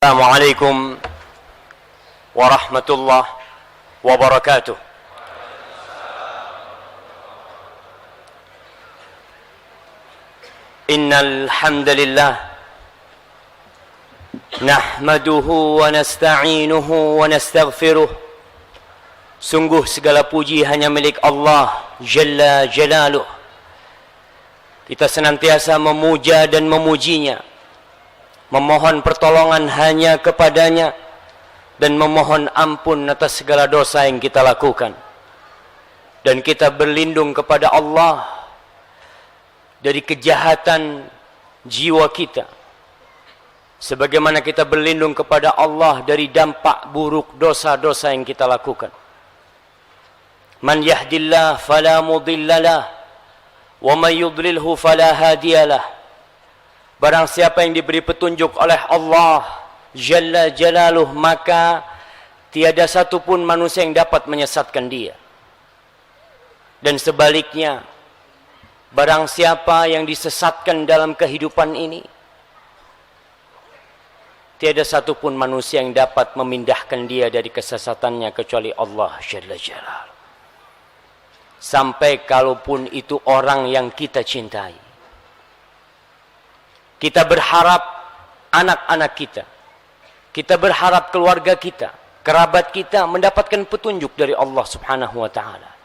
Assalamualaikum warahmatullahi wabarakatuh. Innal hamdalillah nahmaduhu wa nasta'inuhu wa nastaghfiruh. Sungguh segala puji hanya milik Allah Jalla Jalaluh. Kita senantiasa memuja dan memujinya, memohon pertolongan hanya kepadanya, dan memohon ampun atas segala dosa yang kita lakukan. Dan kita berlindung kepada Allah dari kejahatan jiwa kita, sebagaimana kita berlindung kepada Allah dari dampak buruk dosa-dosa yang kita lakukan. Man yahdillah fala mudhillalah wa man yudlilhu fala hadiyalah. Barang siapa yang diberi petunjuk oleh Allah Jalla Jalaluh, maka tiada satupun manusia yang dapat menyesatkan dia. Dan sebaliknya, barang siapa yang disesatkan dalam kehidupan ini, tiada satupun manusia yang dapat memindahkan dia dari kesesatannya kecuali Allah Jalla Jalaluh. Sampai kalaupun itu orang yang kita cintai. Kita berharap anak-anak kita, kita berharap keluarga kita, kerabat kita mendapatkan petunjuk dari Allah Subhanahu wa ta'ala.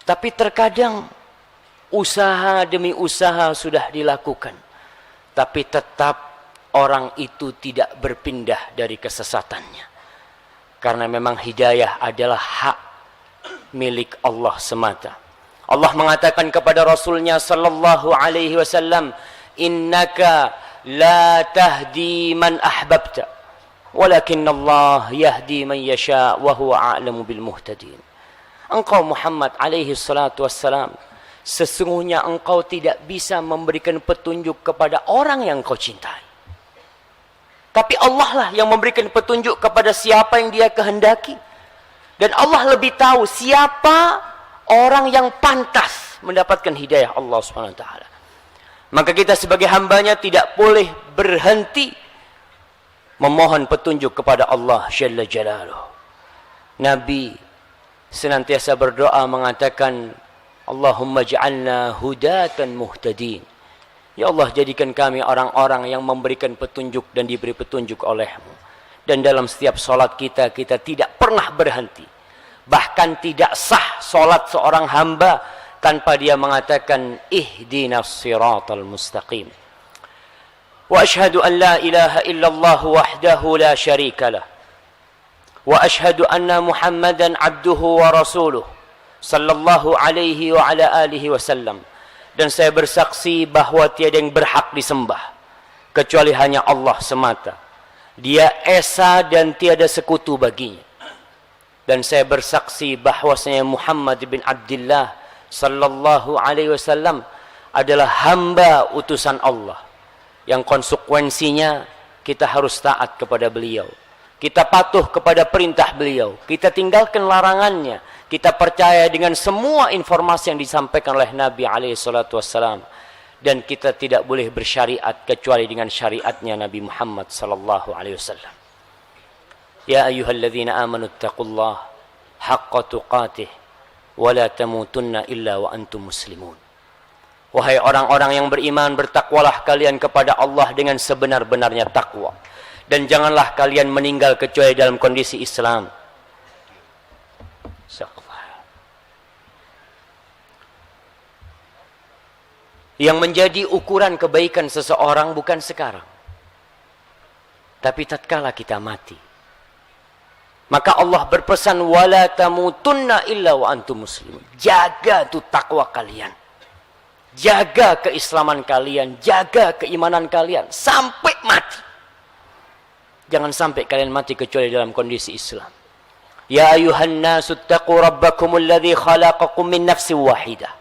Tapi terkadang usaha demi usaha sudah dilakukan, tapi tetap orang itu tidak berpindah dari kesesatannya. Karena memang hidayah adalah hak milik Allah semata. Allah mengatakan kepada Rasulnya sallallahu alaihi wasallam, innaka la tahdi man ahbabta walakin Allah yahdi man yasha wa huwa a'lamu bil muhtadin. Engkau Muhammad alaihi salatu wassalam, sesungguhnya engkau tidak bisa memberikan petunjuk kepada orang yang kau cintai, tapi Allah lah yang memberikan petunjuk kepada siapa yang dia kehendaki. Dan Allah lebih tahu siapa orang yang pantas mendapatkan hidayah Allah Subhanahu wa ta'ala. Maka kita sebagai hambanya tidak boleh berhenti memohon petunjuk kepada Allah Jalla Jalaluh. Nabi senantiasa berdoa mengatakan, Allahumma ja'alna hudatan muhtadin. Ya Allah, jadikan kami orang-orang yang memberikan petunjuk dan diberi petunjuk olehmu. Dan dalam setiap solat kita, kita tidak pernah berhenti. Bahkan tidak sah solat seorang hamba tanpa dia mengatakan ihdinas siratal mustaqim. Wa ashhadu an la ilaha illallah wahdahu la syarika lah. Wa ashhadu anna Muhammadan abduhu wa rasuluh sallallahu alaihi wa ala alihi wasallam. Dan saya bersaksi bahwa tiada yang berhak disembah kecuali hanya Allah semata. Dia esa dan tiada sekutu baginya. Dan saya bersaksi bahwasanya Muhammad bin Abdullah sallallahu alaihi wasallam adalah hamba utusan Allah, yang konsekuensinya kita harus taat kepada beliau, kita patuh kepada perintah beliau, kita tinggalkan larangannya, kita percaya dengan semua informasi yang disampaikan oleh Nabi alaihi salatu wassalam, dan kita tidak boleh bersyariat kecuali dengan syariatnya Nabi Muhammad sallallahu alaihi wasallam. Ya ayyuhalladzina amanu taqullaha haqqa tuqatih wa la tamutunna illa wa antum muslimun. Wahai orang-orang yang beriman, bertakwalah kalian kepada Allah dengan sebenar-benarnya takwa, dan janganlah kalian meninggal kecuali dalam kondisi Islam. Yang menjadi ukuran kebaikan seseorang bukan sekarang, tapi tatkala kita mati. Maka Allah berpesan, wala tamutunna illa wa antum muslimun. Jaga tu takwa kalian, jaga keislaman kalian, jaga keimanan kalian sampai mati. Jangan sampai kalian mati kecuali dalam kondisi Islam. Ya ayuhan nasu taqu rabbakumul ladzi khalaqakum min nafsin wahidah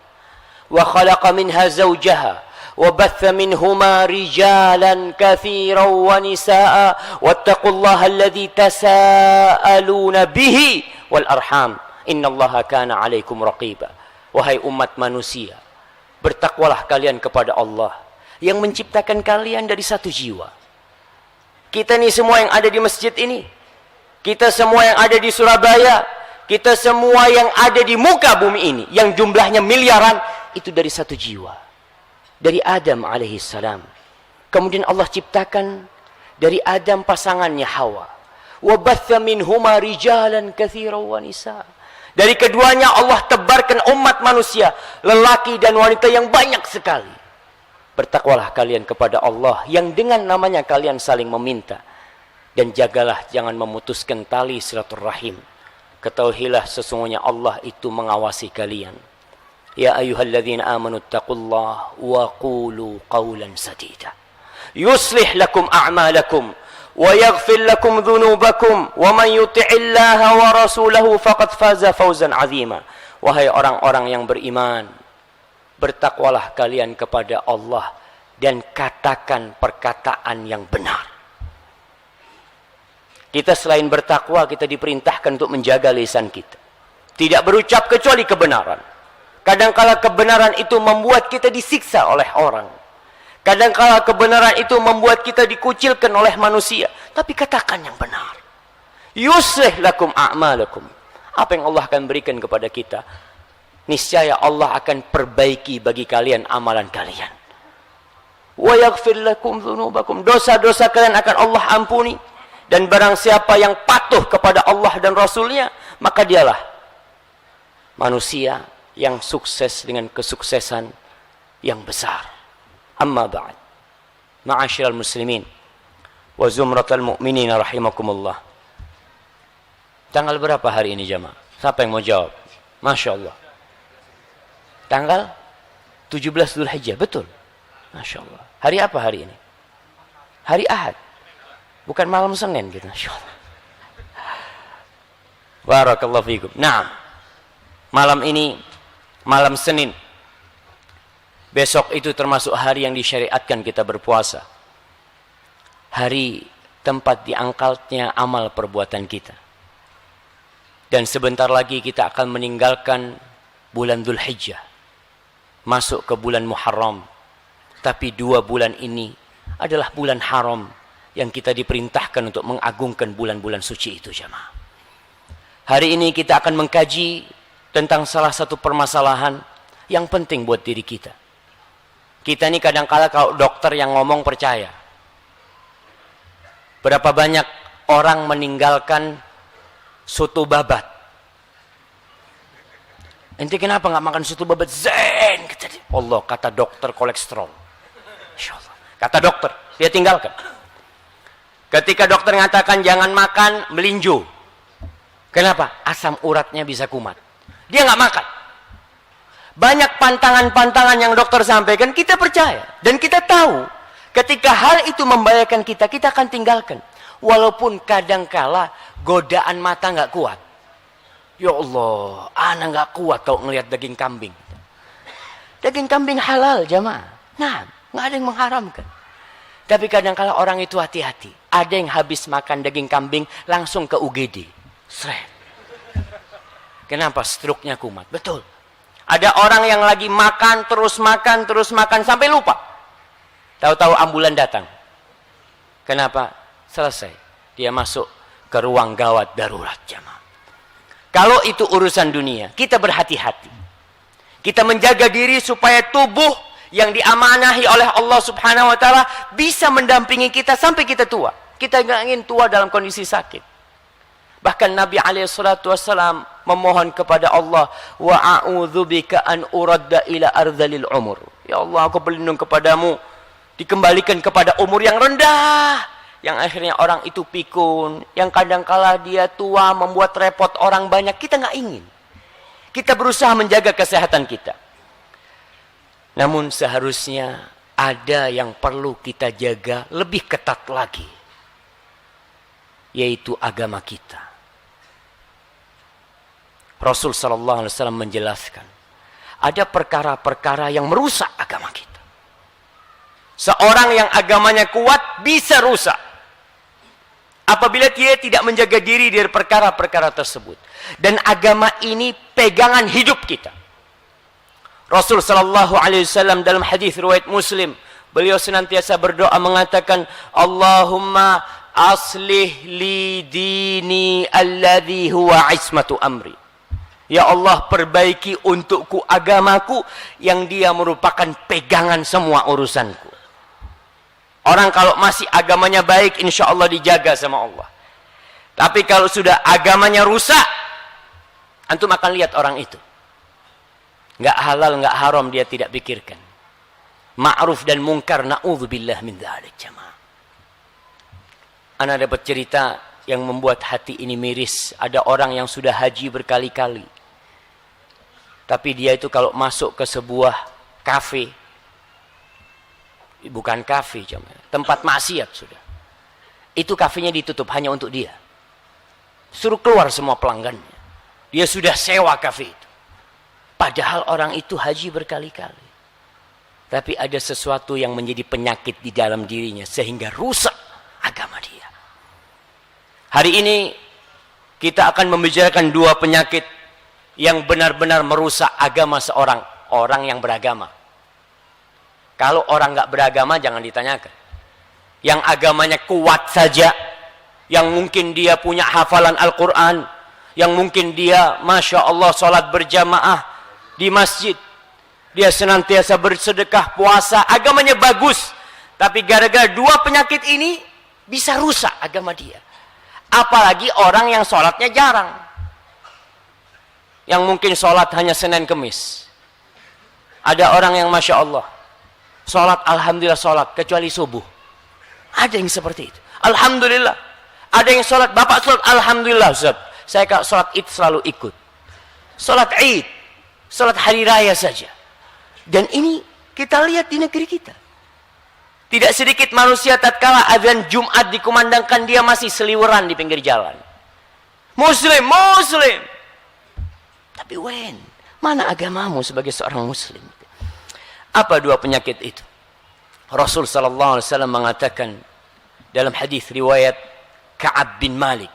wa khalaqa minha zawjaha وبث منهما رجالا كثيرا ونساء واتقوا الله الذي تساءلون به والأرحام إن الله كان عليكم رقيبا. Wahai umat manusia, bertakwalah kalian kepada Allah yang menciptakan kalian dari satu jiwa Kita nih semua yang ada di masjid ini, kita semua yang ada di Surabaya, kita semua yang ada di muka bumi ini, yang jumlahnya miliaran, itu dari satu jiwa. Dari Adam alaihissalam. Kemudian Allah ciptakan dari Adam pasangannya Hawa. وَبَثَّ مِنْهُمَا رِجَالًا كَثِيرًا وَنِسَاءً. Dari keduanya Allah tebarkan umat manusia, lelaki dan wanita yang banyak sekali. Bertakwalah kalian kepada Allah yang dengan namanya kalian saling meminta. Dan jagalah jangan memutuskan tali silaturahim. Ketahuilah sesungguhnya Allah itu mengawasi kalian. Ya ayyuhalladzina amanu taqullaha wa qulu qawlan sadida. Yuslih lakum a'malakum wa yaghfir lakum dhunubakum wa man yuti'illaha wa rasulahu faqad faza fawzan 'azima. Wahai orang-orang yang beriman, bertakwalah kalian kepada Allah dan katakan perkataan yang benar. Kita selain bertakwa, kita diperintahkan untuk menjaga lisan kita. Tidak berucap kecuali kebenaran. Kadangkala kebenaran itu membuat kita disiksa oleh orang. Kadangkala kebenaran itu membuat kita dikucilkan oleh manusia. Tapi katakan yang benar. Yuslih lakum a'malakum. Apa yang Allah akan berikan kepada kita? Niscaya Allah akan perbaiki bagi kalian amalan kalian. Wa yaghfir lakum dzunubakum. Dosa-dosa kalian akan Allah ampuni. Dan barang siapa yang patuh kepada Allah dan Rasulnya, maka dialah manusia yang sukses dengan kesuksesan yang besar. Amma ba'd. Ma'asyiral muslimin wa zumratal mu'minin rahimakumullah. Tanggal berapa hari ini jamaah? Siapa yang mau jawab? Masya Allah. Tanggal 17 Dzulhijjah, betul. Masya Allah. Hari apa hari ini? Hari Ahad. Bukan malam Senin gitu, Masya Allah. Barakallahu fikum. Nah, malam ini, malam Senin. Besok itu termasuk hari yang disyariatkan kita berpuasa. Hari tempat diangkatnya amal perbuatan kita. Dan sebentar lagi kita akan meninggalkan bulan Dzulhijjah. Masuk ke bulan Muharram. Tapi 2 bulan ini adalah bulan haram yang kita diperintahkan untuk mengagungkan bulan-bulan suci itu jamaah. Hari ini kita akan mengkaji tentang salah satu permasalahan yang penting buat diri kita. Kita ini kadang-kala kalau dokter yang ngomong percaya. Berapa banyak orang meninggalkan soto babat. Ente kenapa nggak makan soto babat? Zen! Allah, kata dokter kolesterol. Insya Allah. Kata dokter, dia tinggalkan. Ketika dokter mengatakan jangan makan melinjo. Kenapa? Asam uratnya bisa kumat. Dia nggak makan. Banyak pantangan-pantangan yang dokter sampaikan, kita percaya. Dan kita tahu, ketika hal itu membahayakan kita, kita akan tinggalkan. Walaupun kadangkala godaan mata nggak kuat. Ya Allah, anak nggak kuat kalau ngelihat daging kambing. Daging kambing halal jamaah. Nah, nggak ada yang mengharamkan. Tapi kadang-kala orang itu hati-hati. Ada yang habis makan daging kambing langsung ke UGD. Seret. Kenapa? Stroke-nya kumat. Betul. Ada orang yang lagi makan, terus makan, sampai lupa. Tahu-tahu ambulan datang. Kenapa? Selesai. Dia masuk ke ruang gawat darurat jamaah. Kalau itu urusan dunia, kita berhati-hati. Kita menjaga diri supaya tubuh yang diamanahi oleh Allah subhanahu wa ta'ala bisa mendampingi kita sampai kita tua. Kita nggak ingin tua dalam kondisi sakit. Bahkan Nabi SAW memohon kepada Allah, wa a'udzubika an uradda ila ardhalil umur. Ya Allah, aku berlindung kepadamu dikembalikan kepada umur yang rendah, yang akhirnya orang itu pikun, yang kadangkala dia tua membuat repot orang banyak. Kita nggak ingin. Kita berusaha menjaga kesehatan kita. Namun seharusnya ada yang perlu kita jaga lebih ketat lagi, yaitu agama kita. Rasul sallallahu alaihi wasallam menjelaskan, ada perkara-perkara yang merusak agama kita. Seorang yang agamanya kuat bisa rusak apabila dia tidak menjaga diri dari perkara-perkara tersebut. Dan agama ini pegangan hidup kita. Rasul sallallahu alaihi wasallam dalam hadis riwayat Muslim Beliau senantiasa berdoa mengatakan, Allahumma aslih li dini alladhi huwa ismatu amri. Ya Allah, perbaiki untukku agamaku yang dia merupakan pegangan semua urusanku. Orang kalau masih agamanya baik, insya Allah dijaga sama Allah. Tapi kalau sudah agamanya rusak, antum akan lihat orang itu. Nggak halal, nggak haram dia tidak pikirkan. Ma'ruf dan mungkar, na'udzubillah min dzalik jamaah. Ana dapat cerita yang membuat hati ini miris. Ada orang yang sudah haji berkali-kali. Tapi dia itu kalau masuk ke sebuah kafe, bukan kafe jamaah, tempat maksiat sudah. Itu kafenya ditutup hanya untuk dia. Suruh keluar semua pelanggannya. Dia sudah sewa kafe itu. Padahal orang itu haji berkali-kali. Tapi ada sesuatu yang menjadi penyakit di dalam dirinya sehingga rusak agama dia. Hari ini kita akan membicarakan dua penyakit yang benar-benar merusak agama seorang orang yang beragama. Kalau orang nggak beragama jangan ditanyakan. Yang agamanya kuat saja, yang mungkin dia punya hafalan Al-Quran, yang mungkin dia Masya Allah sholat berjamaah di masjid, dia senantiasa bersedekah, puasa, agamanya bagus. Tapi gara-gara dua penyakit ini bisa rusak agama dia. Apalagi orang yang sholatnya jarang. Yang mungkin sholat hanya Senin Kemis. Ada orang yang Masya Allah sholat, Alhamdulillah sholat, kecuali subuh. Ada yang seperti itu. Alhamdulillah. Ada yang sholat, bapak sholat, Alhamdulillah Ustaz. Saya kalau sholat Id selalu ikut. Sholat Id, sholat hari raya saja. Dan ini kita lihat di negeri kita. Tidak sedikit manusia tatkala azan Jumat dikumandangkan dia masih seliweran di pinggir jalan. Muslim, Muslim. Tapi mana agamamu sebagai seorang Muslim? Apa dua penyakit itu? Rasul sallallahu alaihi wasallam mengatakan dalam hadis riwayat Ka'ab bin Malik.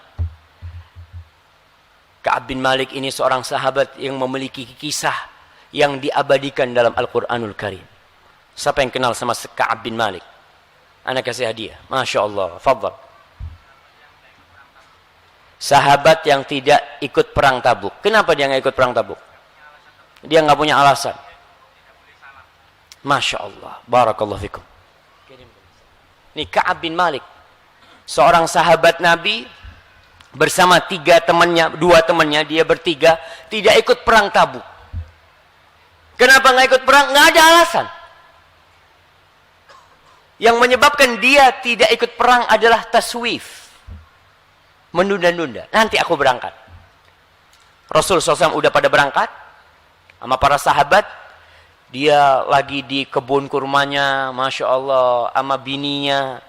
Ka'ab bin Malik ini seorang sahabat yang memiliki kisah yang diabadikan dalam Al-Quranul Karim. Siapa yang kenal sama Ka'ab bin Malik? Anak kasih hadiah. Masya Allah. Fadhal. Sahabat yang tidak ikut perang Tabuk. Kenapa dia nggak ikut perang Tabuk? Dia nggak punya alasan. Masya Allah. Barakallahu fikum. Ini Ka'ab bin Malik. Seorang sahabat Nabi bersama dua temannya, dia bertiga, tidak ikut perang Tabuk. Kenapa nggak ikut perang? Nggak ada alasan. Yang menyebabkan dia tidak ikut perang adalah taswif. Menunda-nunda. Nanti aku berangkat. Rasul SAW udah pada berangkat sama para sahabat. Dia lagi di kebun kurmanya, Masya Allah, sama bininya,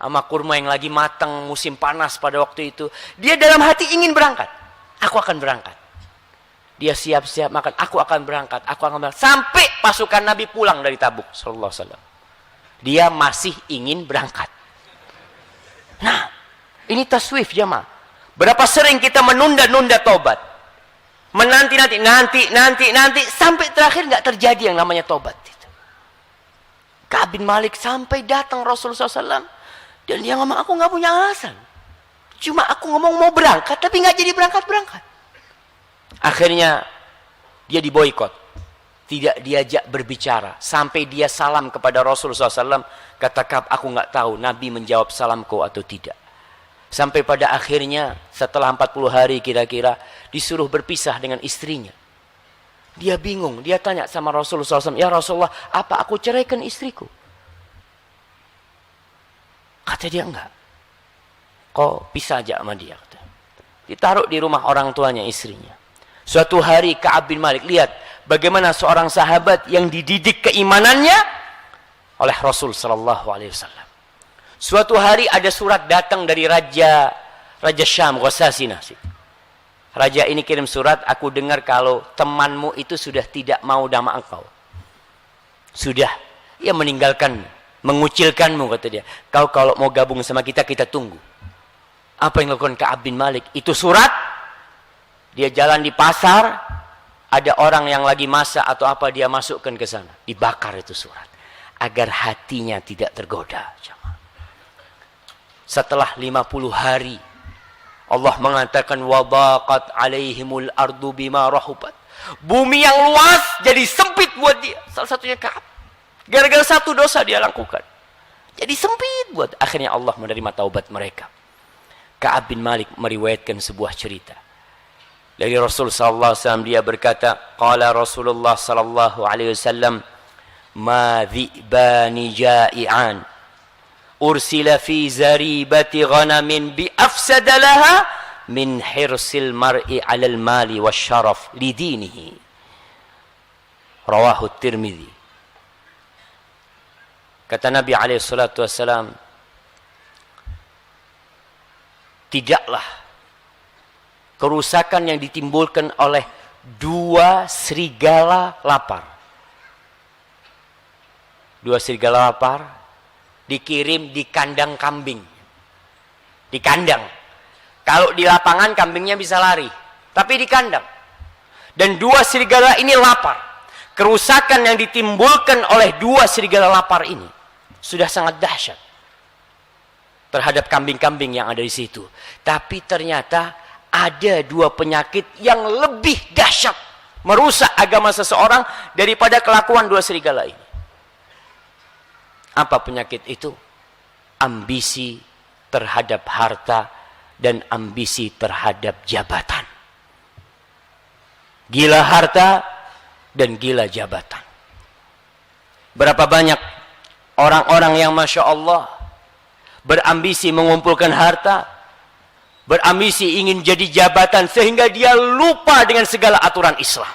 sama kurma yang lagi matang, musim panas pada waktu itu. Dia dalam hati ingin berangkat. Aku akan berangkat. Dia siap-siap makan, aku akan berangkat, sampai pasukan Nabi pulang dari Tabuk sallallahu alaihi wasallam. Dia masih ingin berangkat. Nah, ini taswif jamaah. Berapa sering kita menunda-nunda tobat. Menanti-nanti sampai terakhir nggak terjadi yang namanya tobat itu. Ka'ab bin Malik sampai datang Rasulullah SAW dan dia ngomong, aku nggak punya alasan. Cuma aku ngomong mau berangkat tapi nggak jadi berangkat. Akhirnya dia diboikot, tidak diajak berbicara sampai dia salam kepada Rasulullah SAW. Kata Ka'ab, aku nggak tahu Nabi menjawab salamku atau tidak. Sampai pada akhirnya setelah 40 hari kira-kira disuruh berpisah dengan istrinya. Dia bingung, dia tanya sama Rasulullah SAW, ya Rasulullah, apa aku ceraikan istriku? Kata dia enggak. Kok pisah aja sama dia? Kata. Ditaruh di rumah orang tuanya istrinya. Suatu hari Ka'ab bin Malik lihat bagaimana seorang sahabat yang dididik keimanannya oleh Rasul sallallahu alaihi wasallam. Suatu hari ada surat datang dari Raja Syam, Ghasasina. Raja ini kirim surat, aku dengar kalau temanmu itu sudah tidak mau sama engkau. Sudah, ia meninggalkan, mengucilkanmu, kata dia. Kau kalau mau gabung sama kita, kita tunggu. Apa yang dilakukan Ka'ab bin Malik? Itu surat, dia jalan di pasar, ada orang yang lagi masak atau apa, dia masukkan ke sana. Dibakar itu surat. agar hatinya tidak tergoda. Setelah 50 hari Allah mengatakan wadaqat alaihimul ardu bima rahubat. Bumi yang luas jadi sempit buat dia. Salah satunya Ka'ab. Gara-gara satu dosa dia lakukan. Jadi sempit buat. Akhirnya Allah menerima taubat mereka. Ka'ab bin Malik meriwayatkan sebuah cerita. Dari Rasul sallallahu alaihi wasallam dia berkata, qala Rasulullah sallallahu alaihi wasallam, ma dhi'bani ja'i'an ursila fi zaribati ghanamin bi afsada laha min hirsil mar'i 'alal mali wasyaraf li dinihi. Rawahu Tirmidzi. Kata Nabi alaihi salatu wasallam, tidaklah kerusakan yang ditimbulkan oleh dua serigala lapar. Dua serigala lapar dikirim di kandang kambing. Di kandang. Kalau di lapangan kambingnya bisa lari. Tapi di kandang. Dan dua serigala ini lapar. Kerusakan yang ditimbulkan oleh dua serigala lapar ini sudah sangat dahsyat terhadap kambing-kambing yang ada di situ. Tapi ternyata ada dua penyakit yang lebih dahsyat merusak agama seseorang daripada kelakuan dua serigala ini. Apa penyakit itu? Ambisi terhadap harta dan ambisi terhadap jabatan. Gila harta dan gila jabatan. Berapa banyak orang-orang yang Masya Allah berambisi mengumpulkan harta, berambisi ingin jadi jabatan sehingga dia lupa dengan segala aturan Islam.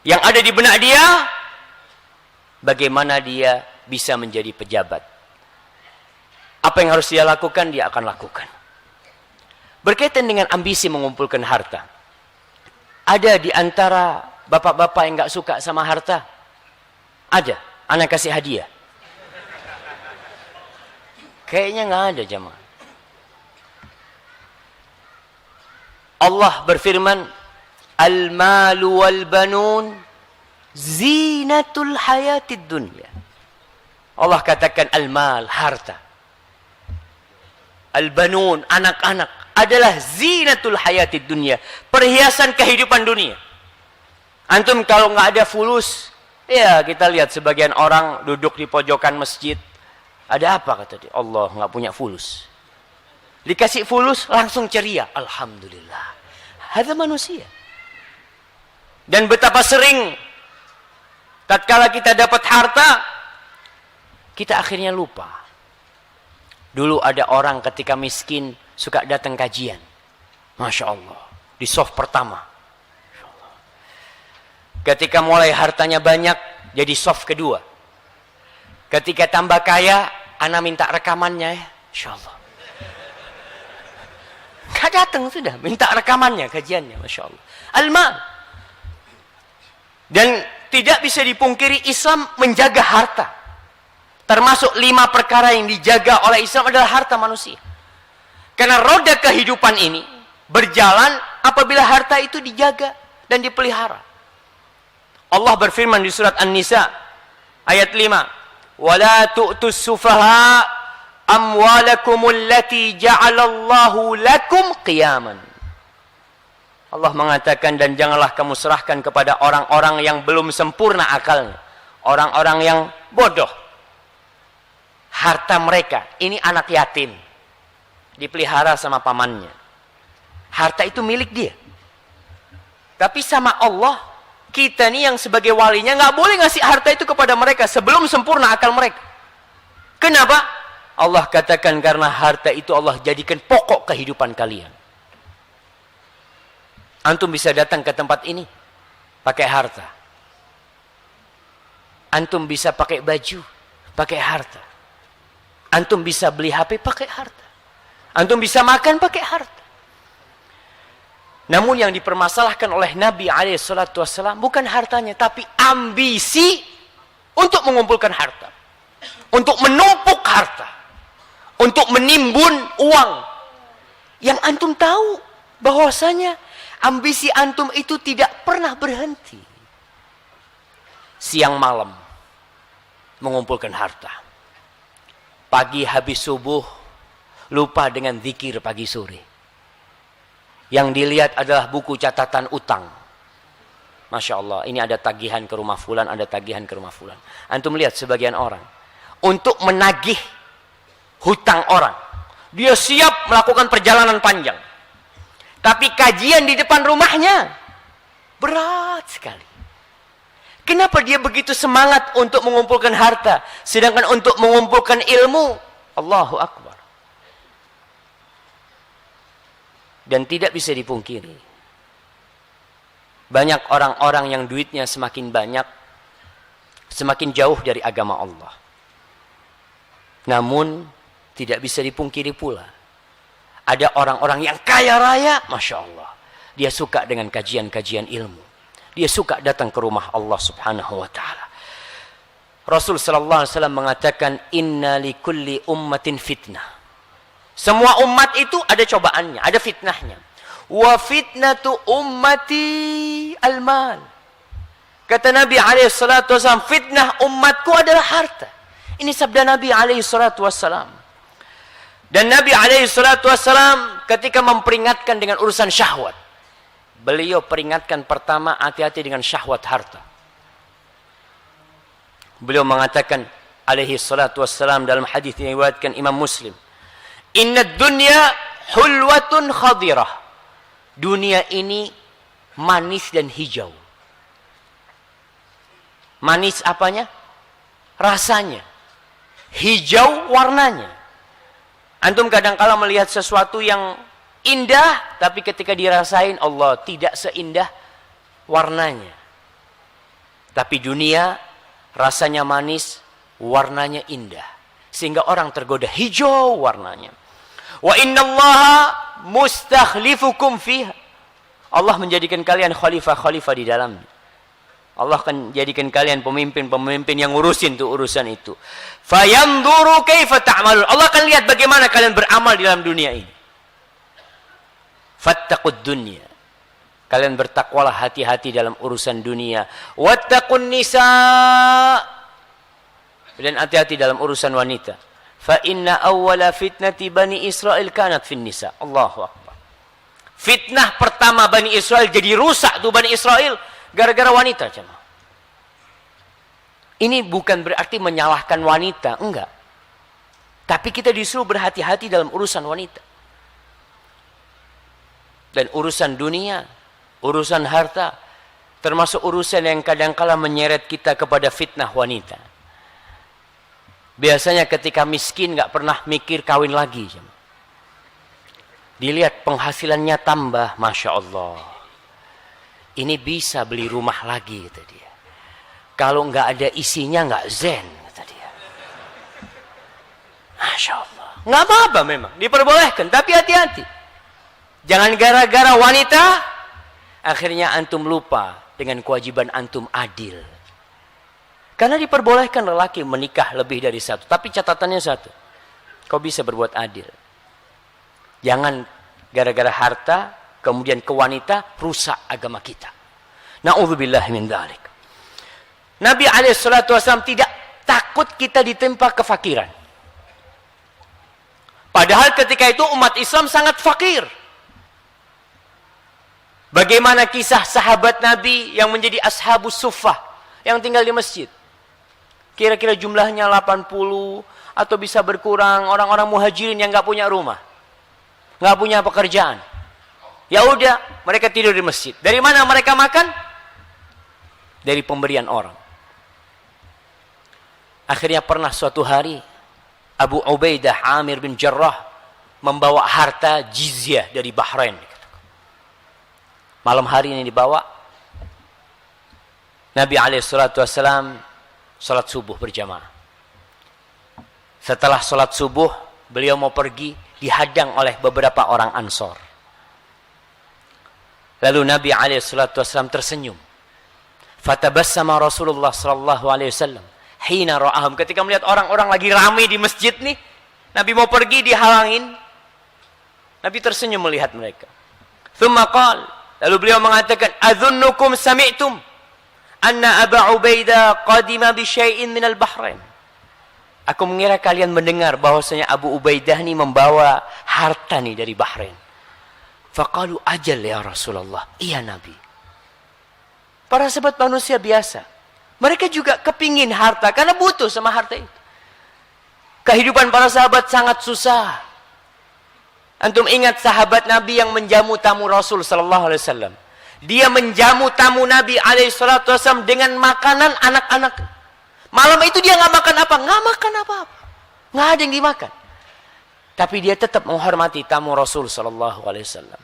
Yang ada di benak dia, bagaimana dia bisa menjadi pejabat. Apa yang harus dia lakukan, dia akan lakukan. Berkaitan dengan ambisi mengumpulkan harta. Ada di antara bapak-bapak yang gak suka sama harta? Ada. Anak kasih hadiah. Kayaknya gak ada jemaah. Allah berfirman, Al-malu wal-banun zinatul hayatid dunya. Allah katakan al-mal, harta. Al-banun, anak-anak, adalah zinatul hayatid dunya. Perhiasan kehidupan dunia. Antum kalau nggak ada fulus, ya kita lihat sebagian orang duduk di pojokan masjid. Ada apa kata dia? Allah nggak punya fulus. Dikasih fulus langsung ceria. Alhamdulillah. Ada manusia. Dan betapa sering tatkala kita dapat harta, kita akhirnya lupa. Dulu ada orang ketika miskin suka datang kajian. Masya Allah. Di soft pertama. Ketika mulai hartanya banyak, jadi soft kedua. Ketika tambah kaya, ana minta rekamannya ya. Masya Allah. Gak datang sudah. Minta rekamannya, kajiannya. Masya Allah. Al-mal. Dan tidak bisa dipungkiri Islam menjaga harta. Termasuk 5 perkara yang dijaga oleh Islam adalah harta manusia. Karena roda kehidupan ini berjalan apabila harta itu dijaga dan dipelihara. Allah berfirman di surat An-Nisa ayat 5, "Wala tu'tus sufaha amwalakumul lati ja'alallahu lakum qiyaman." Allah mengatakan, dan janganlah kamu serahkan kepada orang-orang yang belum sempurna akalnya, orang-orang yang bodoh. Harta mereka, ini anak yatim, dipelihara sama pamannya. Harta itu milik dia. Tapi sama Allah, kita nih yang sebagai walinya nggak boleh ngasih harta itu kepada mereka sebelum sempurna akal mereka. Kenapa? Allah katakan karena harta itu Allah jadikan pokok kehidupan kalian. Antum bisa datang ke tempat ini pakai harta. Antum bisa pakai baju pakai harta. Antum bisa beli HP pakai harta. Antum bisa makan pakai harta. Namun yang dipermasalahkan oleh Nabi SAW bukan hartanya, tapi ambisi untuk mengumpulkan harta. Untuk menumpuk harta. Untuk menimbun uang. Yang antum tahu bahwasanya ambisi antum itu tidak pernah berhenti. Siang malam. mengumpulkan harta. Pagi habis subuh, lupa dengan zikir pagi sore. Yang dilihat adalah buku catatan utang. Masya Allah, ini ada tagihan ke rumah fulan, ada tagihan ke rumah fulan. Antum lihat sebagian orang, untuk menagih hutang orang, dia siap melakukan perjalanan panjang. Tapi kajian di depan rumahnya, berat sekali. Kenapa dia begitu semangat untuk mengumpulkan harta, sedangkan untuk mengumpulkan ilmu, Allahu Akbar. Dan tidak bisa dipungkiri, banyak orang-orang yang duitnya semakin banyak, semakin jauh dari agama Allah. Namun, tidak bisa dipungkiri pula, ada orang-orang yang kaya raya, Masya Allah. Dia suka dengan kajian-kajian ilmu. Dia suka datang ke rumah Allah subhanahu wa ta'ala. Rasul sallallahu alaihi wasallam mengatakan, inna likulli ummatin fitnah. Semua umat itu ada cobaannya, ada fitnahnya. Wa fitnatu ummati al-mal. Kata Nabi alaihi salatu wasallam, fitnah umatku adalah harta. Ini sabda Nabi alaihi salatu wasallam. Dan Nabi alaihi salatu wasallam ketika memperingatkan dengan urusan syahwat, beliau peringatkan pertama, hati-hati dengan syahwat harta. Beliau mengatakan alaihi salatu wassalam dalam hadis yang diriwayatkan Imam Muslim, inna dunya hulwatun khadirah. Dunia ini manis dan hijau. Manis apanya? Rasanya. Hijau warnanya. Antum kadang-kala melihat sesuatu yang indah, tapi ketika dirasain, Allah, tidak seindah warnanya. Tapi dunia rasanya manis, warnanya indah, sehingga orang tergoda. Hijau warnanya. Wa innallaha mustakhlifukum fiha. Allah menjadikan kalian khalifah-khalifah di dalamnya. Allah akan jadikan kalian pemimpin-pemimpin yang ngurusin tuh urusan itu. Fayanzuru kaifa ta'malun. Allah akan lihat bagaimana kalian beramal di dalam dunia ini. Fattaqud dunya. Kalian bertakwalah, hati-hati dalam urusan dunia. Wattaqun nisa. Dan hati-hati dalam urusan wanita. Fa inna awwala fitnati Bani Israel kanat fin nisa. Allahu Akbar. Fitnah pertama Bani Israel, jadi rusak tuh Bani Israel gara-gara wanita. Ini bukan berarti menyalahkan wanita, enggak. Tapi kita disuruh berhati-hati dalam urusan wanita. Dan urusan dunia, urusan harta, termasuk urusan yang kadang-kala menyeret kita kepada fitnah wanita. Biasanya ketika miskin nggak pernah mikir kawin lagi. Dilihat penghasilannya tambah, Masya Allah. Ini bisa beli rumah lagi, kata dia. Kalau nggak ada isinya nggak zen, kata dia. Masya Allah. Nggak apa-apa memang, diperbolehkan, tapi hati-hati. Jangan gara-gara wanita, akhirnya antum lupa dengan kewajiban antum adil. Karena diperbolehkan lelaki menikah lebih dari satu. Tapi catatannya satu. Kau bisa berbuat adil. Jangan gara-gara harta, kemudian ke wanita, rusak agama kita. Na'udzubillah min dzalik. Nabi SAW tidak takut kita ditimpa kefakiran. Padahal ketika itu umat Islam sangat fakir. Bagaimana kisah sahabat Nabi yang menjadi ashabus suffah, yang tinggal di masjid. Kira-kira jumlahnya 80 atau bisa berkurang, orang-orang muhajirin yang nggak punya rumah, nggak punya pekerjaan. Ya udah, mereka tidur di masjid. Dari mana mereka makan? Dari pemberian orang. Akhirnya pernah suatu hari Abu Ubaidah Amir bin Jarrah membawa harta jizyah dari Bahrain. Malam hari ini dibawa. Nabi SAW salat subuh berjamaah. Setelah salat subuh, beliau mau pergi, dihadang oleh beberapa orang Ansor. Lalu Nabi SAW tersenyum. Fatabassama Rasulullah SAW hina ra'ahum. Ketika melihat orang-orang lagi ramai di masjid nih, Nabi mau pergi, dihalangin. Nabi tersenyum melihat mereka. Thumma qala, lalu beliau mengatakan, "Adzunnukum sami'tum." anna Aba Ubaidah qadima bi syai'in minal Bahrain. Aku mengira kalian mendengar bahwasanya Abu Ubaidah ini membawa harta nih dari Bahrain. Faqalu ajal ya Rasulullah. Iya Nabi. Para sahabat manusia biasa. Mereka juga kepingin harta karena butuh sama harta itu. Kehidupan para sahabat sangat susah. Antum ingat sahabat Nabi yang menjamu tamu Rasul sallallahu alaihi wasallam. Dia menjamu tamu Nabi alaihi salatu wasallam dengan makanan anak-anak. Malam itu dia nggak makan apa? Nggak makan apa-apa. Nggak ada yang dimakan. Tapi dia tetap menghormati tamu Rasul sallallahu alaihi wasallam.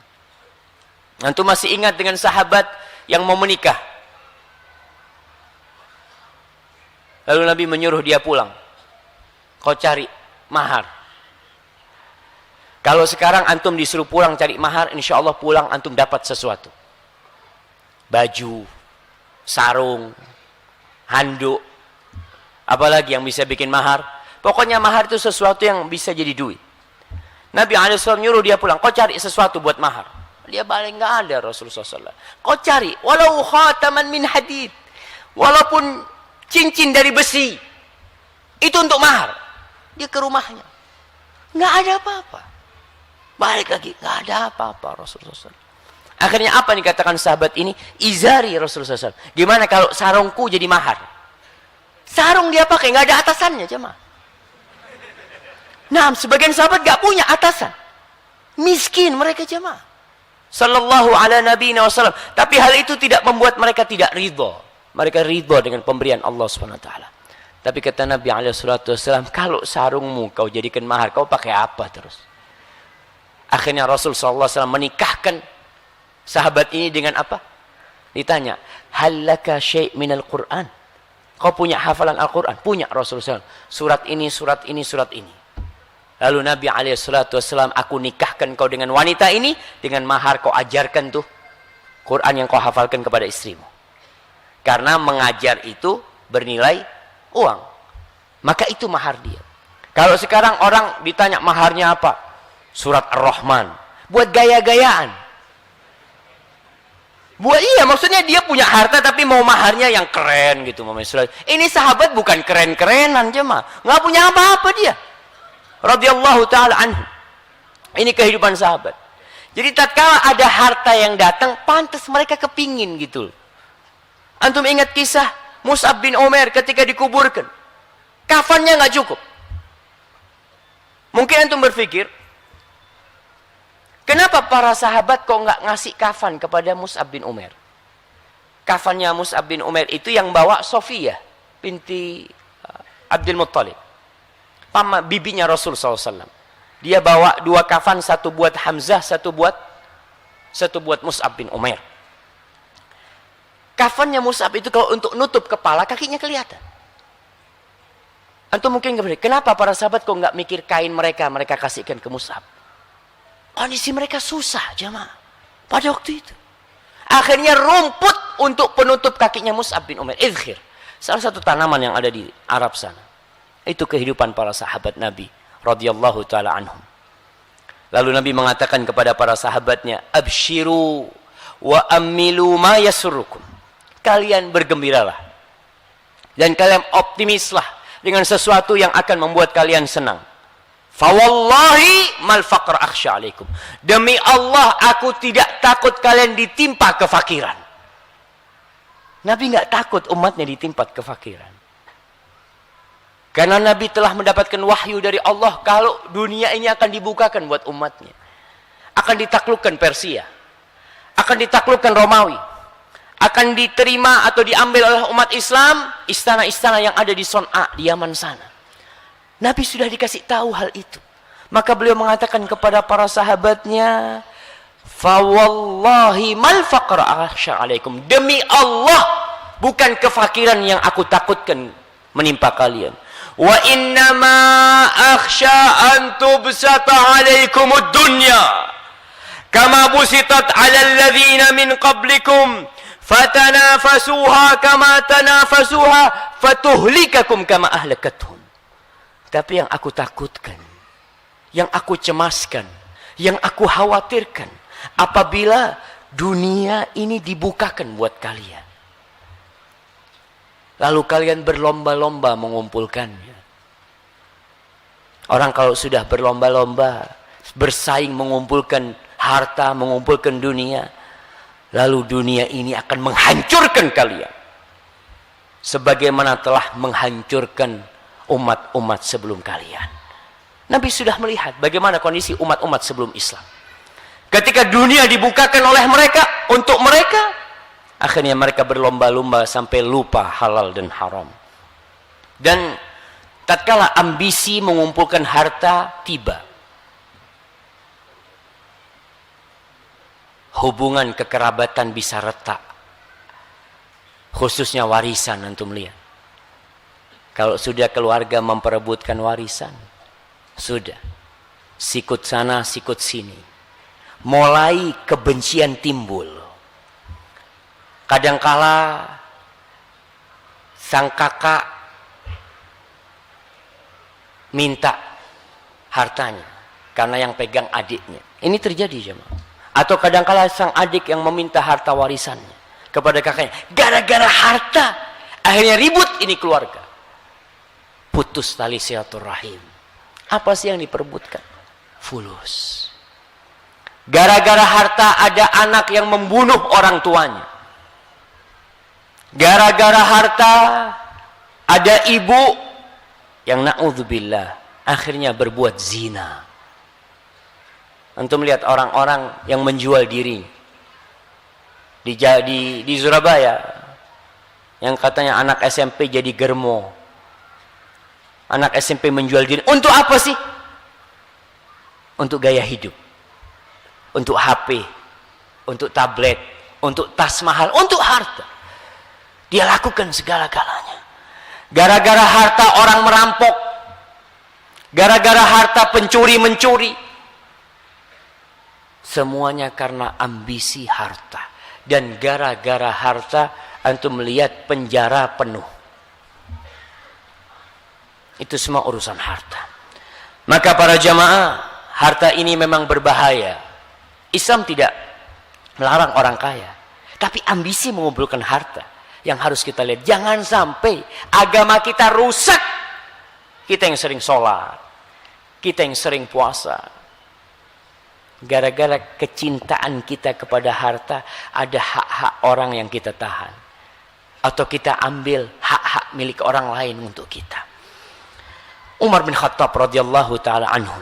Antum masih ingat dengan sahabat yang mau menikah? Lalu Nabi menyuruh dia pulang. Kau cari mahar. Kalau sekarang antum disuruh pulang cari mahar, insya Allah pulang antum dapat sesuatu. Baju, sarung, handuk, apalagi yang bisa bikin mahar. Pokoknya mahar itu sesuatu yang bisa jadi duit. Nabi SAW nyuruh dia pulang. Kau cari sesuatu buat mahar. Dia balik, nggak ada Rasulullah SAW. Kau cari, walau khataman min hadid, walaupun cincin dari besi, itu untuk mahar. Dia ke rumahnya, nggak ada apa-apa. Balik lagi, nggak ada apa-apa Rasulullah SAW. Akhirnya apa yang dikatakan sahabat ini? Izari Rasulullah SAW. Gimana kalau sarungku jadi mahar? Sarung dia pakai, nggak ada atasannya jemaah. Nah, sebagian sahabat nggak punya atasan. Miskin mereka jemaah. Sallallahu ala nabiyina wasallam. Tapi hal itu tidak membuat mereka tidak ridho. Mereka ridho dengan pemberian Allah subhanahu wa ta'ala. Tapi kata Nabi SAW, kalau sarungmu kau jadikan mahar, kau pakai apa terus? Akhirnya Rasul SAW menikahkan sahabat ini dengan apa? Ditanya, hal laka syai' minal Qur'an? Kau punya hafalan Al-Quran? Punya Rasulullah SAW. Surat ini, surat ini, surat ini. Lalu Nabi SAW, aku nikahkan kau dengan wanita ini, dengan mahar kau ajarkan tuh Quran yang kau hafalkan kepada istrimu. Karena mengajar itu bernilai uang. Maka itu mahar dia. Kalau sekarang orang ditanya maharnya apa? Surat Ar-Rahman. Buat gaya-gayaan. Buat iya, maksudnya dia punya harta tapi mau maharnya yang keren gitu. Ini sahabat bukan keren-kerenan jemaah. Nggak punya apa-apa dia. Radhiyallahu ta'ala anhu. Ini kehidupan sahabat. Jadi tatkala ada harta yang datang, pantas mereka kepingin gitu. Antum ingat kisah Mus'ab bin Umair ketika dikuburkan. Kafannya nggak cukup. Mungkin antum berpikir, kenapa para sahabat kok nggak ngasih kafan kepada Mus'ab bin Umair? Kafannya Mus'ab bin Umair itu yang bawa Sofiyah binti Abdul Muttalib. Bibinya Rasul SAW. Dia bawa 2 kafan, satu buat Hamzah, satu buat Mus'ab bin Umair. Kafannya Mus'ab itu kalau untuk nutup kepala, kakinya kelihatan. Antum mungkin nggak berpikir, kenapa para sahabat kok nggak mikir kain mereka kasihkan ke Mus'ab? Kondisi mereka susah jemaah pada waktu itu. Akhirnya rumput untuk penutup kakinya Mus'ab bin Umair, idkhir, salah satu tanaman yang ada di Arab sana. Itu kehidupan para sahabat Nabi radhiyallahu taala anhum. Lalu Nabi mengatakan kepada para sahabatnya, abshiru wa ammilu ma yasurrukum. Kalian bergembiralah dan kalian optimislah dengan sesuatu yang akan membuat kalian senang. Fawallahi mal faqr akhsha alaikum. Demi Allah aku tidak takut kalian ditimpa kefakiran. Nabi nggak takut umatnya ditimpa kefakiran. Karena Nabi telah mendapatkan wahyu dari Allah kalau dunia ini akan dibukakan buat umatnya. Akan ditaklukkan Persia. Akan ditaklukkan Romawi. Akan diterima atau diambil oleh umat Islam istana-istana yang ada di Son'a, di Yaman sana. Nabi sudah dikasih tahu hal itu. Maka beliau mengatakan kepada para sahabatnya, fawallahi mal faqra akhsha alaikum. Demi Allah, bukan kefakiran yang aku takutkan menimpa kalian. Wa innama akhsha an tubsata alaikumud dunya kama busitat ala alladhina min qablikum fatanafasuha kama tanafasuha fatuhlikakum kama ahlakatuhum. Tapi yang aku takutkan, yang aku cemaskan, yang aku khawatirkan apabila dunia ini dibukakan buat kalian. Lalu kalian berlomba-lomba mengumpulkannya. Orang kalau sudah berlomba-lomba, bersaing mengumpulkan harta, mengumpulkan dunia, lalu dunia ini akan menghancurkan kalian. Sebagaimana telah menghancurkan umat-umat sebelum kalian. Nabi sudah melihat bagaimana kondisi umat-umat sebelum Islam. Ketika dunia dibukakan oleh mereka, untuk mereka, akhirnya mereka berlomba-lomba sampai lupa halal dan haram. Dan tatkala ambisi mengumpulkan harta tiba, hubungan kekerabatan bisa retak. Khususnya warisan, antum lihat. Kalau sudah keluarga memperebutkan warisan, sudah. Sikut sana, sikut sini. Mulai kebencian timbul. Kadangkala sang kakak minta hartanya karena yang pegang adiknya. Ini terjadi jemaah. Atau kadangkala sang adik yang meminta harta warisannya kepada kakaknya. Gara-gara harta akhirnya ribut ini keluarga. Putus tali silaturahim. Apa sih yang diperebutkan? Fulus. Gara-gara harta ada anak yang membunuh orang tuanya. Gara-gara harta ada ibu yang na'udzubillah akhirnya berbuat zina. Antum melihat orang-orang yang menjual diri di Surabaya, yang katanya anak SMP jadi germo. Anak SMP menjual diri untuk apa sih? Untuk gaya hidup, untuk HP, untuk tablet, untuk tas mahal, untuk harta. Dia lakukan segala-galanya. Gara-gara harta orang merampok, gara-gara harta pencuri mencuri. Semuanya karena ambisi harta. Dan gara-gara harta antum melihat penjara penuh. Itu semua urusan harta. Maka para jamaah, harta ini memang berbahaya. Islam tidak melarang orang kaya, tapi ambisi mengumpulkan harta yang harus kita lihat. Jangan sampai agama kita rusak. Kita yang sering sholat, kita yang sering puasa, gara-gara kecintaan kita kepada harta, ada hak-hak orang yang kita tahan. Atau kita ambil hak-hak milik orang lain untuk kita. Umar bin Khattab radhiyallahu ta'ala anhu.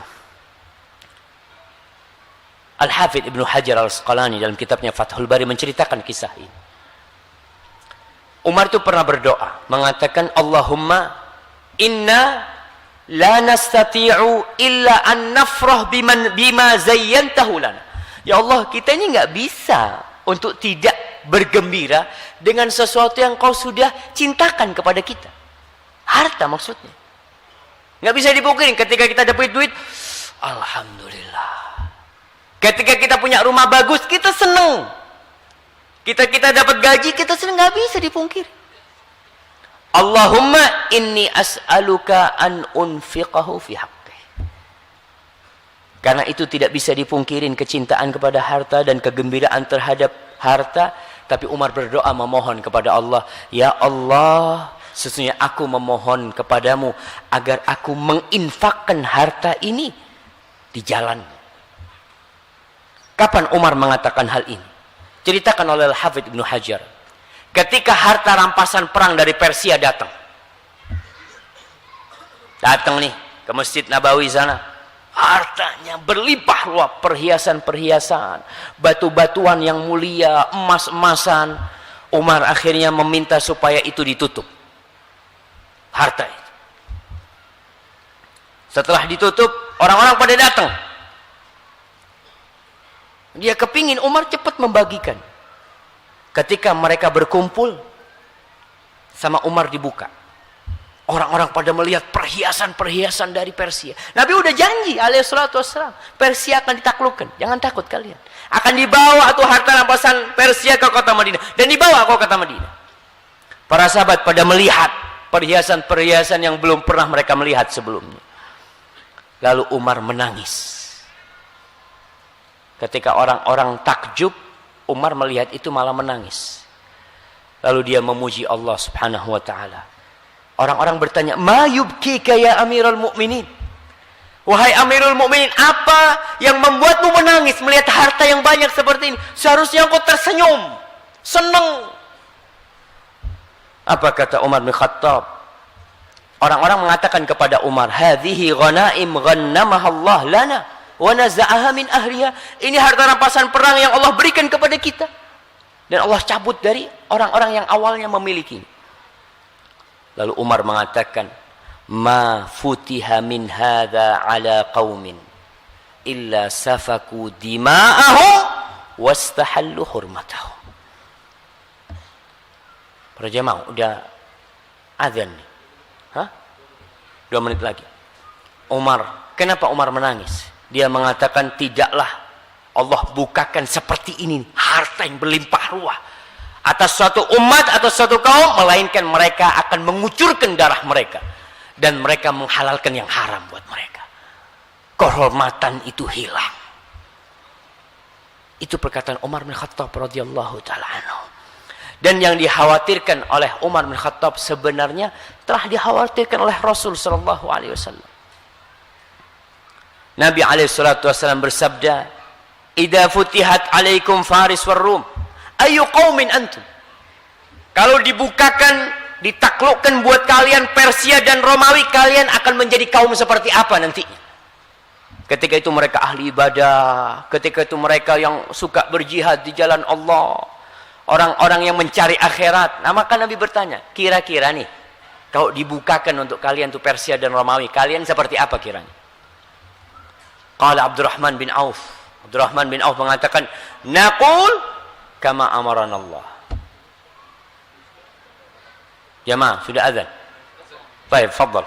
Al-Hafidh Ibnu Hajar Al-Asqalani dalam kitabnya Fathul Bari menceritakan kisah ini. Umar itu pernah berdoa, mengatakan, Allahumma inna la nastati'u illa an nafrah bima zayyantahu lana. Ya Allah, kita ini nggak bisa untuk tidak bergembira dengan sesuatu yang kau sudah cintakan kepada kita. Harta maksudnya. Nggak bisa dipungkiri ketika kita dapat duit, alhamdulillah. Ketika kita punya rumah bagus, kita senang. Kita dapat gaji, kita senang. Nggak bisa dipungkiri. Allahumma inni as'aluka an unfiqahu fi haqqi. Karena itu tidak bisa dipungkirin kecintaan kepada harta dan kegembiraan terhadap harta. Tapi Umar berdoa memohon kepada Allah, ya Allah, sesungguhnya aku memohon kepadamu agar aku menginfakkan harta ini di jalan. Kapan Umar mengatakan hal ini? Ceritakan oleh Al-Hafidh Ibnu Hajar. Ketika harta rampasan perang dari Persia datang. Datang nih ke Masjid Nabawi sana. Hartanya berlimpah ruah, perhiasan-perhiasan, batu-batuan yang mulia, emas-emasan. Umar akhirnya meminta supaya itu ditutup. Harta itu. Setelah ditutup, orang-orang pada datang. Dia kepingin Umar cepat membagikan. Ketika mereka berkumpul, sama Umar dibuka. Orang-orang pada melihat perhiasan-perhiasan dari Persia. Nabi udah janji alaihi salatu wassalam, Persia akan ditaklukkan. Jangan takut kalian. Akan dibawa atau harta rampasan Persia ke kota Madinah. Dan dibawa ke kota Madinah. Para sahabat pada melihat perhiasan-perhiasan yang belum pernah mereka melihat sebelumnya. Lalu Umar menangis. Ketika orang-orang takjub, Umar melihat itu malah menangis. Lalu dia memuji Allah subhanahu wa ta'ala. Orang-orang bertanya, ma yubkika ya Amirul Mukminin? Wahai Amirul Mukminin, apa yang membuatmu menangis melihat harta yang banyak seperti ini? Seharusnya engkau tersenyum, senang. Apa kata Umar bin Khattab? Orang-orang mengatakan kepada Umar, hadhihi ghanaim ghannamaha Allah lana wa naza'aha min ahliha. Ini harta rampasan perang yang Allah berikan kepada kita dan Allah cabut dari orang-orang yang awalnya memiliki. Lalu Umar mengatakan, ma futiha min hadha ala qaumin illa safaku dima'ahum wastahallu hurmatahum. Para jemaah, udah azan nih. 2 menit lagi. Umar, kenapa Umar menangis? Dia mengatakan, tidaklah Allah bukakan seperti ini harta yang berlimpah ruah atas suatu umat atau suatu kaum, melainkan mereka akan mengucurkan darah mereka dan mereka menghalalkan yang haram buat mereka. Kehormatan itu hilang. Itu perkataan Umar bin Khattab radhiyallahu taala anhu. Dan yang dikhawatirkan oleh Umar bin Khattab sebenarnya telah dikhawatirkan oleh Rasul sallallahu alaihi wasallam. Nabi alaihi salatu wasallam bersabda, "Idza futihat alaikum Faris war Rum, ayu qaumin antum?" Kalau dibukakan, ditaklukkan buat kalian Persia dan Romawi, kalian akan menjadi kaum seperti apa nantinya? Ketika itu mereka ahli ibadah, ketika itu mereka yang suka berjihad di jalan Allah, orang-orang yang mencari akhirat. Nah, maka Nabi bertanya, kira-kira nih, kalau dibukakan untuk kalian tuh Persia dan Romawi, kalian seperti apa kiranya? Qala Abdurrahman bin Auf. Abdurrahman bin Auf mengatakan, naqul kama amaran Allah. Jamaah, sudah azan? Baik, fadhal.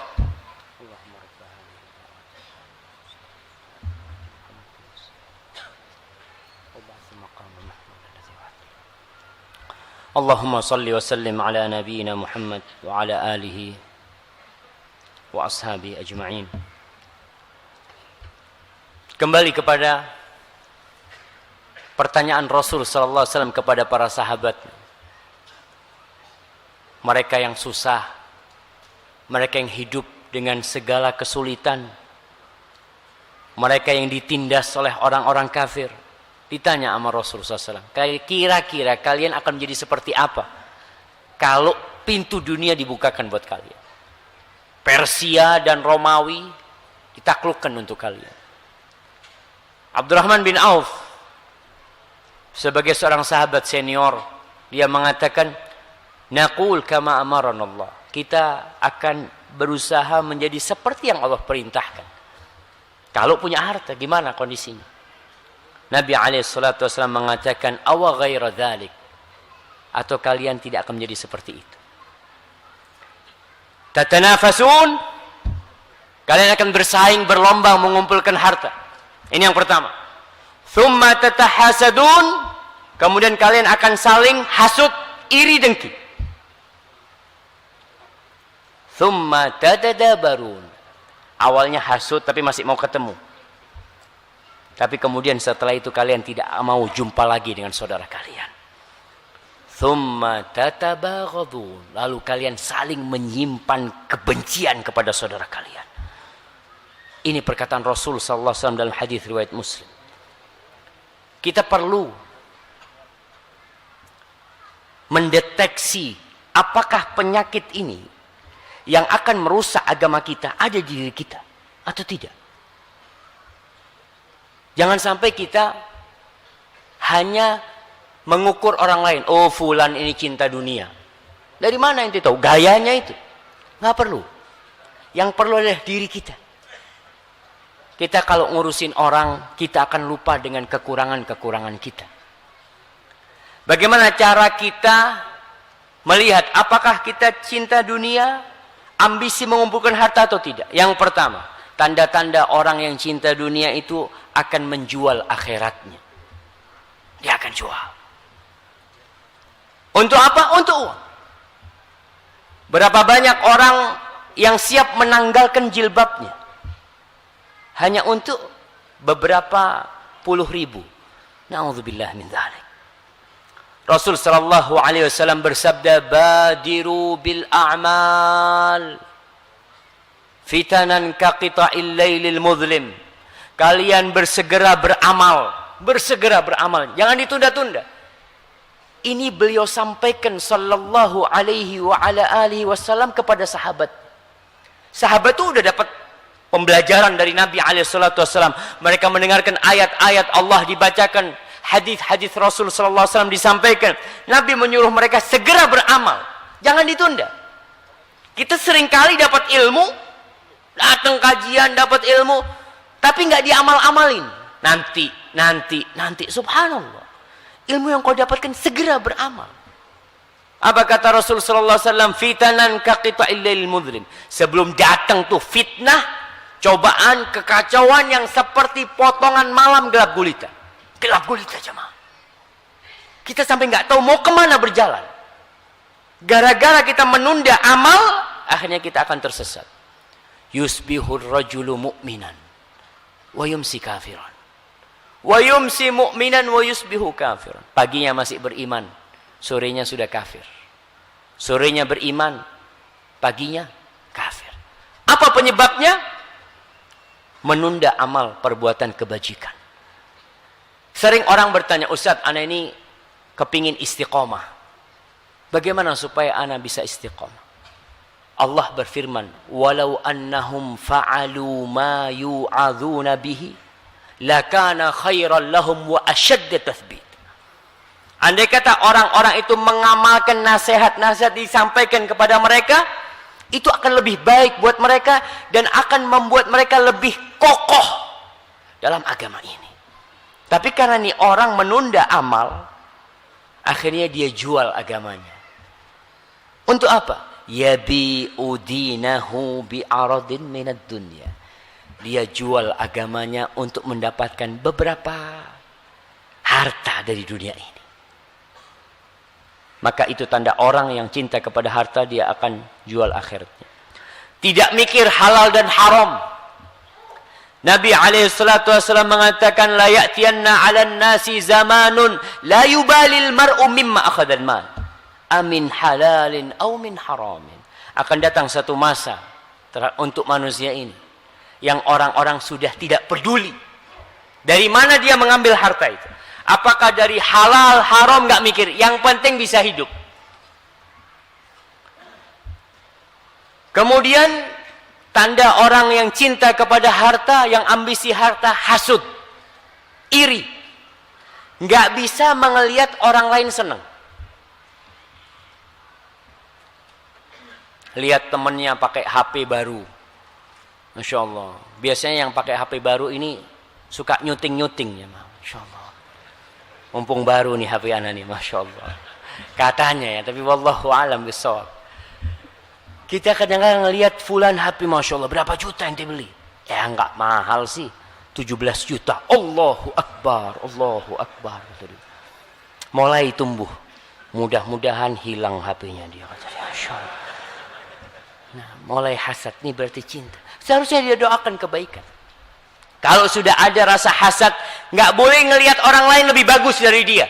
Allahumma salli wa sallim ala nabiyyina Muhammad wa ala alihi wa ashabi ajma'in. Kembali kepada pertanyaan Rasul sallallahu alaihi wasallam kepada para sahabat. Mereka yang susah, mereka yang hidup dengan segala kesulitan, mereka yang ditindas oleh orang-orang kafir. Ditanya sama Rasulullah SAW, kira-kira kalian akan menjadi seperti apa kalau pintu dunia dibukakan buat kalian? Persia dan Romawi ditaklukkan untuk kalian. Abdurrahman bin Auf sebagai seorang sahabat senior, dia mengatakan, naqul kama amaranallah. Kita akan berusaha menjadi seperti yang Allah perintahkan. Kalau punya harta, gimana kondisinya? Nabi SAW mengatakan, awa ghaira dhalik, atau kalian tidak akan menjadi seperti itu. Tatanafasun, kalian akan bersaing, berlomba mengumpulkan harta. Ini yang pertama. Thumma tatahasadun, kemudian kalian akan saling hasud, iri dengki. Thumma tadadabarun, awalnya hasud tapi masih mau ketemu. Tapi kemudian setelah itu kalian tidak mau jumpa lagi dengan saudara kalian. Thumma tatabaghadun, lalu kalian saling menyimpan kebencian kepada saudara kalian. Ini perkataan Rasul sallallahu alaihi wasallam dalam hadis riwayat Muslim. Kita perlu mendeteksi apakah penyakit ini yang akan merusak agama kita ada di diri kita atau tidak. Jangan sampai kita hanya mengukur orang lain. Oh, fulan ini cinta dunia. Dari mana ente tahu? Gayanya itu. Nggak perlu. Yang perlu adalah diri kita. Kita kalau ngurusin orang, kita akan lupa dengan kekurangan-kekurangan kita. Bagaimana cara kita melihat apakah kita cinta dunia, ambisi mengumpulkan harta atau tidak? Yang pertama, tanda-tanda orang yang cinta dunia itu akan menjual akhiratnya. Dia akan jual. Untuk apa? Untuk uang. Berapa banyak orang yang siap menanggalkan jilbabnya hanya untuk beberapa puluh ribu. Na'udzubillah min dzalik. Rasul sallallahu alaihi wasallam bersabda, "Badiru bil a'mal fitanan ka qita'il lailil muzlim." Kalian bersegera beramal, jangan ditunda-tunda. Ini beliau sampaikan sallallahu alaihi wa ala alihi wasallam kepada sahabat. Sahabat itu udah dapat pembelajaran dari Nabi alaihi salatu wasallam. Mereka mendengarkan ayat-ayat Allah dibacakan, hadis-hadis Rasul sallallahu alaihi wasallam disampaikan. Nabi menyuruh mereka segera beramal, jangan ditunda. Kita seringkali dapat ilmu, datang kajian dapat ilmu, tapi nggak diamal-amalin. Nanti. Subhanallah. Ilmu yang kau dapatkan segera beramal. Apa kata Rasul sallallahu alaihi wasallam? Fitanan ka qita'il lailil muzlim. Sebelum datang tuh fitnah, cobaan, kekacauan yang seperti potongan malam gelap gulita. Gelap gulita jemaah. Kita sampai nggak tahu mau kemana berjalan. Gara-gara kita menunda amal, akhirnya kita akan tersesat. Yusbihur rajulu mu'minan wa yumsi kafiran. Wa yumsi mu'minan wa yusbihu kafiran. Paginya masih beriman, sorenya sudah kafir. Sorenya beriman, paginya kafir. Apa penyebabnya? Menunda amal perbuatan kebajikan. Sering orang bertanya, "Ustaz, ana ini kepingin istiqomah. Bagaimana supaya ana bisa istiqomah?" Allah berfirman, "Walau annahum fa'alu ma yu'adzuna bihi lakana khairan lahum wa ashadda tathbit." Andai kata orang-orang itu mengamalkan nasihat-nasihat disampaikan kepada mereka, itu akan lebih baik buat mereka dan akan membuat mereka lebih kokoh dalam agama ini. Tapi karena ini orang menunda amal, akhirnya dia jual agamanya. Untuk apa? Yabi'u dinahu bi'aradin minad dunya. Dia jual agamanya untuk mendapatkan beberapa harta dari dunia ini. Maka itu tanda orang yang cinta kepada harta, dia akan jual akhiratnya. Tidak mikir halal dan haram. Nabi SAW mengatakan, la ya'tiyanna 'alan nasi zamanun la yubalil mar'u mimma akhadal mal. Amin halalin aw min haramin. Akan datang satu masa untuk manusia ini yang orang-orang sudah tidak peduli dari mana dia mengambil harta itu. Apakah dari halal, haram, nggak mikir. Yang penting bisa hidup. Kemudian tanda orang yang cinta kepada harta, yang ambisi harta, hasud, iri. Nggak bisa mengelihat orang lain senang. Lihat temennya pakai HP baru, Masya Allah. Biasanya yang pakai HP baru ini suka nyuting-nyuting ya, Masya Allah. Mumpung baru nih HP anak nih, Masya Allah. Katanya ya, tapi wallahu alam bisawab. Kita kadang-kadang ngelihat fulan HP, Masya Allah, berapa juta yang dibeli? Ya nggak mahal sih, 17 juta. Allahu Akbar, Allahu Akbar. Mulai tumbuh. Mudah-mudahan hilang HP-nya dia. Masya Allah. Nah, mulai hasad, ini berarti cinta. Seharusnya dia doakan kebaikan. Kalau sudah ada rasa hasad, nggak boleh ngelihat orang lain lebih bagus dari dia.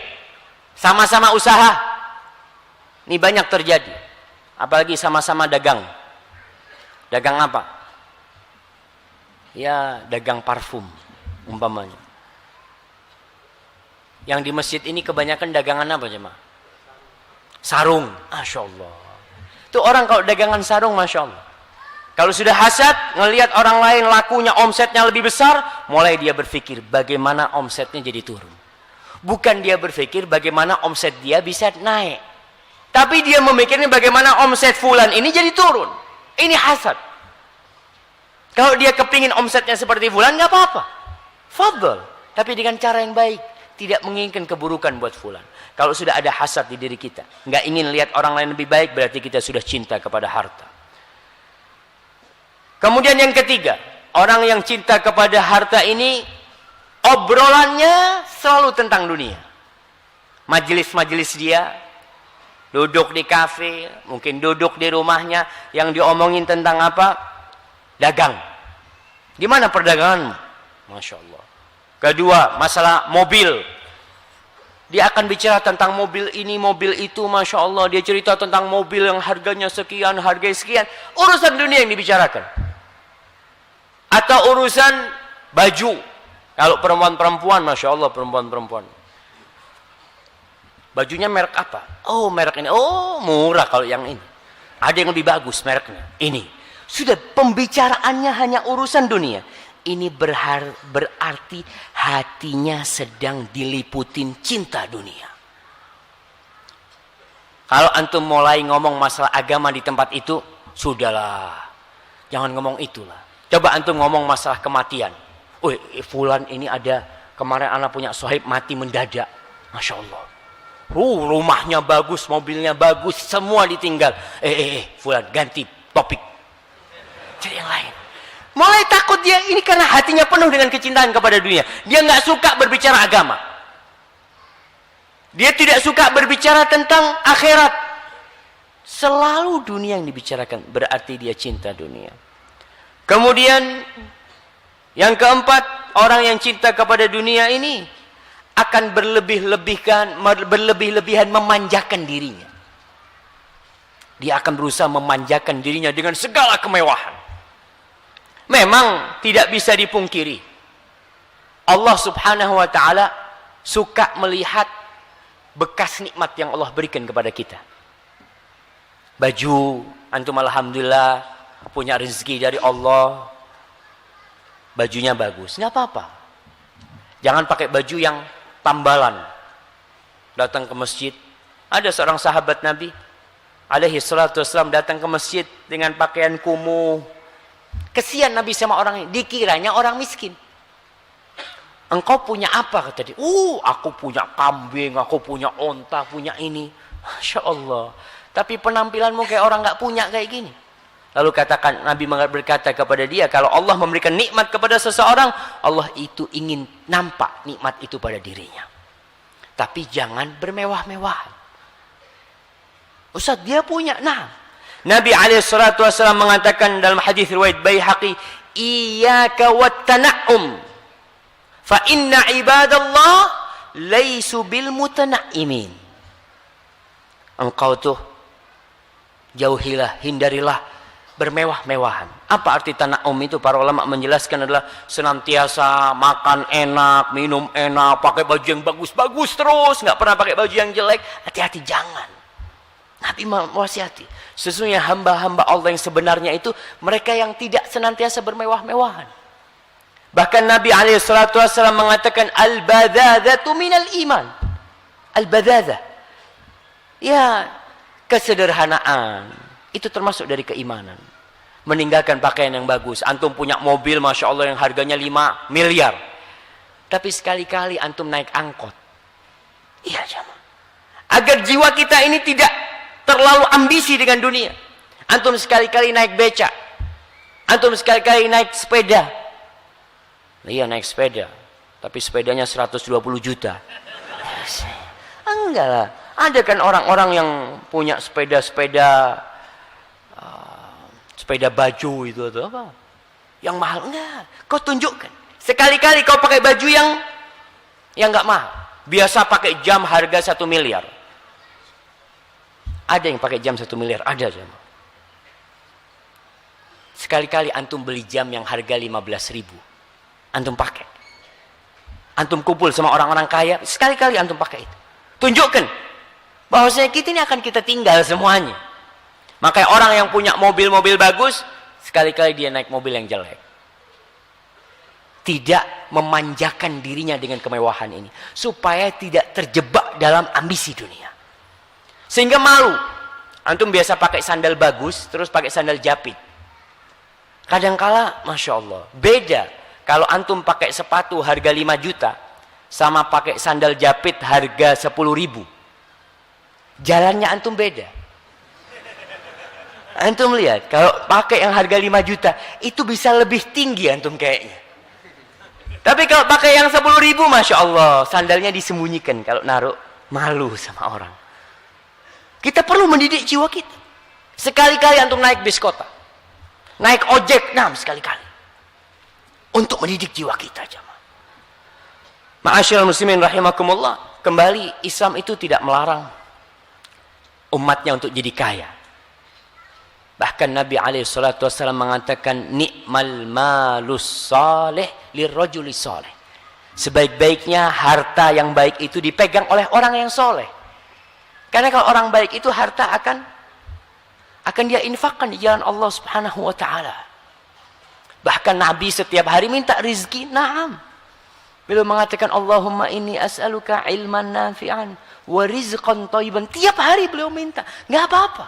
Sama-sama usaha. Ini banyak terjadi. Apalagi sama-sama dagang. Dagang apa? Ya, dagang parfum umpamanya. Yang di masjid ini kebanyakan dagangan apa jemaah? Sarung. Masya Allah. Itu orang kalau dagangan sarung, Masya Allah. Kalau sudah hasad, ngelihat orang lain lakunya, omsetnya lebih besar, mulai dia berpikir bagaimana omsetnya jadi turun. Bukan dia berpikir bagaimana omset dia bisa naik. Tapi dia memikirnya bagaimana omset fulan ini jadi turun. Ini hasad. Kalau dia kepingin omsetnya seperti fulan, nggak apa-apa. Fadl. Tapi dengan cara yang baik. Tidak menginginkan keburukan buat fulan. Kalau sudah ada hasad di diri kita, nggak ingin lihat orang lain lebih baik, berarti kita sudah cinta kepada harta. Kemudian yang ketiga, orang yang cinta kepada harta ini, obrolannya selalu tentang dunia. Majelis-majelis dia, duduk di kafe, mungkin duduk di rumahnya, yang diomongin tentang apa? Dagang. Di mana perdaganganmu? Masya Allah. Kedua, masalah mobil. Dia akan bicara tentang mobil ini, mobil itu, Masya Allah. Dia cerita tentang mobil yang harganya sekian, harganya sekian. Urusan dunia yang dibicarakan. Atau urusan baju. Kalau perempuan-perempuan, Masya Allah, perempuan-perempuan. Bajunya merek apa? Oh, merek ini. Oh, murah kalau yang ini. Ada yang lebih bagus mereknya. Ini. Sudah pembicaraannya hanya urusan dunia. Ini berarti hatinya sedang diliputin cinta dunia. Kalau antum mulai ngomong masalah agama di tempat itu, sudahlah. Jangan ngomong itulah. Coba antum ngomong masalah kematian. Fulan ini ada, kemarin anak punya sohib mati mendadak. Masya Allah. Rumahnya bagus, mobilnya bagus, semua ditinggal. Fulan, ganti topik. Cari yang lain. Mulai takut dia ini karena hatinya penuh dengan kecintaan kepada dunia. Dia nggak suka berbicara agama. Dia tidak suka berbicara tentang akhirat. Selalu dunia yang dibicarakan. Berarti dia cinta dunia. Kemudian yang keempat, orang yang cinta kepada dunia ini akan berlebih-lebihan memanjakan dirinya. Dia akan berusaha memanjakan dirinya dengan segala kemewahan. Memang tidak bisa dipungkiri. Allah Subhanahu wa taala suka melihat bekas nikmat yang Allah berikan kepada kita. Baju, antum alhamdulillah punya rezeki dari Allah. Bajunya bagus, enggak apa-apa. Jangan pakai baju yang tambalan. Datang ke masjid, ada seorang sahabat Nabi alaihi salatu wassalam datang ke masjid dengan pakaian kumuh. Kesian Nabi sama orang ini, dikiranya orang miskin. Engkau punya apa? Kata dia. Aku punya kambing, aku punya onta, punya ini. Masya Allah. Tapi penampilanmu kayak orang nggak punya kayak gini. Lalu katakan, Nabi berkata kepada dia, kalau Allah memberikan nikmat kepada seseorang, Allah itu ingin nampak nikmat itu pada dirinya. Tapi jangan bermewah-mewahan. Ustaz, dia punya. Nah, Nabi alaihissalatu wassalam mengatakan dalam hadis riwayat Baihaqi, iyyaka wat-tana'um fa inna ibadallah laisu bil mutanaimin. Engkau tuh jauhilah, hindarilah bermewah-mewahan. Apa arti tana'um itu? Para ulama menjelaskan adalah senantiasa makan enak, minum enak, pakai baju yang bagus-bagus terus, nggak pernah pakai baju yang jelek. Hati-hati, jangan. Nabi mewasiati. Sesungguhnya hamba-hamba Allah yang sebenarnya itu mereka yang tidak senantiasa bermewah-mewahan. Bahkan Nabi alaihissalatu wassalam mengatakan al-badadatu minal iman. Al-badada. Ya, kesederhanaan. Itu termasuk dari keimanan. Meninggalkan pakaian yang bagus. Antum punya mobil Masya Allah yang harganya 5 miliar. Tapi sekali-kali antum naik angkot. Iya, jamaah. Agar jiwa kita ini tidak terlalu ambisi dengan dunia. Antum sekali-kali naik becak. Antum sekali-kali naik sepeda. Iya, naik sepeda. Tapi sepedanya 120 juta. Enggak lah. Ada kan orang-orang yang punya sepeda-sepeda sepeda baju itu atau apa? Yang mahal. Enggak. Kau tunjukkan. Sekali-kali kau pakai baju yang enggak mahal. Biasa pakai jam harga 1 miliar. Ada yang pakai jam 1 miliar, ada jam. Sekali-kali antum beli jam yang harga 15.000. Antum pakai. Antum kumpul sama orang-orang kaya, sekali-kali antum pakai itu. Tunjukkan bahwasanya kita ini akan kita tinggal semuanya. Makanya orang yang punya mobil-mobil bagus, sekali-kali dia naik mobil yang jelek. Tidak memanjakan dirinya dengan kemewahan ini, supaya tidak terjebak dalam ambisi dunia. Sehingga malu. Antum biasa pakai sandal bagus, terus pakai sandal japit. Kadangkala, Masya Allah, beda. Kalau antum pakai sepatu harga 5 juta, sama pakai sandal japit harga 10.000. Jalannya antum beda. Antum lihat, kalau pakai yang harga 5 juta, itu bisa lebih tinggi antum kayaknya. Tapi kalau pakai yang 10.000, Masya Allah, sandalnya disembunyikan. Kalau naruh, malu sama orang. Kita perlu mendidik jiwa kita. Sekali-kali antum naik bis kota, naik ojek, sekali-kali. Untuk mendidik jiwa kita, jamaah. Ma'asyiral muslimin rahimakumullah. kembali, Islam itu tidak melarang umatnya untuk jadi kaya. Bahkan Nabi SAW mengatakan, ni'mal malus salih lirrajuli salih. Sebaik-baiknya harta yang baik itu dipegang oleh orang yang soleh. Karena kalau orang baik itu harta akan dia infakkan di jalan Allah Subhanahu wa taala. Bahkan Nabi setiap hari minta rizki. Naam. Beliau mengatakan, Allahumma inni as'aluka ilman nafi'an wa rizqan thayyiban. Tiap hari beliau minta. Enggak apa-apa.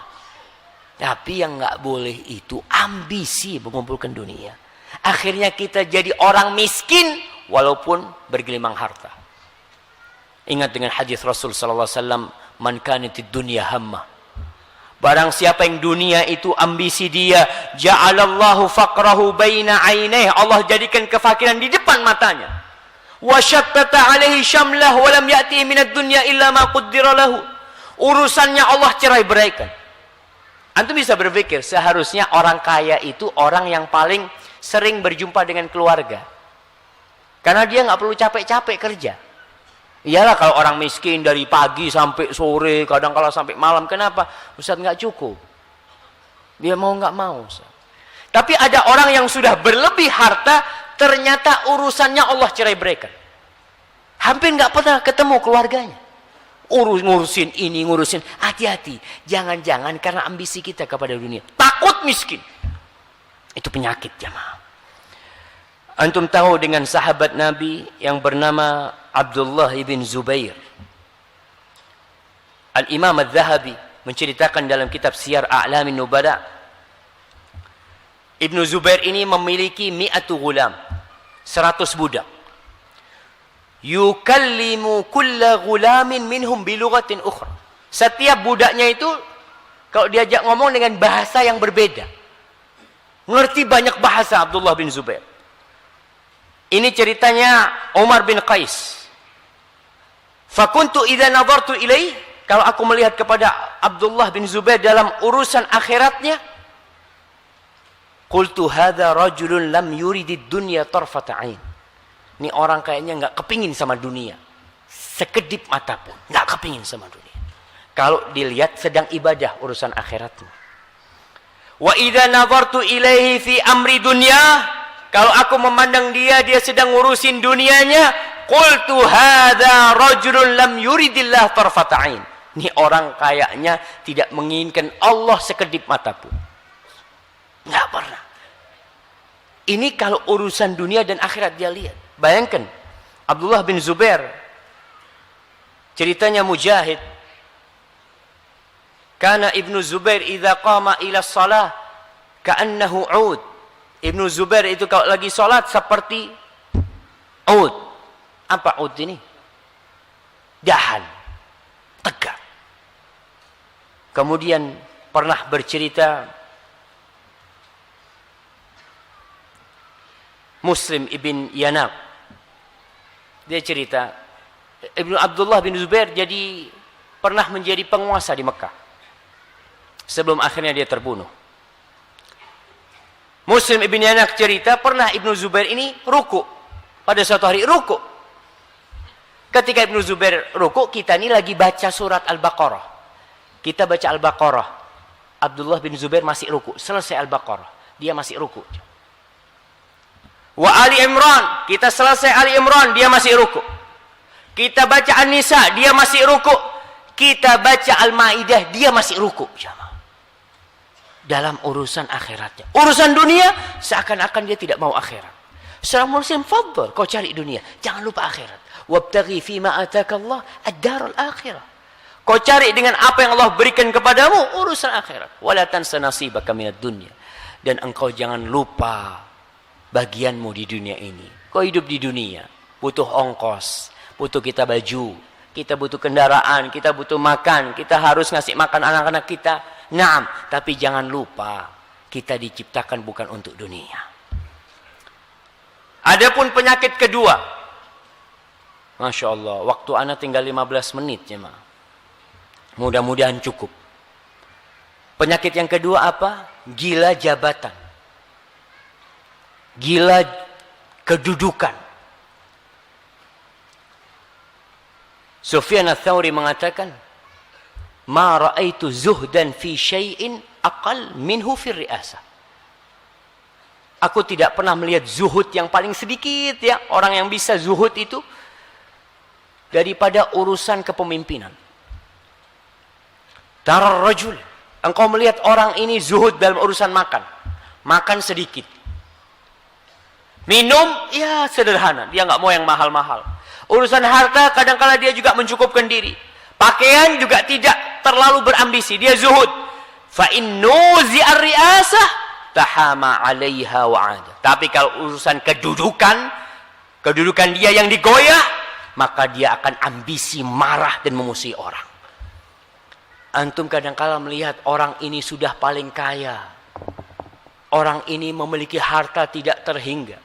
Tapi yang enggak boleh itu ambisi mengumpulkan dunia. Akhirnya kita jadi orang miskin walaupun bergelimang harta. Ingat dengan hadis Rasul sallallahu alaihi wasallam, man kanatid dunya hammah. Barang siapa yang dunia itu ambisi dia, ja'alallahu faqrahu baina ainaihi. Allah jadikan kefakiran di depan matanya. Wa syattata alaihi syamlah wa lam ya'ti minad dunya illa ma qaddara lahu. Urusannya Allah cerai-beraikan. Antum bisa berpikir, seharusnya orang kaya itu orang yang paling sering berjumpa dengan keluarga. Karena dia nggak perlu capek-capek kerja. Iyalah kalau orang miskin dari pagi sampai sore, kadang-kala sampai malam. Kenapa? Ustaz nggak cukup. Dia mau nggak mau. Ustaz. Tapi ada orang yang sudah berlebih harta, ternyata urusannya Allah cerai-beraikan. Hampir nggak pernah ketemu keluarganya. Ngurusin ini, ngurusin. Hati-hati. Jangan-jangan karena ambisi kita kepada dunia. Takut miskin. Itu penyakit jamaah. Antum tahu dengan sahabat Nabi yang bernama Abdullah ibn Zubair. Al-Imam Al-Zahabi menceritakan dalam kitab Siyar A'lamin Nubala, Ibnu Zubair ini memiliki 100 gulam, 100 budak. Yukallimu kulla gulamin minhum bilughatin ukhra. Setiap budaknya itu kalau diajak ngomong dengan bahasa yang berbeda. Ngerti banyak bahasa Abdullah bin Zubair. Ini ceritanya Umar bin Qais. Fakuntu idza nadartu ilaih, kalau aku melihat kepada Abdullah bin Zubair dalam urusan akhiratnya, qultu hadza rajulun lam yuridid dunya tarfata ain. Ini orang kayaknya enggak kepingin sama dunia. Sekedip mata pun enggak kepingin sama dunia. Kalau dilihat sedang ibadah urusan akhiratnya. Wa idza nadartu ilaihi fi amri dunya, kalau aku memandang dia sedang ngurusin dunianya, qultu hadza rajulun lam yuridillah tarfata ain. Ini orang kayaknya tidak menginginkan Allah sekedip mata pun. Enggak pernah. Ini kalau urusan dunia dan akhirat dia lihat. Bayangkan Abdullah bin Zubair, ceritanya Mujahid. Kana Ibnu Zubair idza qama ila shalah ka'annahu 'ud. Ibnu Zubair itu kalau lagi sholat seperti ud. Apa ud ini? Dahan. Tegak. Kemudian pernah bercerita Muslim ibn Yanab. Dia cerita, Ibnu Abdullah bin Zubair jadi pernah menjadi penguasa di Mekah. Sebelum akhirnya dia terbunuh. Muslim ibn Yanak cerita pernah Ibnu Zubair ini ruku. Pada suatu hari ruku. Ketika Ibnu Zubair ruku, kita ini lagi baca surat Al-Baqarah. Kita baca Al-Baqarah. Abdullah bin Zubair masih ruku. Selesai Al-Baqarah. Dia masih ruku. Wa Ali Imran. Kita selesai Ali Imran. Dia masih ruku. Kita baca An-Nisa. Dia masih ruku. Kita baca Al-Ma'idah. Dia masih ruku. Dalam urusan akhiratnya. Urusan dunia, seakan-akan dia tidak mau akhirat. Seorang muslim, fadhal, kau cari dunia. Jangan lupa akhirat. Wabtaghi fima ataka Allah ad-dar al-akhirah. Kau cari dengan apa yang Allah berikan kepadamu, urusan akhirat. Wala tansa nasibaka minad dunya. Dan engkau jangan lupa bagianmu di dunia ini. Kau hidup di dunia, butuh ongkos, butuh kita baju, kita butuh kendaraan, kita butuh makan, kita harus ngasih makan anak-anak kita. Naam, tapi jangan lupa kita diciptakan bukan untuk dunia. Adapun penyakit kedua, Masya Allah, waktu anak tinggal 15 menit ya ma. Mudah-mudahan cukup. Penyakit yang kedua apa? Gila jabatan. Gila kedudukan. Sufyan ats-Tsauri mengatakan, "Ma ra'aitu zuhdan fi syai'in aqal minhu fi ri'asah." Aku tidak pernah melihat zuhud yang paling sedikit ya, orang yang bisa zuhud itu daripada urusan kepemimpinan. Tarar rajul, engkau melihat orang ini zuhud dalam urusan makan. Makan sedikit. Minum, ya sederhana. Dia nggak mau yang mahal-mahal. Urusan harta, kadang-kala dia juga mencukupkan diri. Pakaian juga tidak terlalu berambisi. Dia zuhud. Fa in nuzi'ar ri'asah tahama 'alaiha wa'ada. Tapi kalau urusan kedudukan dia yang digoyah, maka dia akan ambisi, marah dan memusuhi orang. Antum kadang-kala melihat orang ini sudah paling kaya. Orang ini memiliki harta tidak terhingga.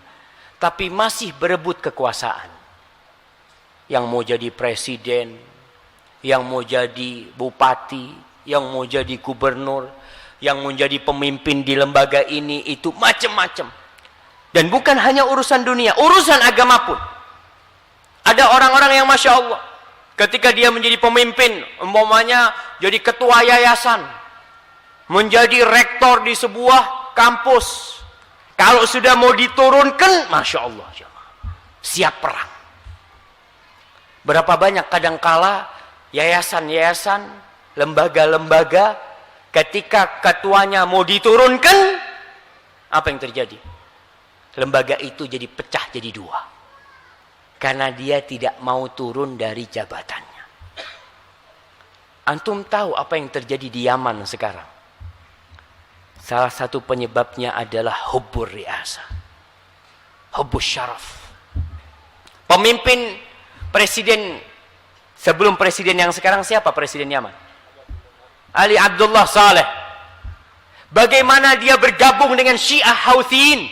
Tapi masih berebut kekuasaan. Yang mau jadi presiden, yang mau jadi bupati, yang mau jadi gubernur, yang mau jadi pemimpin di lembaga ini, itu macam-macam. Dan bukan hanya urusan dunia, urusan agama pun. Ada orang-orang yang Masya Allah, ketika dia menjadi pemimpin, umpamanya jadi ketua yayasan, menjadi rektor di sebuah kampus, kalau sudah mau diturunkan, Masya Allah, siap perang. Berapa banyak kadangkala yayasan-yayasan, lembaga-lembaga, ketika ketuanya mau diturunkan, apa yang terjadi? Lembaga itu jadi pecah jadi dua. Karena dia tidak mau turun dari jabatannya. Antum tahu apa yang terjadi di Yaman sekarang? Salah satu penyebabnya adalah hubbur ri'asah. Hubbus syaraf. Pemimpin presiden sebelum presiden yang sekarang siapa presiden Yaman? Ali Abdullah Saleh. Bagaimana dia bergabung dengan Syiah Houtsiin,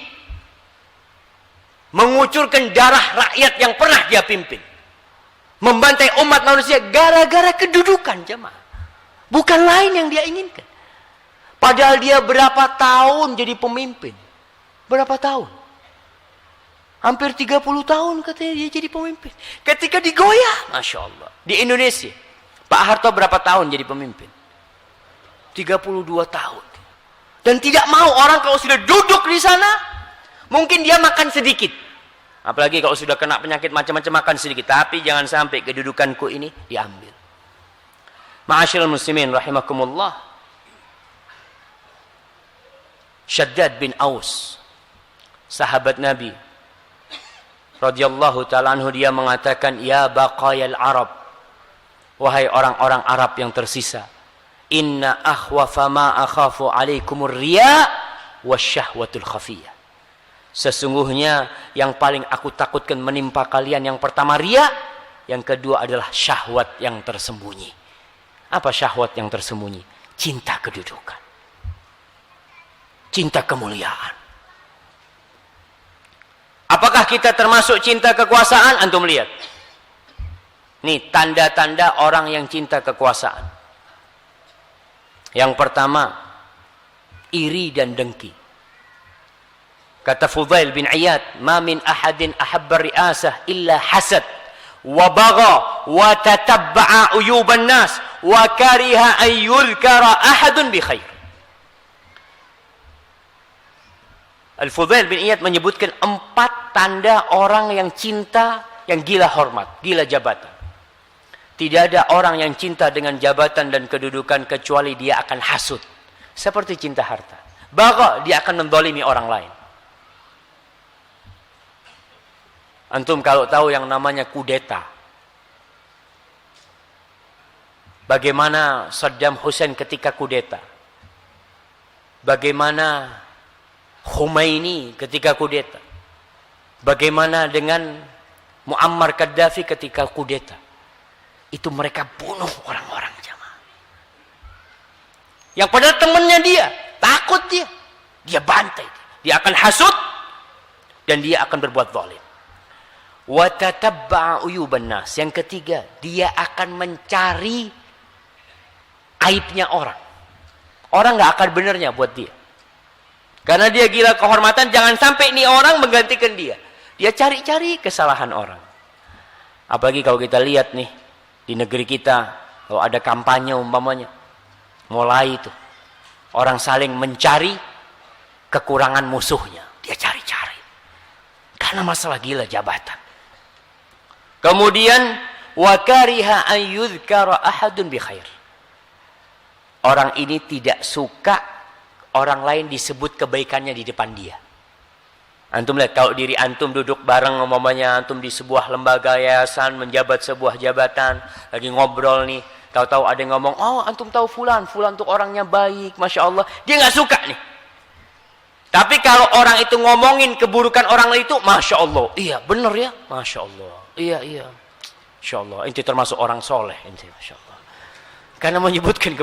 mengucurkan darah rakyat yang pernah dia pimpin, membantai umat manusia gara-gara kedudukan jemaah, bukan lain yang dia inginkan. Padahal dia berapa tahun jadi pemimpin, berapa tahun, hampir 30 tahun katanya dia jadi pemimpin. Ketika digoyah, Masya Allah, di Indonesia Pak Harto berapa tahun jadi pemimpin? 32 tahun. Dan tidak mau orang kalau sudah duduk di sana, mungkin dia makan sedikit. Apalagi kalau sudah kena penyakit macam-macam, makan sedikit. Tapi jangan sampai kedudukanku ini diambil. Ma'asyiral muslimin rahimakumullah. Syaddad bin Aus, sahabat Nabi radhiyallahu ta'ala anhu, dia mengatakan, ya baqayal Arab, wahai orang-orang Arab yang tersisa, inna akhwafa ma akhafu alaikumur riya wasyahwatul khafiyah. Sesungguhnya yang paling aku takutkan menimpa kalian, yang pertama riya, yang kedua adalah syahwat yang tersembunyi. Apa syahwat yang tersembunyi? Cinta kedudukan, cinta kemuliaan. Apakah kita termasuk cinta kekuasaan? Antum lihat. Nih tanda-tanda orang yang cinta kekuasaan. Yang pertama, iri dan dengki. Kata Fudail bin Iyad, ma min ahadin ahabba ri'asah illa hasad wa bagha wa tatabba'a uyuban nas wa kariha an yudhkara ahadun bi khair. Al-Fudail bin Iyad menyebutkan 4 tanda orang yang cinta, yang gila hormat, gila jabatan. Tidak ada orang yang cinta dengan jabatan dan kedudukan kecuali dia akan hasud. Seperti cinta harta. Bagha, dia akan menzalimi orang lain. Antum kalau tahu yang namanya kudeta. Bagaimana Saddam Hussein ketika kudeta. Bagaimana Khomeini ketika kudeta. Bagaimana dengan Muammar Gaddafi ketika kudeta. Itu mereka bunuh orang-orang jamaah. Yang padahal temannya dia, takut dia. Dia bantai. Dia akan hasud dan dia akan berbuat zalim. Wa tatabba'a uyuban nas. Yang ketiga, dia akan mencari aibnya orang. Orang nggak akan benarnya buat dia. Karena dia gila kehormatan, jangan sampai ini orang menggantikan dia. Dia cari-cari kesalahan orang. Apalagi kalau kita lihat nih, di Di negeri kita kalau ada kampanye umpamanya, mulai itu orang saling mencari kekurangan musuhnya, dia cari-cari karena masalah gila jabatan. Kemudian wa kariha an yudhkara ahadun bi khair. Orang ini tidak suka orang lain disebut kebaikannya di depan dia. Antum lihat kalau diri antum duduk bareng umpamanya antum di sebuah lembaga yayasan menjabat sebuah jabatan, lagi ngobrol nih, tahu-tahu ada yang ngomong, "Oh, antum tahu fulan tuh orangnya baik, Masya Allah." Dia nggak suka nih. Tapi kalau orang itu ngomongin keburukan orang lain itu, Masya Allah, iya bener ya, Masya Allah, iya, Masya Allah, inti termasuk orang soleh, inti Masya Allah. Karena menyebutkan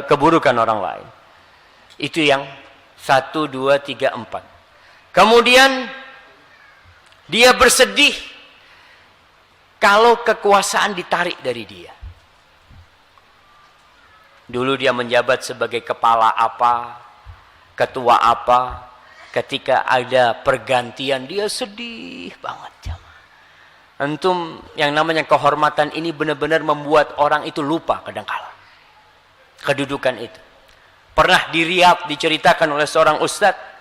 keburukan orang lain. Itu yang 1, 2, 3, 4. Kemudian dia bersedih kalau kekuasaan ditarik dari dia. Dulu dia menjabat sebagai kepala apa, ketua apa, ketika ada pergantian dia sedih banget. Antum yang namanya kehormatan ini benar-benar membuat orang itu lupa kadangkala kedudukan itu. Pernah di Riyadh diceritakan oleh seorang ustadz,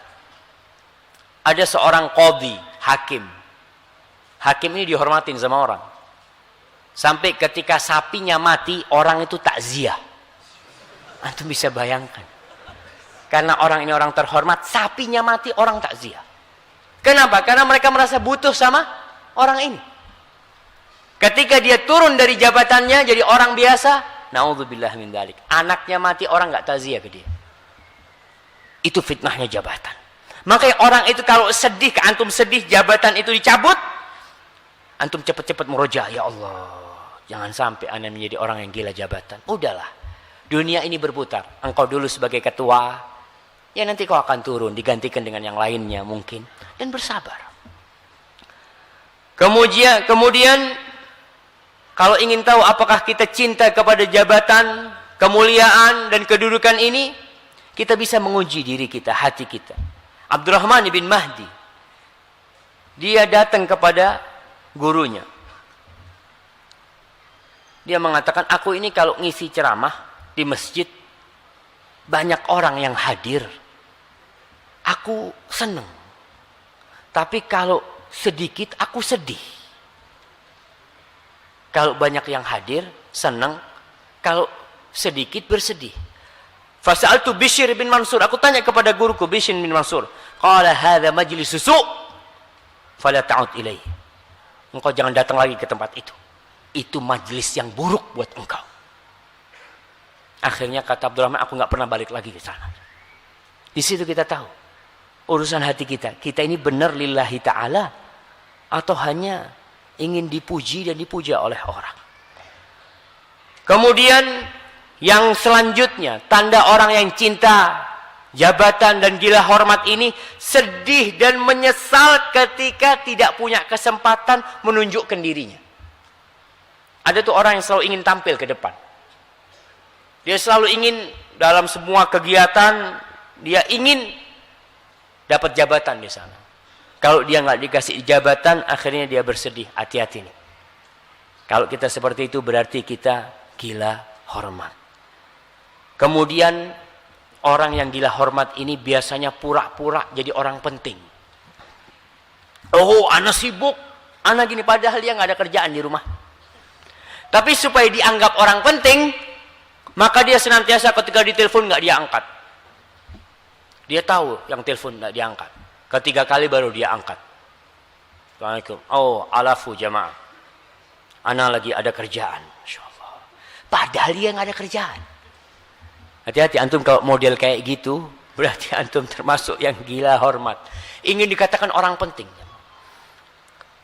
ada seorang qadhi, hakim. Hakim ini dihormatin sama orang. Sampai ketika sapinya mati, orang itu takziah. Antum bisa bayangkan. Karena orang ini orang terhormat, sapinya mati, orang takziah. Kenapa? Karena mereka merasa butuh sama orang ini. Ketika dia turun dari jabatannya jadi orang biasa, naudzubillah min dzalik. Anaknya mati, orang nggak takziah ke dia. Itu fitnahnya jabatan. Makanya orang itu kalau sedih, ke antum sedih, jabatan itu dicabut, antum cepat-cepat murojaah, ya Allah, jangan sampai anda menjadi orang yang gila jabatan. Udahlah, dunia ini berputar. Engkau dulu sebagai ketua, ya nanti kau akan turun, digantikan dengan yang lainnya mungkin, dan bersabar. Kemudian kalau ingin tahu apakah kita cinta kepada jabatan, kemuliaan, dan kedudukan ini, kita bisa menguji diri kita, hati kita. Abdurrahman bin Mahdi, dia datang kepada gurunya. Dia mengatakan, aku ini kalau ngisi ceramah di masjid, banyak orang yang hadir, aku senang. Tapi kalau sedikit, aku sedih. Kalau banyak yang hadir, senang. Kalau sedikit, bersedih. Fasa'altu Bishr bin Mansur. Aku tanya kepada guruku Bishr bin Mansur. Qala hadha majlis su' fala ta'ud ilaih. Engkau jangan datang lagi ke tempat itu. Itu majlis yang buruk buat engkau. Akhirnya kata Abdurrahman, aku nggak pernah balik lagi ke sana. Di situ kita tahu urusan hati kita. Kita ini benar lillahi ta'ala atau hanya ingin dipuji dan dipuja oleh orang. Kemudian yang selanjutnya, tanda orang yang cinta jabatan dan gila hormat ini sedih dan menyesal ketika tidak punya kesempatan menunjukkan dirinya. Ada tuh orang yang selalu ingin tampil ke depan. Dia selalu ingin dalam semua kegiatan, dia ingin dapat jabatan di sana. Kalau dia nggak dikasih jabatan, akhirnya dia bersedih. Hati-hati nih. Kalau kita seperti itu berarti kita gila hormat. Kemudian orang yang gila hormat ini biasanya pura-pura jadi orang penting. Oh, anak sibuk, anak gini, padahal dia nggak ada kerjaan di rumah. Tapi supaya dianggap orang penting, maka dia senantiasa ketika ditelepon nggak dia angkat. Dia tahu yang telepon nggak diangkat. Ketiga kali baru dia angkat. Assalamualaikum. Oh, alafu jamaah. Anak lagi ada kerjaan. Masya Allah. Padahal dia nggak ada kerjaan. Hati-hati antum kalau model kayak gitu, berarti antum termasuk yang gila hormat. Ingin dikatakan orang penting.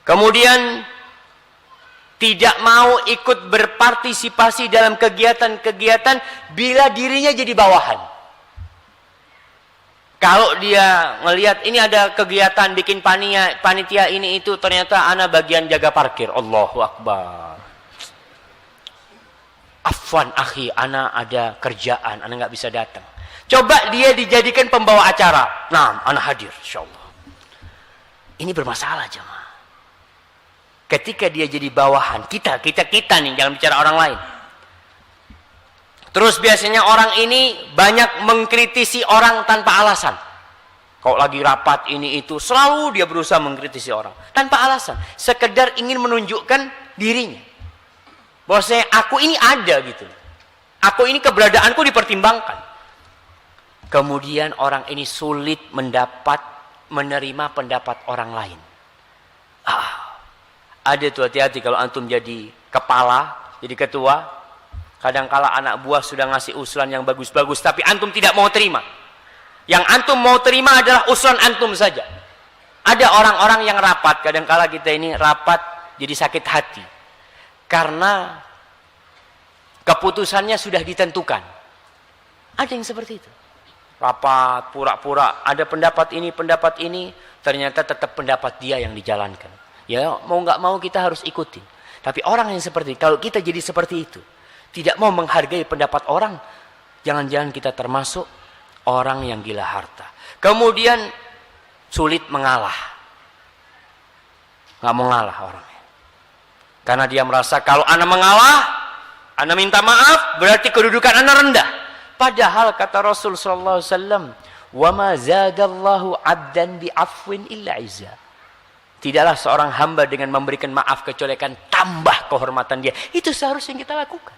Kemudian tidak mau ikut berpartisipasi dalam kegiatan-kegiatan bila dirinya jadi bawahan. Kalau dia ngelihat ini ada kegiatan bikin panitia ini itu, ternyata ana bagian jaga parkir. Allahu Akbar. Afwan akhi, ana ada kerjaan, ana nggak bisa datang. Coba dia dijadikan pembawa acara. Nah, ana hadir, insyaallah. Ini bermasalah jemaah. ketika dia jadi bawahan, kita nih, jangan bicara orang lain. Terus biasanya orang ini banyak mengkritisi orang tanpa alasan. Kalau lagi rapat ini itu, selalu dia berusaha mengkritisi orang tanpa alasan, sekedar ingin menunjukkan dirinya. Bahwasanya aku ini ada gitu. Aku ini keberadaanku dipertimbangkan. Kemudian orang ini sulit menerima pendapat orang lain. Ada tuh, hati-hati kalau antum jadi kepala, jadi ketua. Kadangkala anak buah sudah ngasih usulan yang bagus-bagus, tapi antum tidak mau terima. Yang antum mau terima adalah usulan antum saja. Ada orang-orang yang rapat, kadangkala kita ini rapat jadi sakit hati. Karena keputusannya sudah ditentukan. Ada yang seperti itu. Rapat, pura-pura, ada pendapat ini, ternyata tetap pendapat dia yang dijalankan. Ya, mau nggak mau kita harus ikuti. Tapi orang yang seperti, kalau kita jadi seperti itu, tidak mau menghargai pendapat orang, jangan-jangan kita termasuk orang yang gila harta. Kemudian sulit mengalah. Nggak mau ngalah orangnya. Karena dia merasa kalau ana mengalah, ana minta maaf, berarti kedudukan ana rendah. Padahal kata Rasul sallallahu alaihi wasallam, "Wa ma zadallahu 'abdan bi'afwin illa 'izza." Tidaklah seorang hamba dengan memberikan maaf kecuali akan tambah kehormatan dia. Itu seharusnya yang kita lakukan.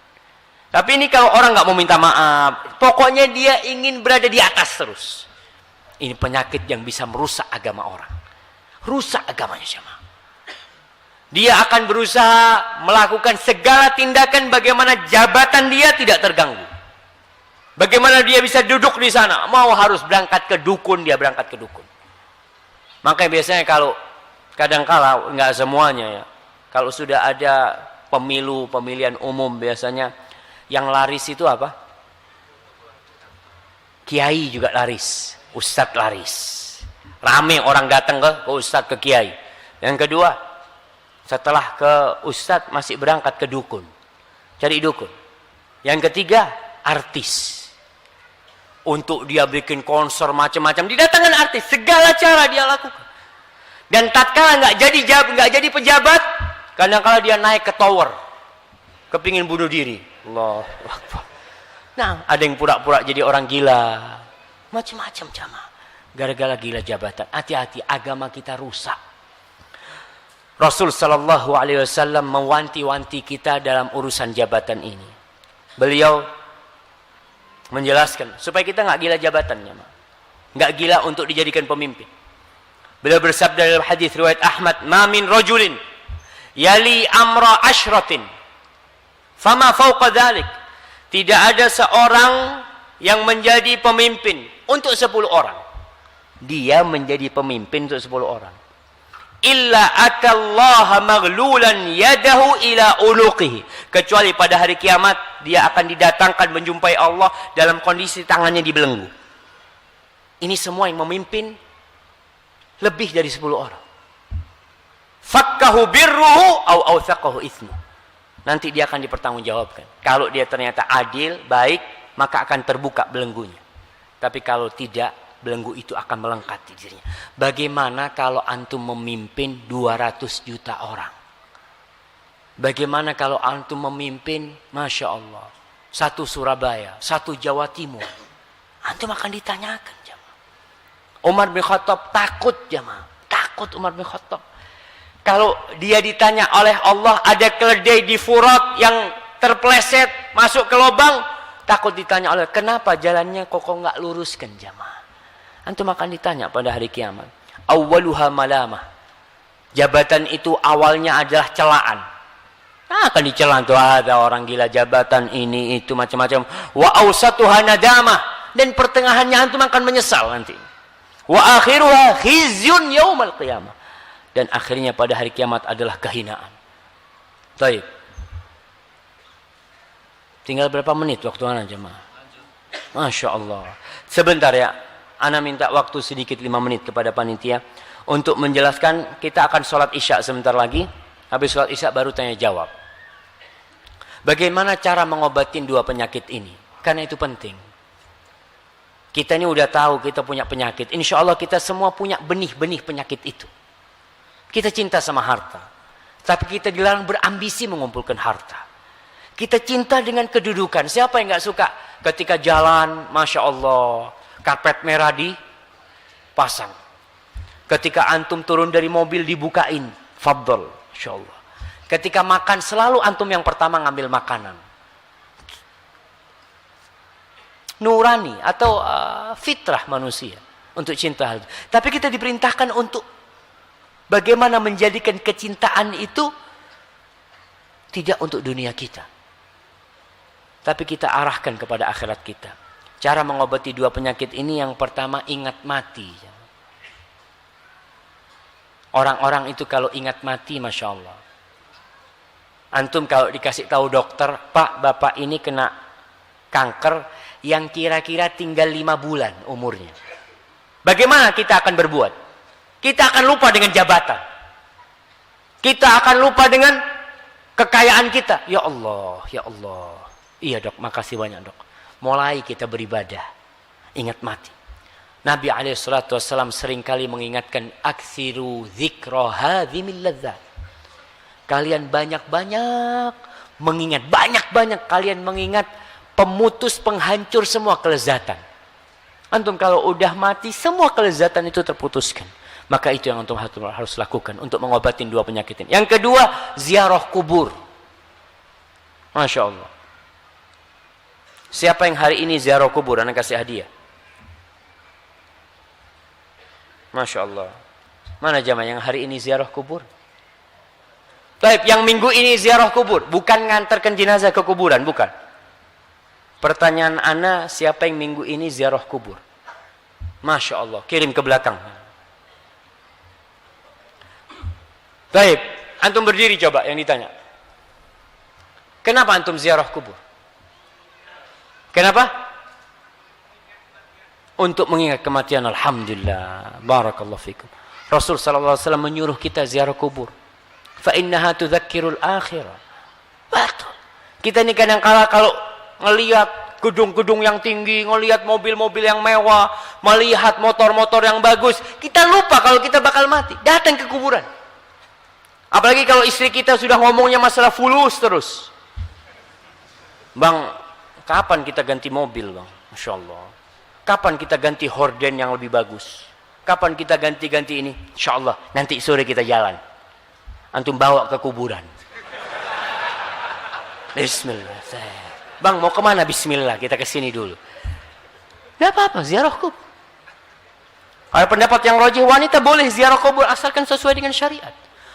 Tapi ini kalau orang nggak mau minta maaf, pokoknya dia ingin berada di atas terus. Ini penyakit yang bisa merusak agama orang. Rusak agamanya jemaah. Dia akan berusaha melakukan segala tindakan bagaimana jabatan dia tidak terganggu. Bagaimana dia bisa duduk di sana. Mau harus berangkat ke dukun, dia berangkat ke dukun. Makanya biasanya kalau kadangkala, nggak semuanya ya, kalau sudah ada pemilihan umum biasanya yang laris itu apa? Kiai juga laris, ustadz laris. Rame orang datang ke ustadz, ke kiai. Yang kedua, setelah ke ustadz masih berangkat ke dukun, cari dukun. Yang ketiga, artis. Untuk dia bikin konser macam-macam, didatangkan artis, segala cara dia lakukan. Dan tatkala nggak jadi pejabat, kadang-kala dia naik ke tower, kepingin bunuh diri. Allahu Akbar. Nah, ada yang pura-pura jadi orang gila, macam-macam jamaah. Gara-gara gila jabatan. Hati-hati, agama kita rusak. Rasul sallallahu alaihi wasallam mewanti-wanti kita dalam urusan jabatan ini. Beliau menjelaskan supaya kita nggak gila jabatan, jamaah. Nggak gila untuk dijadikan pemimpin. Beliau bersabda dalam hadis riwayat Ahmad, "Ma min rajulin yali amra ashratin fama fauqa dzalik." Tidak ada seorang yang menjadi pemimpin untuk 10 orang. Dia menjadi pemimpin untuk 10 orang. Illa atallaha maghlulan yadahu ila uluqihi. Kecuali pada hari kiamat dia akan didatangkan menjumpai Allah dalam kondisi tangannya dibelenggu. Ini semua yang memimpin lebih dari 10 orang. Fakkahu birruhu au awthaqahu itsmu. Nanti dia akan dipertanggungjawabkan. Kalau dia ternyata adil, baik, maka akan terbuka belenggunya. Tapi kalau tidak, belenggu itu akan melengkat di dirinya. Bagaimana kalau antum memimpin 200 juta orang? Bagaimana kalau antum memimpin, Masya Allah, 1 Surabaya, 1 Jawa Timur? Antum akan ditanyakan, jamaah. Umar bin Khattab takut, jamaah. Takut Umar bin Khattab. Kalau dia ditanya oleh Allah, ada keledai di Furat yang terpleset masuk ke lubang, takut ditanya oleh, kenapa jalannya kok nggak luruskan, jamaah? Antum akan ditanya pada hari kiamat. Awwaluha malamah. Jabatan itu awalnya adalah celaan. Nah, akan dicela tuh, ada orang gila jabatan ini itu macam-macam. Wa awsatuha nadamah. Dan pertengahannya antum akan menyesal nanti. Wa akhiruha khizyun yaumal qiyamah. Dan akhirnya pada hari kiamat adalah kehinaan. Baik. Tinggal berapa menit waktu anak jemaah? Masya Allah. Sebentar ya. Ana minta waktu sedikit 5 menit kepada panitia. Untuk menjelaskan, kita akan sholat isya sebentar lagi. Habis sholat isya baru tanya jawab. Bagaimana cara mengobatin 2 penyakit ini? Karena itu penting. Kita ini udah tahu kita punya penyakit. Insya Allah kita semua punya benih-benih penyakit itu. Kita cinta sama harta. Tapi kita dilarang berambisi mengumpulkan harta. Kita cinta dengan kedudukan. Siapa yang nggak suka ketika jalan, Masya Allah, karpet merah dipasang. Ketika antum turun dari mobil dibukain, fadl, Masya Allah. Ketika makan selalu antum yang pertama ngambil makanan. Nurani atau fitrah manusia untuk cinta hal itu. Tapi kita diperintahkan untuk bagaimana menjadikan kecintaan itu tidak untuk dunia kita. Tapi kita arahkan kepada akhirat kita. Cara mengobati dua penyakit ini yang pertama ingat mati. Orang-orang itu kalau ingat mati, Masya Allah. Antum kalau dikasih tahu dokter, Pak, Bapak ini kena kanker yang kira-kira tinggal 5 bulan umurnya. Bagaimana kita akan berbuat? Kita akan lupa dengan jabatan. Kita akan lupa dengan kekayaan kita. Ya Allah, ya Allah. Iya dok, makasih banyak dok. Mulai kita beribadah. Ingat mati. Nabi SAW seringkali mengingatkan, aksiru dzikra hadzimil ladzat. Kalian banyak-banyak mengingat. Banyak-banyak kalian mengingat pemutus, penghancur semua kelezatan. Antum kalau udah mati, semua kelezatan itu terputuskan. Maka itu yang antum harus lakukan untuk mengobati dua penyakit ini. Yang kedua, ziarah kubur. Masya Allah. Siapa yang hari ini ziarah kubur? Anak kasih hadiah. Masya Allah. Mana jamaah yang hari ini ziarah kubur? Baik, yang minggu ini ziarah kubur. Bukan ngantarkan jenazah ke kuburan, bukan. Pertanyaan ana, siapa yang minggu ini ziarah kubur? Masya Allah, kirim ke belakang. Baik, antum berdiri coba yang ditanya. Kenapa antum ziarah kubur? Kenapa? Untuk mengingat kematian. Alhamdulillah, barakallahu fikum. Rasul sallallahu alaihi wasallam menyuruh kita ziarah kubur. Fa innaha tudzakkirul akhirah. Betul. Kita ini kadang-kala kalau ngelihat gedung-gedung yang tinggi, ngelihat mobil-mobil yang mewah, melihat motor-motor yang bagus, kita lupa kalau kita bakal mati. Datang ke kuburan. Apalagi kalau istri kita sudah ngomongnya masalah fulus terus. Bang, kapan kita ganti mobil bang? Masya Allah. Kapan kita ganti horden yang lebih bagus? Kapan kita ganti-ganti ini? Insya Allah, nanti sore kita jalan. Antum bawa ke kuburan. Bismillah. Bang, mau kemana? Bismillah, kita kesini dulu. Tidak apa-apa, ziarah kubur. Kalau pendapat yang rajih, wanita boleh ziarah kubur asalkan sesuai dengan syariat.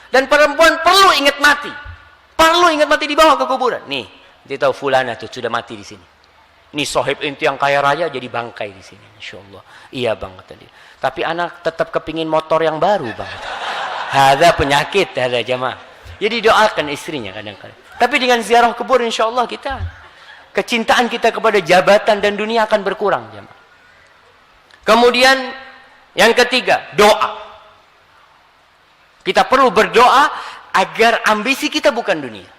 Dan perempuan perlu ingat mati. Perlu ingat mati dibawa ke kuburan. Nih, dia tahu fulana tuh sudah mati di sini. Ini sohib inti yang kaya raya jadi bangkai di sini. Insya Allah. Iya bang kata dia. Tapi anak tetap kepingin motor yang baru bang. Ada penyakit, ada jamaah. Jadi doakan istrinya kadang-kadang. Tapi dengan ziarah kubur insya Allah kita, kecintaan kita kepada jabatan dan dunia akan berkurang jamaah. Kemudian yang ketiga, doa. Kita perlu berdoa agar ambisi kita bukan dunia.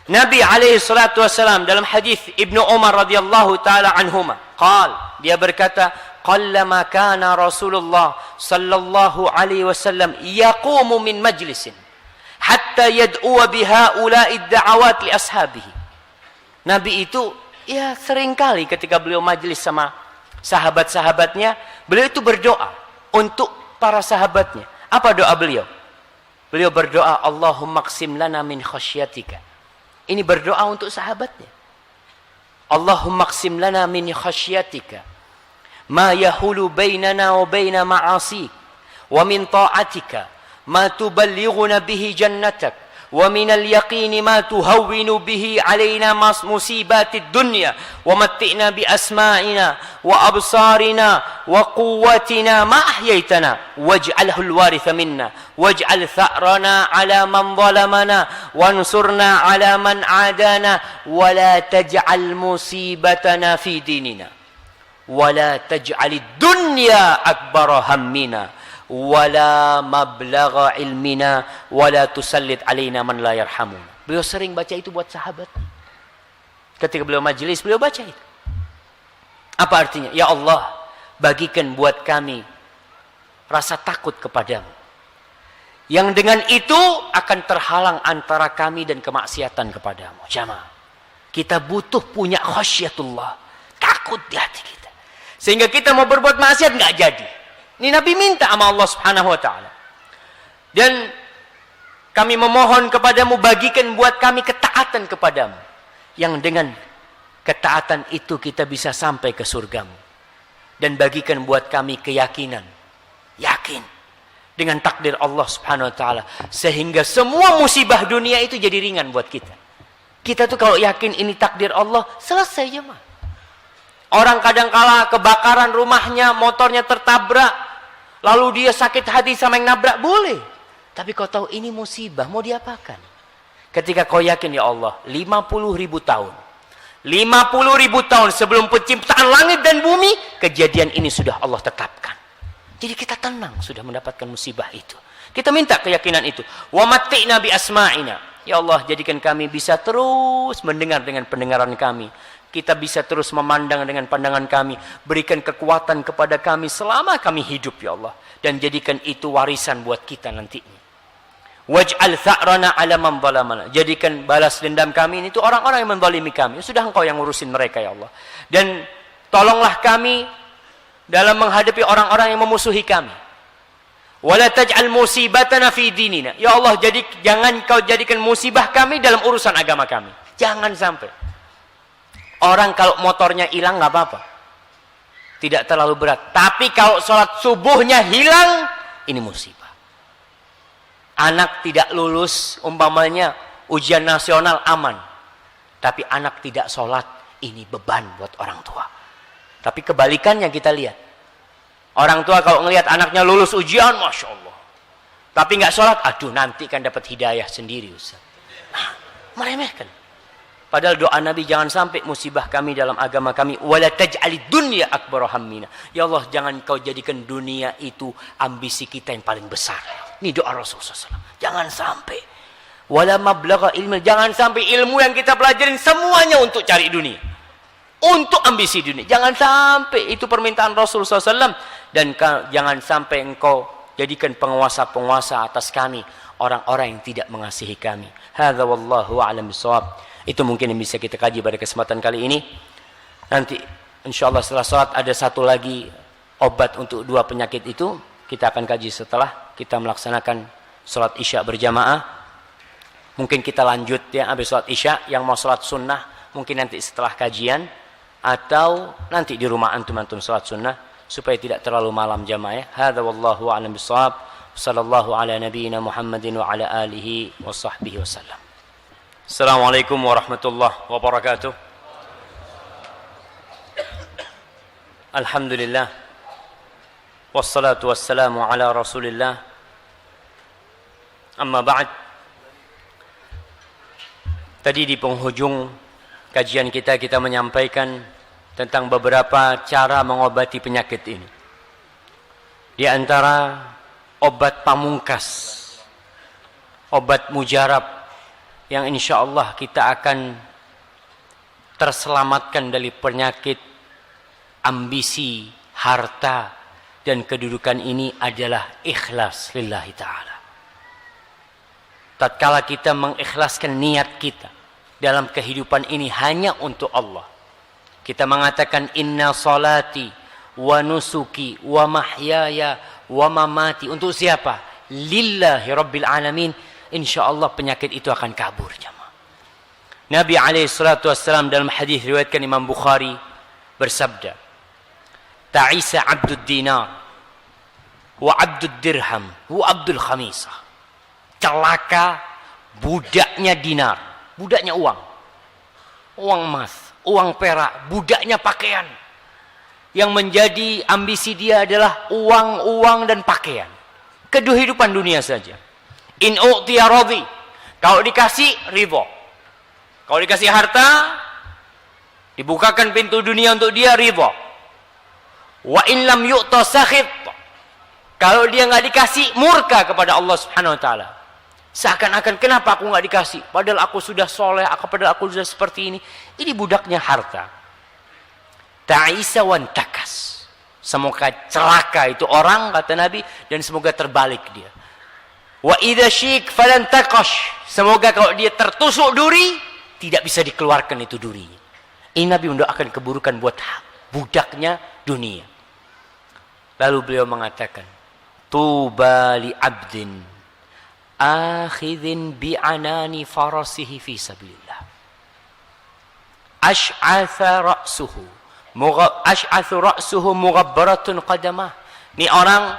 Nabi SAW dalam hadis Ibnu Umar radhiyallahu taala anhuma, dia berkata, qallama kana Rasulullah sallallahu alaihi wasallam yaqumu min majlisin hatta yad'u bihaula'i ad-da'awat li ashabihi. Nabi itu ya seringkali ketika beliau majlis sama sahabat-sahabatnya, beliau itu berdoa untuk para sahabatnya. Apa doa beliau? Beliau berdoa, Allahumma qsim lana min khasyatika. Ini berdoa untuk sahabatnya. Allahumma qsim lana min khasyatika ma yahulu bainana wa baina ma'asik wa min ta'atika ma tuballighuna bihi jannatak wa min al-yaqini ma tuhawwinu bihi alaina musibatid dunya wa matti'na bi asma'ina wa absarina wa quwwatina ma ahyaitana waj'alhu al-waritha minna waj'al tha'rana 'ala man zalamana wansurna 'ala man 'adana wa la taj'al musibatana fi dinina wa la taj'alid dunya akbara hammina wala mablagha ilmina wala tusallit alaina man la yarhamun. Beliau sering baca itu buat sahabat. Ketika beliau majelis, beliau baca itu. Apa artinya? Ya Allah, bagikan buat kami rasa takut kepadamu. Yang dengan itu akan terhalang antara kami dan kemaksiatan kepadamu. Jamaah, kita butuh punya khasyatullah, takut di hati kita, sehingga kita mau berbuat maksiat nggak jadi. Ini Nabi minta sama Allah Subhanahu wa taala. Dan kami memohon kepadamu, bagikan buat kami ketaatan kepadamu, yang dengan ketaatan itu kita bisa sampai ke surgamu. Dan bagikan buat kami keyakinan, yakin dengan takdir Allah Subhanahu wa taala, sehingga semua musibah dunia itu jadi ringan buat kita. Kita tuh kalau yakin ini takdir Allah, selesai aja mah. Orang kadang-kala kebakaran rumahnya, motornya tertabrak, lalu dia sakit hati sama yang nabrak, boleh. Tapi kau tahu ini musibah, mau diapakan? Ketika kau yakin, ya Allah, 50.000 tahun, 50.000 tahun sebelum penciptaan langit dan bumi, kejadian ini sudah Allah tetapkan. Jadi kita tenang sudah mendapatkan musibah itu. Kita minta keyakinan itu. Wa matti'na bi asma'ina. Ya Allah, jadikan kami bisa terus mendengar dengan pendengaran kami. Kita bisa terus memandang dengan pandangan kami. Berikan kekuatan kepada kami selama kami hidup, ya Allah. Dan jadikan itu warisan buat kita nantinya. Waj'al tha'rana 'ala man zalamana. Jadikan balas dendam kami ini itu orang-orang yang menzalimi kami. Sudah Engkau yang ngurusin mereka, ya Allah. Dan tolonglah kami dalam menghadapi orang-orang yang memusuhi kami. Wala taj'al musibatana fi dinina. Ya Allah, jangan Kau jadikan musibah kami dalam urusan agama kami. Jangan sampai. Orang kalau motornya hilang nggak apa-apa, tidak terlalu berat. Tapi kalau sholat subuhnya hilang, ini musibah. Anak tidak lulus, umpamanya ujian nasional aman, tapi anak tidak sholat, ini beban buat orang tua. Tapi kebalikannya kita lihat, orang tua kalau ngelihat anaknya lulus ujian, masya Allah, tapi nggak sholat, aduh nanti kan dapat hidayah sendiri, Ustaz. Nah, meremehkan. Padahal doa Nabi, jangan sampai musibah kami dalam agama kami. Wala taj'alid dunya akbar hammina. Ya Allah, jangan Kau jadikan dunia itu ambisi kita yang paling besar. Ini doa Rasulullah SAW. Jangan sampai. Wala mablagha ilmi. Jangan sampai ilmu yang kita pelajarin semuanya untuk cari dunia, untuk ambisi dunia. Jangan sampai. Itu permintaan Rasulullah SAW. Dan jangan sampai Engkau jadikan penguasa-penguasa atas kami orang-orang yang tidak mengasihi kami. Hadza wallahu a'lam bishawab. Itu mungkin yang bisa kita kaji pada kesempatan kali ini. Nanti insyaallah setelah sholat ada satu lagi obat untuk dua penyakit itu. Kita akan kaji setelah kita melaksanakan sholat isya berjamaah. Mungkin kita lanjut ya habis sholat isya. Yang mau sholat sunnah mungkin nanti setelah kajian, atau nanti di rumah antum-antum sholat sunnah, supaya tidak terlalu malam jamaah. Hadza wallahu a'lam bishawab. Sallallahu ala nabiyyina Muhammadin wa ala alihi wa sahbihi wasallam. Assalamualaikum warahmatullahi wabarakatuh. Alhamdulillah. Wassalatu wassalamu ala Rasulillah. Amma ba'd. Tadi di penghujung kajian kita menyampaikan tentang beberapa cara mengobati penyakit ini. Di antara obat pamungkas, obat mujarab, yang insya Allah kita akan terselamatkan dari penyakit ambisi, harta, dan kedudukan ini adalah ikhlas lillahi ta'ala. Tatkala kita mengikhlaskan niat kita dalam kehidupan ini hanya untuk Allah, kita mengatakan inna salati wa nusuki wa mahyaya wa mamati, untuk siapa? Lillahi rabbil alamin. InsyaAllah penyakit itu akan kabur jemaah. Nabi SAW dalam hadis riwayatkan Imam Bukhari bersabda, ta'isa abdud dinar wa abdud dirham wa abdul khamisah. Celaka budaknya dinar, budaknya uang emas, uang perak, budaknya pakaian. Yang menjadi ambisi dia adalah uang dan pakaian, kehidupan dunia saja. In u'tiya radhi, kalau dikasih ridho, kalau dikasih harta, dibukakan pintu dunia untuk dia, ridho. Wa in lam yu'ta sakhit, kalau dia nggak dikasih, murka kepada Allah Subhanahu wa taala. Seakan-akan kenapa aku nggak dikasih, padahal aku sudah soleh, padahal aku sudah seperti ini. Ini budaknya harta. Ta'isa wan takas, semoga celaka itu orang, kata Nabi, dan semoga terbalik dia. Wa idza syik falan taqash. Semoga kalau dia tertusuk duri, tidak bisa dikeluarkan itu duri. Ini Nabi mendoakan keburukan buat budaknya dunia. Lalu beliau mengatakan, tuba li abdin akhidhin bi'anani farasihi fi sabilillah. Ash'atha ra'suhu mughabbaratun qadamah. Ini orang,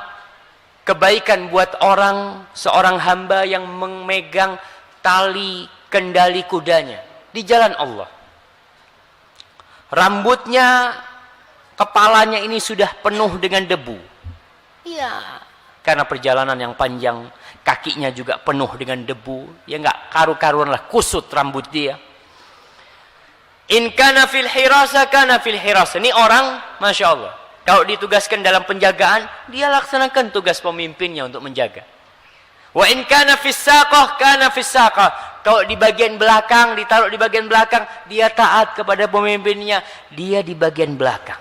kebaikan buat orang, seorang hamba yang memegang tali kendali kudanya di jalan Allah. Rambutnya, kepalanya ini sudah penuh dengan debu. Iya, karena perjalanan yang panjang, kakinya juga penuh dengan debu. Ya enggak karu-karuan lah, kusut rambut dia. In kana fil hirasa kana fil hirasa. Ini orang, Masya Allah, kalau ditugaskan dalam penjagaan, dia laksanakan tugas pemimpinnya untuk menjaga. Wa in kana fis saqah kana fis saqah. Kalau di bagian belakang, ditaruh di bagian belakang, dia taat kepada pemimpinnya, dia di bagian belakang.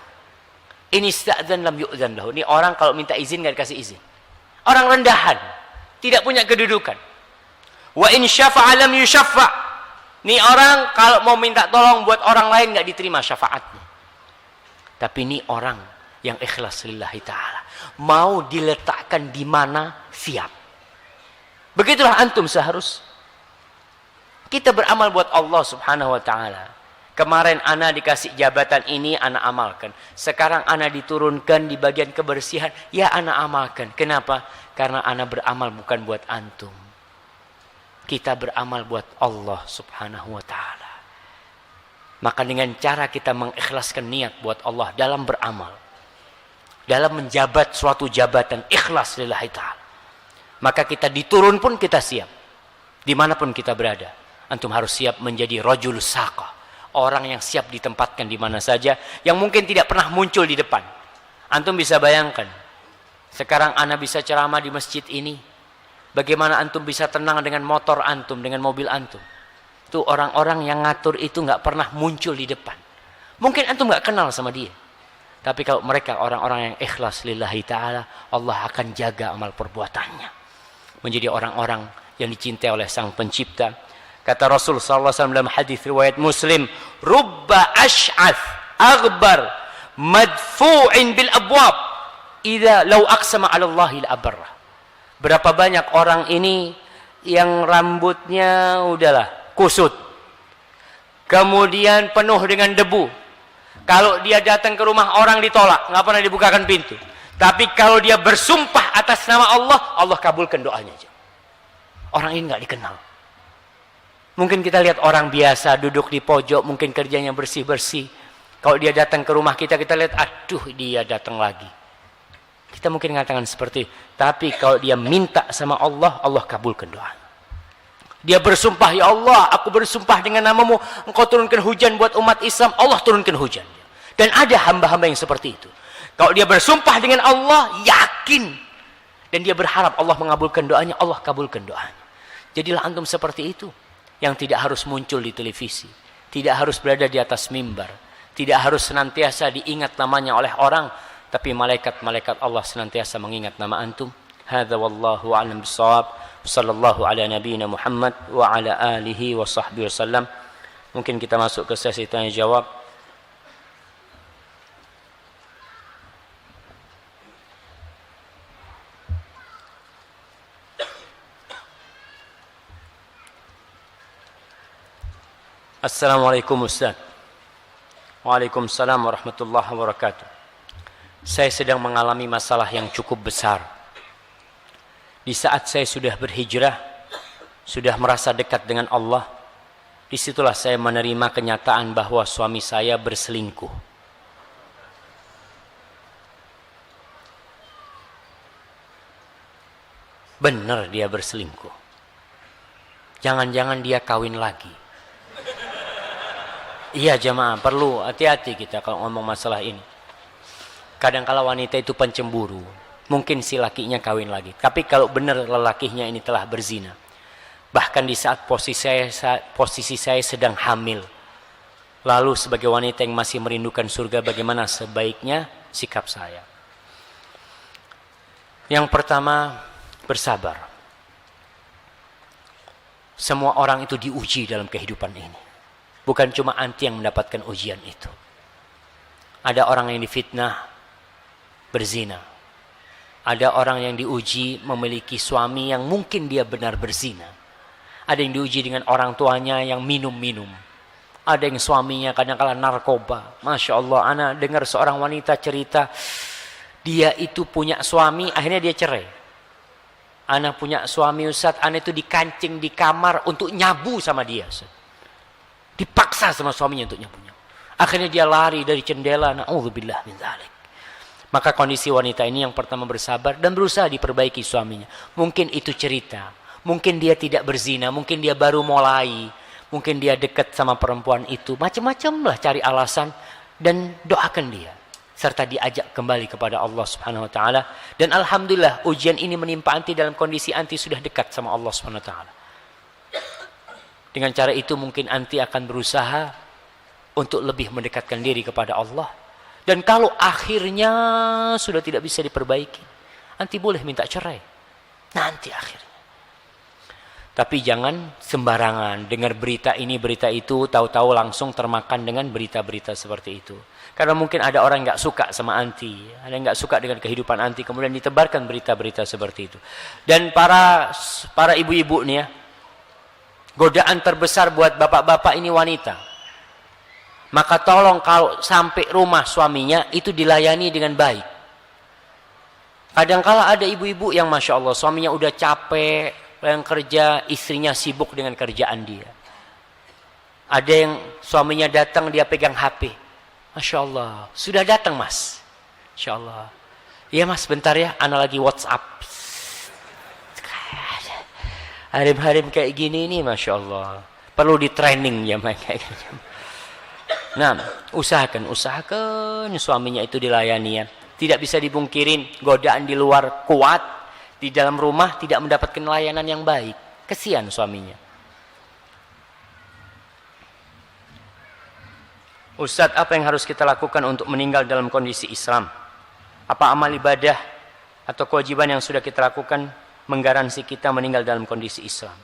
Ini ista'dzan lam yu'dzan lahu. Ini orang kalau minta izin enggak dikasih izin. Orang rendahan, tidak punya kedudukan. Wa in syafa'a lam yusyaffa'. Ini orang kalau mau minta tolong buat orang lain enggak diterima syafaatnya. Tapi ini orang yang ikhlas lillahi ta'ala. Mau diletakkan di mana, siap. Begitulah antum seharusnya. Kita beramal buat Allah subhanahu wa ta'ala. Kemarin ana dikasih jabatan ini, ana amalkan. Sekarang ana diturunkan di bagian kebersihan, ya ana amalkan. Kenapa? Karena ana beramal bukan buat antum. Kita beramal buat Allah subhanahu wa ta'ala. Maka dengan cara kita mengikhlaskan niat buat Allah dalam beramal, dalam menjabat suatu jabatan, ikhlas lillahi ta'ala, maka kita diturun pun kita siap. Dimanapun kita berada, antum harus siap menjadi rajul saqah. Orang yang siap ditempatkan di mana saja, yang mungkin tidak pernah muncul di depan. Antum bisa bayangkan, sekarang ana bisa ceramah di masjid ini. Bagaimana antum bisa tenang dengan motor antum, dengan mobil antum. Itu orang-orang yang ngatur itu nggak pernah muncul di depan. Mungkin antum nggak kenal sama dia. Tapi kalau mereka orang-orang yang ikhlas lillahi ta'ala, Allah akan jaga amal perbuatannya. Menjadi orang-orang yang dicintai oleh Sang Pencipta. Kata Rasul sallallahu alaihi wasallam dalam hadis riwayat Muslim, "Rubba ash'ath aghbar madfu'in bil abwab idza law aqsama 'ala Allahi la abarra." Berapa banyak orang ini yang rambutnya udahlah kusut. Kemudian penuh dengan debu. Kalau dia datang ke rumah orang ditolak, enggak pernah dibukakan pintu. Tapi kalau dia bersumpah atas nama Allah, Allah kabulkan doanya. Orang ini enggak dikenal. Mungkin kita lihat orang biasa duduk di pojok, mungkin kerjanya bersih-bersih. Kalau dia datang ke rumah kita, kita lihat, aduh dia datang lagi. Kita mungkin mengatakan seperti itu. Tapi kalau dia minta sama Allah, Allah kabulkan doa. Dia bersumpah, ya Allah, aku bersumpah dengan namamu, engkau turunkan hujan buat umat Islam, Allah turunkan hujan. Dan ada hamba-hamba yang seperti itu. Kalau dia bersumpah dengan Allah, yakin. Dan dia berharap Allah mengabulkan doanya, Allah kabulkan doanya. Jadilah antum seperti itu. Yang tidak harus muncul di televisi, tidak harus berada di atas mimbar, tidak harus senantiasa diingat namanya oleh orang, tapi malaikat-malaikat Allah senantiasa mengingat nama antum. Hadza wallahu a'lam bissawab. Sallallahu ala nabiyyina Muhammad wa ala alihi wa sahbihi wasallam. Mungkin kita masuk ke sesi tanya jawab. Assalamualaikum Ustaz. Waalaikumsalam warahmatullahi wabarakatuh. Saya sedang mengalami masalah yang cukup besar. Di saat saya sudah berhijrah, sudah merasa dekat dengan Allah, disitulah saya menerima kenyataan bahwa suami saya berselingkuh. Benar dia berselingkuh. Jangan-jangan dia kawin lagi. Iya jamaah, perlu hati-hati kita kalau ngomong masalah ini. Kadang-kala wanita itu pencemburu. Mungkin si lakinya kawin lagi. Tapi kalau benar lelakinya ini telah berzina. Bahkan di saat posisi saya sedang hamil. Lalu sebagai wanita yang masih merindukan surga, bagaimana sebaiknya sikap saya? Yang pertama, bersabar. Semua orang itu diuji dalam kehidupan ini. Bukan cuma anti yang mendapatkan ujian itu. Ada orang yang difitnah berzina. Ada orang yang diuji memiliki suami yang mungkin dia benar berzina. Ada yang diuji dengan orang tuanya yang minum-minum. Ada yang suaminya kadang-kala narkoba. Masya Allah, ana dengar seorang wanita cerita, dia itu punya suami, akhirnya dia cerai. Ana punya suami Ustaz, ana itu dikancing di kamar untuk nyabu sama dia Ustaz. Dipaksa sama suaminya untuk nyabu. Akhirnya dia lari dari jendela, na'udzubillah min dzalik. Maka kondisi wanita ini yang pertama bersabar dan berusaha diperbaiki suaminya. Mungkin itu cerita, mungkin dia tidak berzina, mungkin dia baru mulai, mungkin dia dekat sama perempuan itu, macam-macam lah cari alasan, dan doakan dia serta diajak kembali kepada Allah Subhanahu wa taala. Dan alhamdulillah ujian ini menimpa anti dalam kondisi anti sudah dekat sama Allah Subhanahu wa taala. Dengan cara itu mungkin anti akan berusaha untuk lebih mendekatkan diri kepada Allah. Dan kalau akhirnya sudah tidak bisa diperbaiki, anti boleh minta cerai nanti akhirnya. Tapi jangan sembarangan dengar berita ini berita itu, tahu-tahu langsung termakan dengan berita-berita seperti itu. Karena mungkin ada orang nggak suka sama anti, ada yang nggak suka dengan kehidupan anti, kemudian ditebarkan berita-berita seperti itu. Dan para ibu-ibu nih ya, godaan terbesar buat bapak-bapak ini wanita. Maka tolong kalau sampai rumah suaminya itu dilayani dengan baik. Kadang-kala ada ibu-ibu yang Masya Allah suaminya udah capek yang kerja, istrinya sibuk dengan kerjaan dia. Ada yang suaminya datang dia pegang HP. Masya Allah, sudah datang mas. Masya Allah. Iya mas bentar ya, ana lagi WhatsApp. Harim-harim kayak gini nih Masya Allah. Perlu di training ya mereka. Nah, usahakan suaminya itu dilayani ya. Tidak bisa dipungkirin godaan di luar kuat, di dalam rumah tidak mendapatkan layanan yang baik. Kesian suaminya. Ustadz, apa yang harus kita lakukan untuk meninggal dalam kondisi Islam? Apa amal ibadah atau kewajiban yang sudah kita lakukan menggaransi kita meninggal dalam kondisi Islam?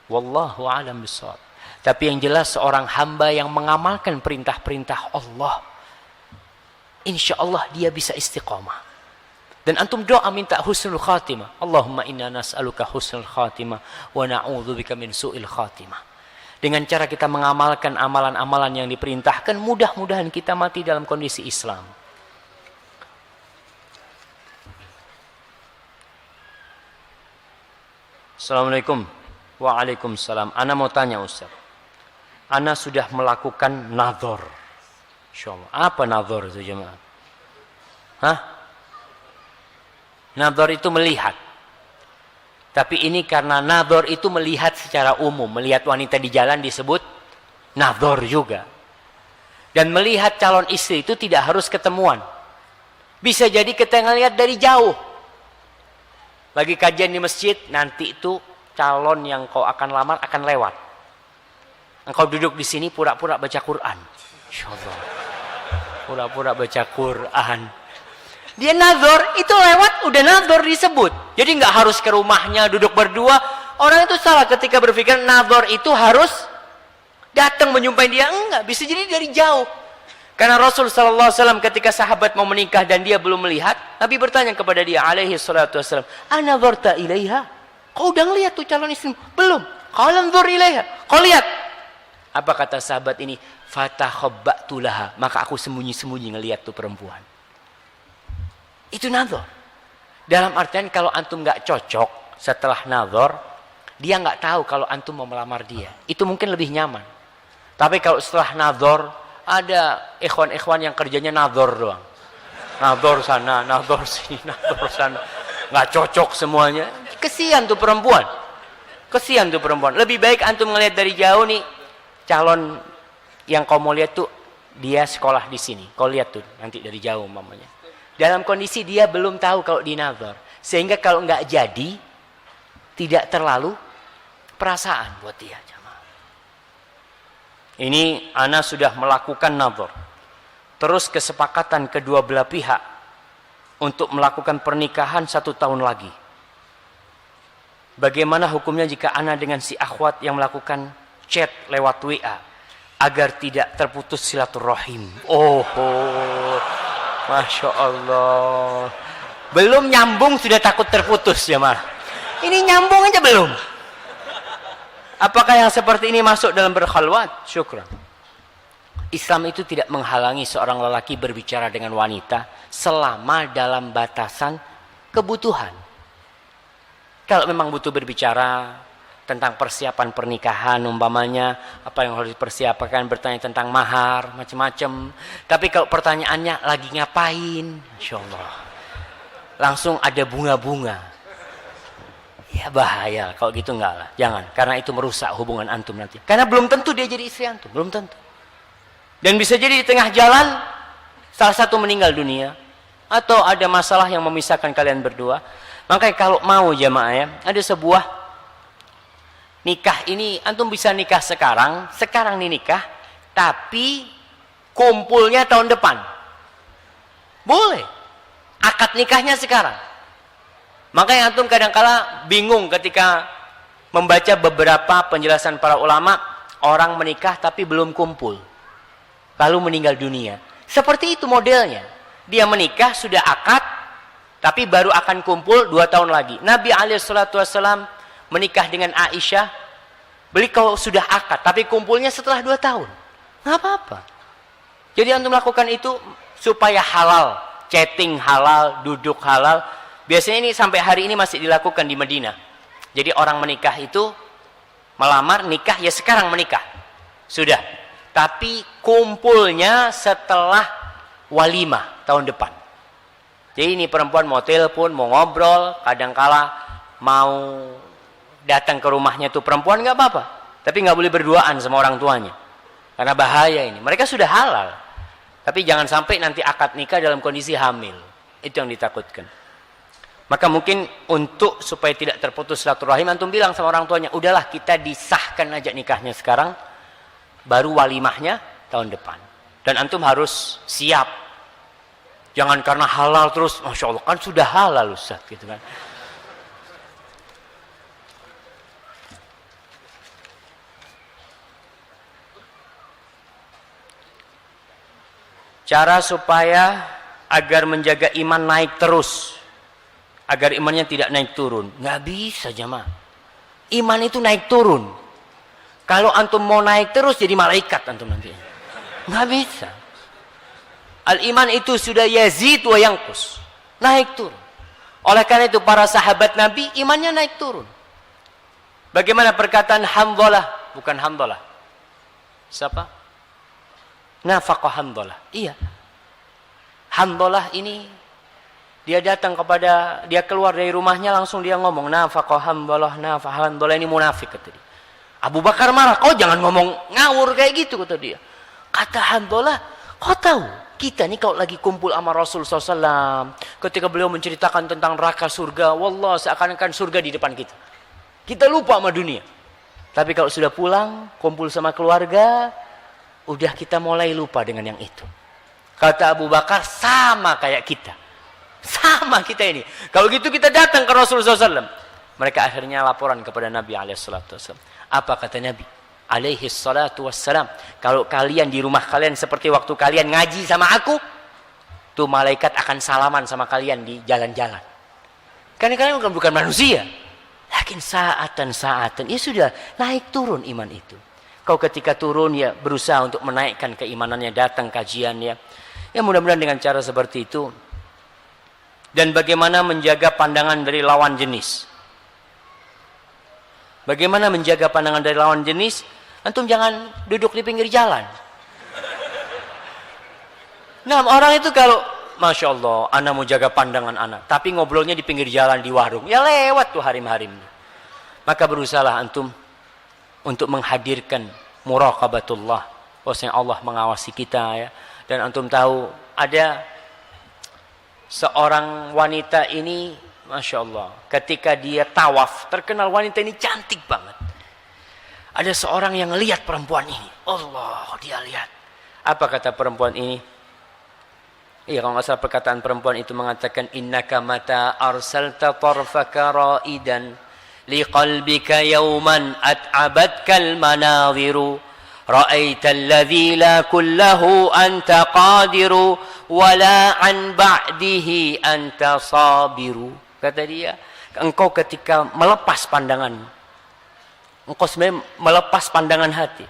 Wallahu a'lam bishawab. Tapi yang jelas seorang hamba yang mengamalkan perintah-perintah Allah, insya Allah dia bisa istiqamah. Dan antum doa minta husnul khatimah. Allahumma inna nas'aluka husnul khatimah wa na'udzubika min su'il khatimah. Dengan cara kita mengamalkan amalan-amalan yang diperintahkan, mudah-mudahan kita mati dalam kondisi Islam. Assalamualaikum. Waalaikumsalam. Ana mau tanya Ustaz. Ana sudah melakukan nadhor. Insyaallah. Apa nadhor itu jemaah? Hah? Nadhor itu melihat. Tapi ini karena nadhor itu melihat secara umum. Melihat wanita di jalan disebut nadhor juga. Dan melihat calon istri itu tidak harus ketemuan. Bisa jadi kita ngelihat dari jauh. Lagi kajian di masjid, nanti itu calon yang kau akan lamar akan lewat. Engkau duduk di sini pura-pura baca Quran. Insyaallah. Pura-pura baca Quran. Dia nazar, itu lewat udah nazar disebut. Jadi nggak harus ke rumahnya duduk berdua. Orang itu salah ketika berpikir nazar itu harus datang menjumpai dia. Enggak, bisa jadi dari jauh. Karena Rasul sallallahu alaihi wasallam ketika sahabat mau menikah dan dia belum melihat, Nabi bertanya kepada dia alaihi salatu wasallam, "Anazarta ilaiha?" Kau udah ngelihat tuh calon istri? Belum. Qala anzur ilaiha. Kau lihat. Apa kata sahabat ini? Fatakhabbatu laha. Maka aku sembunyi-sembunyi ngelihat tuh perempuan. Itu nazar. Dalam artian kalau antum nggak cocok setelah nazar, dia nggak tahu kalau antum mau melamar dia. Itu mungkin lebih nyaman. Tapi kalau setelah nazar, ada ikhwan-ikhwan yang kerjanya nazar doang. Nazar sana, nazar sini, nazar sana. Nggak cocok semuanya. Kesian tuh perempuan. Kesian tuh perempuan. Lebih baik antum ngelihat dari jauh nih. Calon yang kau mau lihat tuh dia sekolah di sini. Kau lihat tuh nanti dari jauh mamanya. Dalam kondisi dia belum tahu kalau di nazar. Sehingga kalau nggak jadi tidak terlalu perasaan buat dia. Ini ana sudah melakukan nazar. Terus kesepakatan kedua belah pihak untuk melakukan pernikahan 1 tahun lagi. Bagaimana hukumnya jika ana dengan si akhwat yang melakukan chat lewat WA agar tidak terputus silaturahim? Oh, Masya Allah. Belum nyambung sudah takut terputus ya mah. Ini nyambung aja belum. Apakah yang seperti ini masuk dalam berkhalwat? Syukran. Islam itu tidak menghalangi seorang lelaki berbicara dengan wanita selama dalam batasan kebutuhan. Kalau memang butuh berbicara tentang persiapan pernikahan umpamanya, apa yang harus dipersiapkan, bertanya tentang mahar, macam-macam. Tapi kalau pertanyaannya lagi ngapain, Insya Allah langsung ada bunga-bunga, ya bahaya. Kalau gitu enggak lah, jangan, karena itu merusak hubungan antum nanti. Karena belum tentu dia jadi istri antum, belum tentu. Dan bisa jadi di tengah jalan salah satu meninggal dunia atau ada masalah yang memisahkan kalian berdua. Makanya kalau mau jamaah ya, ada sebuah nikah ini, antum bisa nikah sekarang nih nikah, tapi kumpulnya tahun depan. Boleh. Akad nikahnya sekarang. Makanya antum kadang-kala bingung ketika membaca beberapa penjelasan para ulama, orang menikah tapi belum kumpul, lalu meninggal dunia. Seperti itu modelnya. Dia menikah sudah akad, tapi baru akan kumpul 2 tahun lagi. Nabi SAW menikah dengan Aisyah, beliau sudah akad, tapi kumpulnya setelah 2 tahun. Nggak apa-apa. Jadi antum lakukan itu supaya halal, chatting halal, duduk halal. Biasanya ini sampai hari ini masih dilakukan di Madinah. Jadi orang menikah itu melamar, nikah ya sekarang menikah. Sudah. Tapi kumpulnya setelah walimah tahun depan. Jadi ini perempuan mau telepon, mau ngobrol, kadangkala mau datang ke rumahnya tuh perempuan nggak apa-apa, tapi nggak boleh berduaan sama orang tuanya, karena bahaya ini. Mereka sudah halal, tapi jangan sampai nanti akad nikah dalam kondisi hamil, itu yang ditakutkan. Maka mungkin untuk supaya tidak terputus silaturahim, antum bilang sama orang tuanya, udahlah kita disahkan aja nikahnya sekarang, baru walimahnya tahun depan. Dan antum harus siap. Jangan karena halal terus, Masya Allah kan sudah halal Ustaz, gitu kan. Cara supaya agar menjaga iman naik terus, agar imannya tidak naik turun. Nggak bisa jamaah. Iman itu naik turun. Kalau antum mau naik terus jadi malaikat antum nanti. Nggak bisa. Al-iman itu sudah yazid wa yanqus, naik turun. Oleh karena itu para sahabat Nabi imannya naik turun. Bagaimana perkataan Hamdalah, bukan Hamdalah. Siapa? Nafaqah Hamdalah. Iya. Hamdalah ini dia datang kepada, dia keluar dari rumahnya langsung dia ngomong nafaqah Hamdalah, nafaqah Hamdalah, ini munafik kata dia. Abu Bakar marah, kau jangan ngomong ngawur kayak gitu kata dia. Kata Hamdalah, kau tahu kita nih kalau lagi kumpul sama Rasul SAW, ketika beliau menceritakan tentang neraka surga, wallah seakan-akan surga di depan kita. Kita lupa sama dunia. Tapi kalau sudah pulang, kumpul sama keluarga, udah kita mulai lupa dengan yang itu. Kata Abu Bakar, sama kayak kita. Sama kita ini. Kalau gitu kita datang ke Rasul SAW. Mereka akhirnya laporan kepada Nabi SAW. Apa kata Nabi alaihi salatu wassalam? Kalau kalian di rumah kalian seperti waktu kalian ngaji sama aku, tuh malaikat akan salaman sama kalian di jalan-jalan. Karena kalian bukan manusia. Lakin saatan, ya sudah naik turun iman itu. Kau ketika turun ya berusaha untuk menaikkan keimanannya, datang kajiannya. Ya mudah-mudahan dengan cara seperti itu. Dan bagaimana menjaga pandangan dari lawan jenis. Bagaimana menjaga pandangan dari lawan jenis? Antum jangan duduk di pinggir jalan. Nah, orang itu kalau Masya Allah, anak mau jaga pandangan anak, tapi ngobrolnya di pinggir jalan, di warung, ya lewat tuh harim-harim. Maka berusahalah antum untuk menghadirkan muraqabatullah, bahwasanya Allah mengawasi kita ya. Dan antum tahu ada seorang wanita ini, Masya Allah, ketika dia tawaf, terkenal wanita ini cantik banget. Ada seorang yang lihat perempuan ini. Allah, dia lihat. Apa kata perempuan ini? Iya, kalau nggak salah perkataan perempuan itu mengatakan, innaka mata arsalta tarfaka ra'idan liqalbika yawman at'abatkal manadhiru ra'aital ladzi la kullahu anta qadiru wala an ba'dihi anta sabiru. Kata dia, engkau ketika melepas pandangan, engkau sebenarnya melepas pandangan hati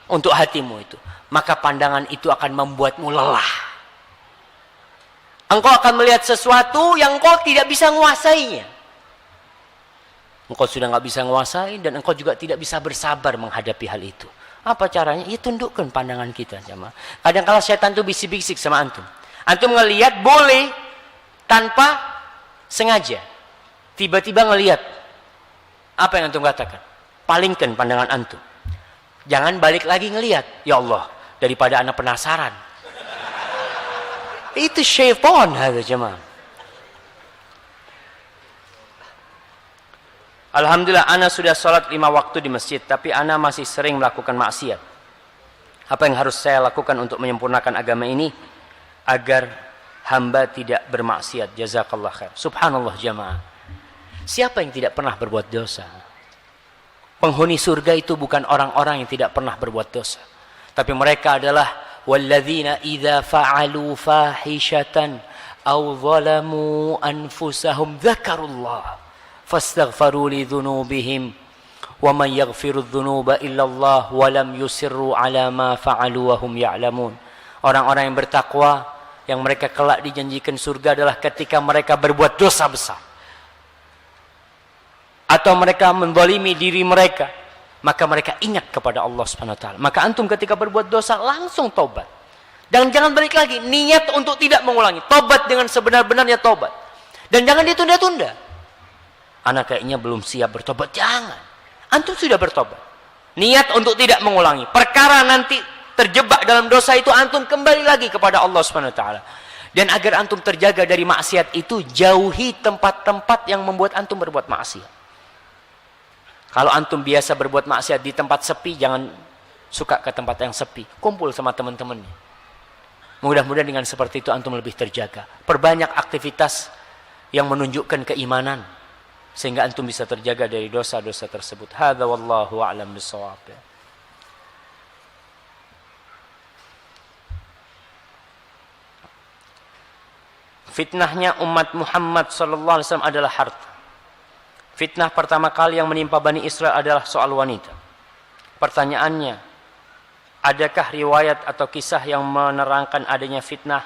untuk hatimu itu, maka pandangan itu akan membuatmu lelah. Engkau akan melihat sesuatu yang engkau tidak bisa menguasainya. Engkau sudah nggak bisa menguasai dan engkau juga tidak bisa bersabar menghadapi hal itu. Apa caranya? Ya tundukkan pandangan kita, jemaah. Kadang-kala setan itu bisik-bisik sama antum. Antum ngelihat boleh tanpa sengaja. Tiba-tiba ngelihat. Apa yang antum katakan? Palingkan pandangan antum. Jangan balik lagi ngelihat. Ya Allah, daripada anak penasaran. Itu syaitan hada jemaah. Alhamdulillah, ana sudah sholat 5 waktu di masjid, tapi ana masih sering melakukan maksiat. Apa yang harus saya lakukan untuk menyempurnakan agama ini agar hamba tidak bermaksiat? Jazakallah khair. Subhanallah jamaah. Siapa yang tidak pernah berbuat dosa? Penghuni surga itu bukan orang-orang yang tidak pernah berbuat dosa, tapi mereka adalah walladzina idza fa'alu fahishatan aw zalamu anfusahum dzakarullah fastaghfaru li dhunubihim wa man yaghfiru dhunuba illa Allah wa lam yusirru ala ma fa'alu wa hum ya'lamun. Orang-orang yang bertakwa yang mereka kelak dijanjikan surga adalah ketika mereka berbuat dosa besar atau mereka menzalimi diri mereka, maka mereka ingat kepada Allah Subhanahu wa taala. Maka antum ketika berbuat dosa langsung taubat. Dan jangan balik lagi, niat untuk tidak mengulangi. Taubat dengan sebenar-benarnya taubat. Dan jangan ditunda-tunda. Anak kayaknya belum siap bertobat. Jangan. Antum sudah bertobat. Niat untuk tidak mengulangi. Perkara nanti terjebak dalam dosa itu, antum kembali lagi kepada Allah Subhanahu wa taala. Dan agar antum terjaga dari maksiat itu, jauhi tempat-tempat yang membuat antum berbuat maksiat. Kalau antum biasa berbuat maksiat di tempat sepi, jangan suka ke tempat yang sepi. Kumpul sama teman-temannya. Mudah-mudahan dengan seperti itu antum lebih terjaga. Perbanyak aktivitas yang menunjukkan keimanan, sehingga antum bisa terjaga dari dosa-dosa tersebut. Hadza wallahu a'lam bissawab. Fitnahnya umat Muhammad sallallahu alaihi wasallam adalah harta. Fitnah pertama kali yang menimpa Bani Israel adalah soal wanita. Pertanyaannya, adakah riwayat atau kisah yang menerangkan adanya fitnah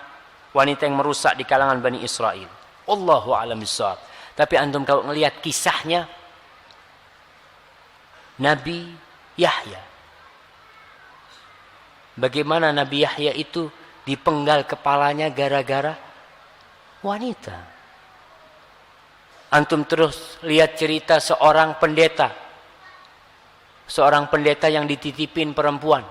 wanita yang merusak di kalangan Bani Israel? Wallahu a'lam bissawab. Tapi antum kalau melihat kisahnya Nabi Yahya, bagaimana Nabi Yahya itu dipenggal kepalanya gara-gara wanita. Antum terus lihat cerita seorang pendeta yang dititipin perempuan.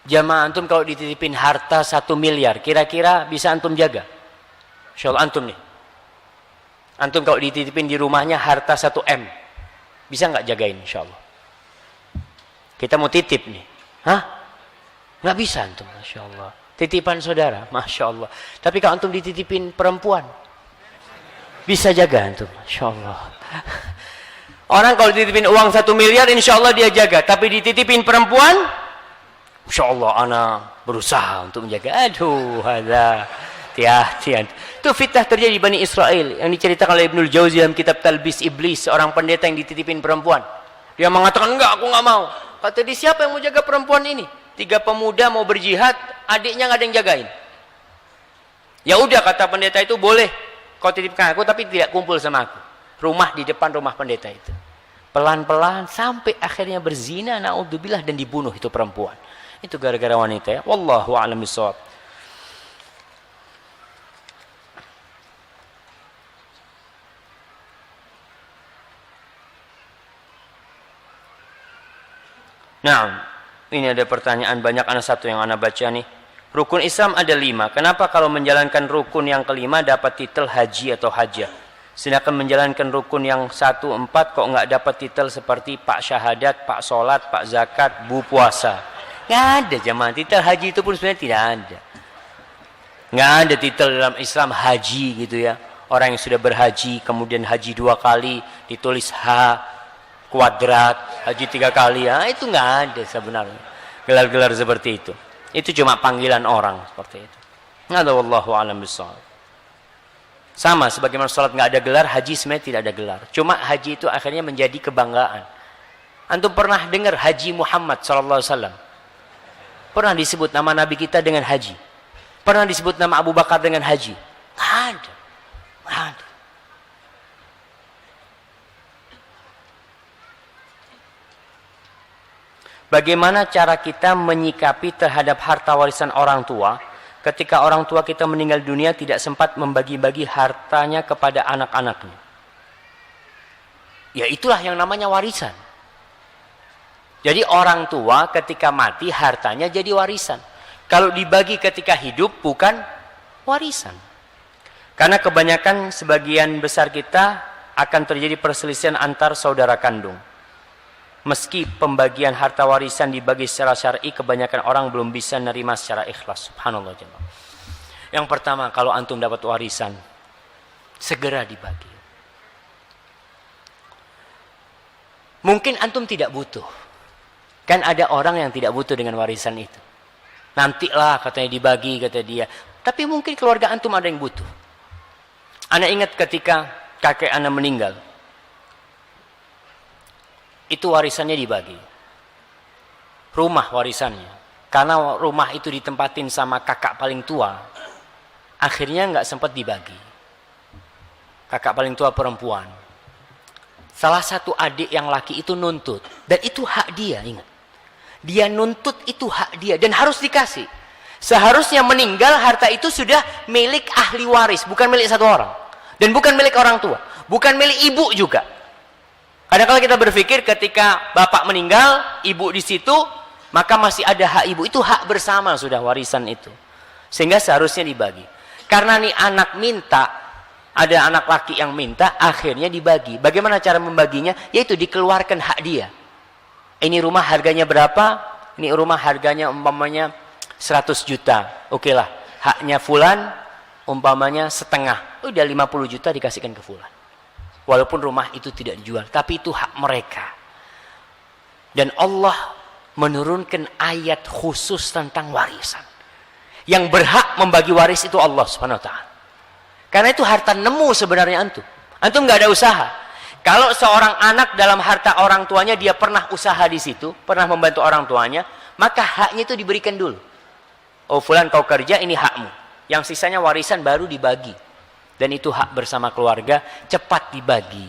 Jamaah, antum kalau dititipin harta 1 miliar, kira-kira bisa antum jaga? Insyaallah antum nih. Antum kalau dititipin di rumahnya harta 1 M, bisa nggak jagain insyaallah? Kita mau titip nih. Hah? Nggak bisa antum, Masya Allah. Titipan saudara, Masya Allah. Tapi kalau antum dititipin perempuan, bisa jaga antum, Masya Allah. Orang kalau dititipin uang 1 miliar, insya Allah dia jaga. Tapi dititipin perempuan, Masya Allah, anak berusaha untuk menjaga. Aduh, ada. Hati-hati. Itu fitnah terjadi di Bani Israel yang diceritakan oleh Ibnul Jauzi dalam kitab Talbis Iblis, seorang pendeta yang dititipin perempuan. Dia mengatakan, enggak, aku enggak mau. Kata dia, siapa yang mau jaga perempuan ini? 3 pemuda mau berjihad, adiknya enggak ada yang jagain. Ya udah, kata pendeta itu, boleh kau titipkan aku, tapi tidak kumpul sama aku. Rumah di depan rumah pendeta itu. Pelan-pelan sampai akhirnya berzina, naudzubillah, dan dibunuh itu perempuan. Itu gara-gara wanita ya. Wallahu a'lam bishawab. Nah, ini ada pertanyaan banyak, anak satu yang anak baca nih. Rukun Islam ada 5. Kenapa kalau menjalankan rukun yang kelima dapat titel haji atau hajah? Sedangkan menjalankan rukun yang 1, 4 kok nggak dapat titel seperti Pak Syahadat, Pak Sholat, Pak Zakat, Bu Puasa? Nggak ada jamaah. Titel haji itu pun sebenarnya tidak ada. Nggak ada titel dalam Islam haji gitu ya. Orang yang sudah berhaji, kemudian haji 2 kali, ditulis H kuadrat, haji 3 kali, ya itu nggak ada sebenarnya. Gelar-gelar seperti itu. Itu cuma panggilan orang seperti itu. Nggak ada, wallahu a'lam bishawab. Sama, sebagaimana sholat nggak ada gelar, haji sebenarnya tidak ada gelar. Cuma haji itu akhirnya menjadi kebanggaan. Antum pernah dengar Haji Muhammad SAW? Pernah disebut nama Nabi kita dengan haji? Pernah disebut nama Abu Bakar dengan haji? Nggak ada. Nggak ada. Bagaimana cara kita menyikapi terhadap harta warisan orang tua ketika orang tua kita meninggal dunia tidak sempat membagi-bagi hartanya kepada anak-anaknya? Ya itulah yang namanya warisan. Jadi orang tua ketika mati hartanya jadi warisan. Kalau dibagi ketika hidup bukan warisan. Karena kebanyakan sebagian besar kita akan terjadi perselisihan antar saudara kandung. Meski pembagian harta warisan dibagi secara syar'i, kebanyakan orang belum bisa nerima secara ikhlas. Subhanallah jemaah. Yang pertama, kalau antum dapat warisan, segera dibagi. Mungkin antum tidak butuh. Kan ada orang yang tidak butuh dengan warisan itu. Nantilah katanya dibagi, kata dia. Tapi mungkin keluarga antum ada yang butuh. Ana ingat ketika kakek ana meninggal. Itu warisannya dibagi. Rumah warisannya. Karena rumah itu ditempatin sama kakak paling tua. Akhirnya nggak sempat dibagi. Kakak paling tua perempuan. Salah satu adik yang laki itu nuntut. Dan itu hak dia, ingat. Dia nuntut itu hak dia. Dan harus dikasih. Seharusnya meninggal harta itu sudah milik ahli waris. Bukan milik satu orang. Dan bukan milik orang tua. Bukan milik ibu juga. Kadang-kadang kita berpikir ketika bapak meninggal, ibu di situ, maka masih ada hak ibu. Itu hak bersama sudah warisan itu. Sehingga seharusnya dibagi. Karena nih anak minta, ada anak laki yang minta, akhirnya dibagi. Bagaimana cara membaginya? Yaitu dikeluarkan hak dia. Ini rumah harganya berapa? Ini rumah harganya umpamanya 100 juta. Oke lah, haknya fulan umpamanya setengah. Udah 50 juta dikasihkan ke fulan. Walaupun rumah itu tidak dijual, tapi itu hak mereka. Dan Allah menurunkan ayat khusus tentang warisan. Yang berhak membagi waris itu Allah Subhanahu wa taala. Karena itu harta nemu sebenarnya antum. Antum nggak ada usaha. Kalau seorang anak dalam harta orang tuanya dia pernah usaha di situ, pernah membantu orang tuanya, maka haknya itu diberikan dulu. Oh fulan kau kerja, ini hakmu. Yang sisanya warisan baru dibagi. Dan itu hak bersama keluarga, cepat dibagi.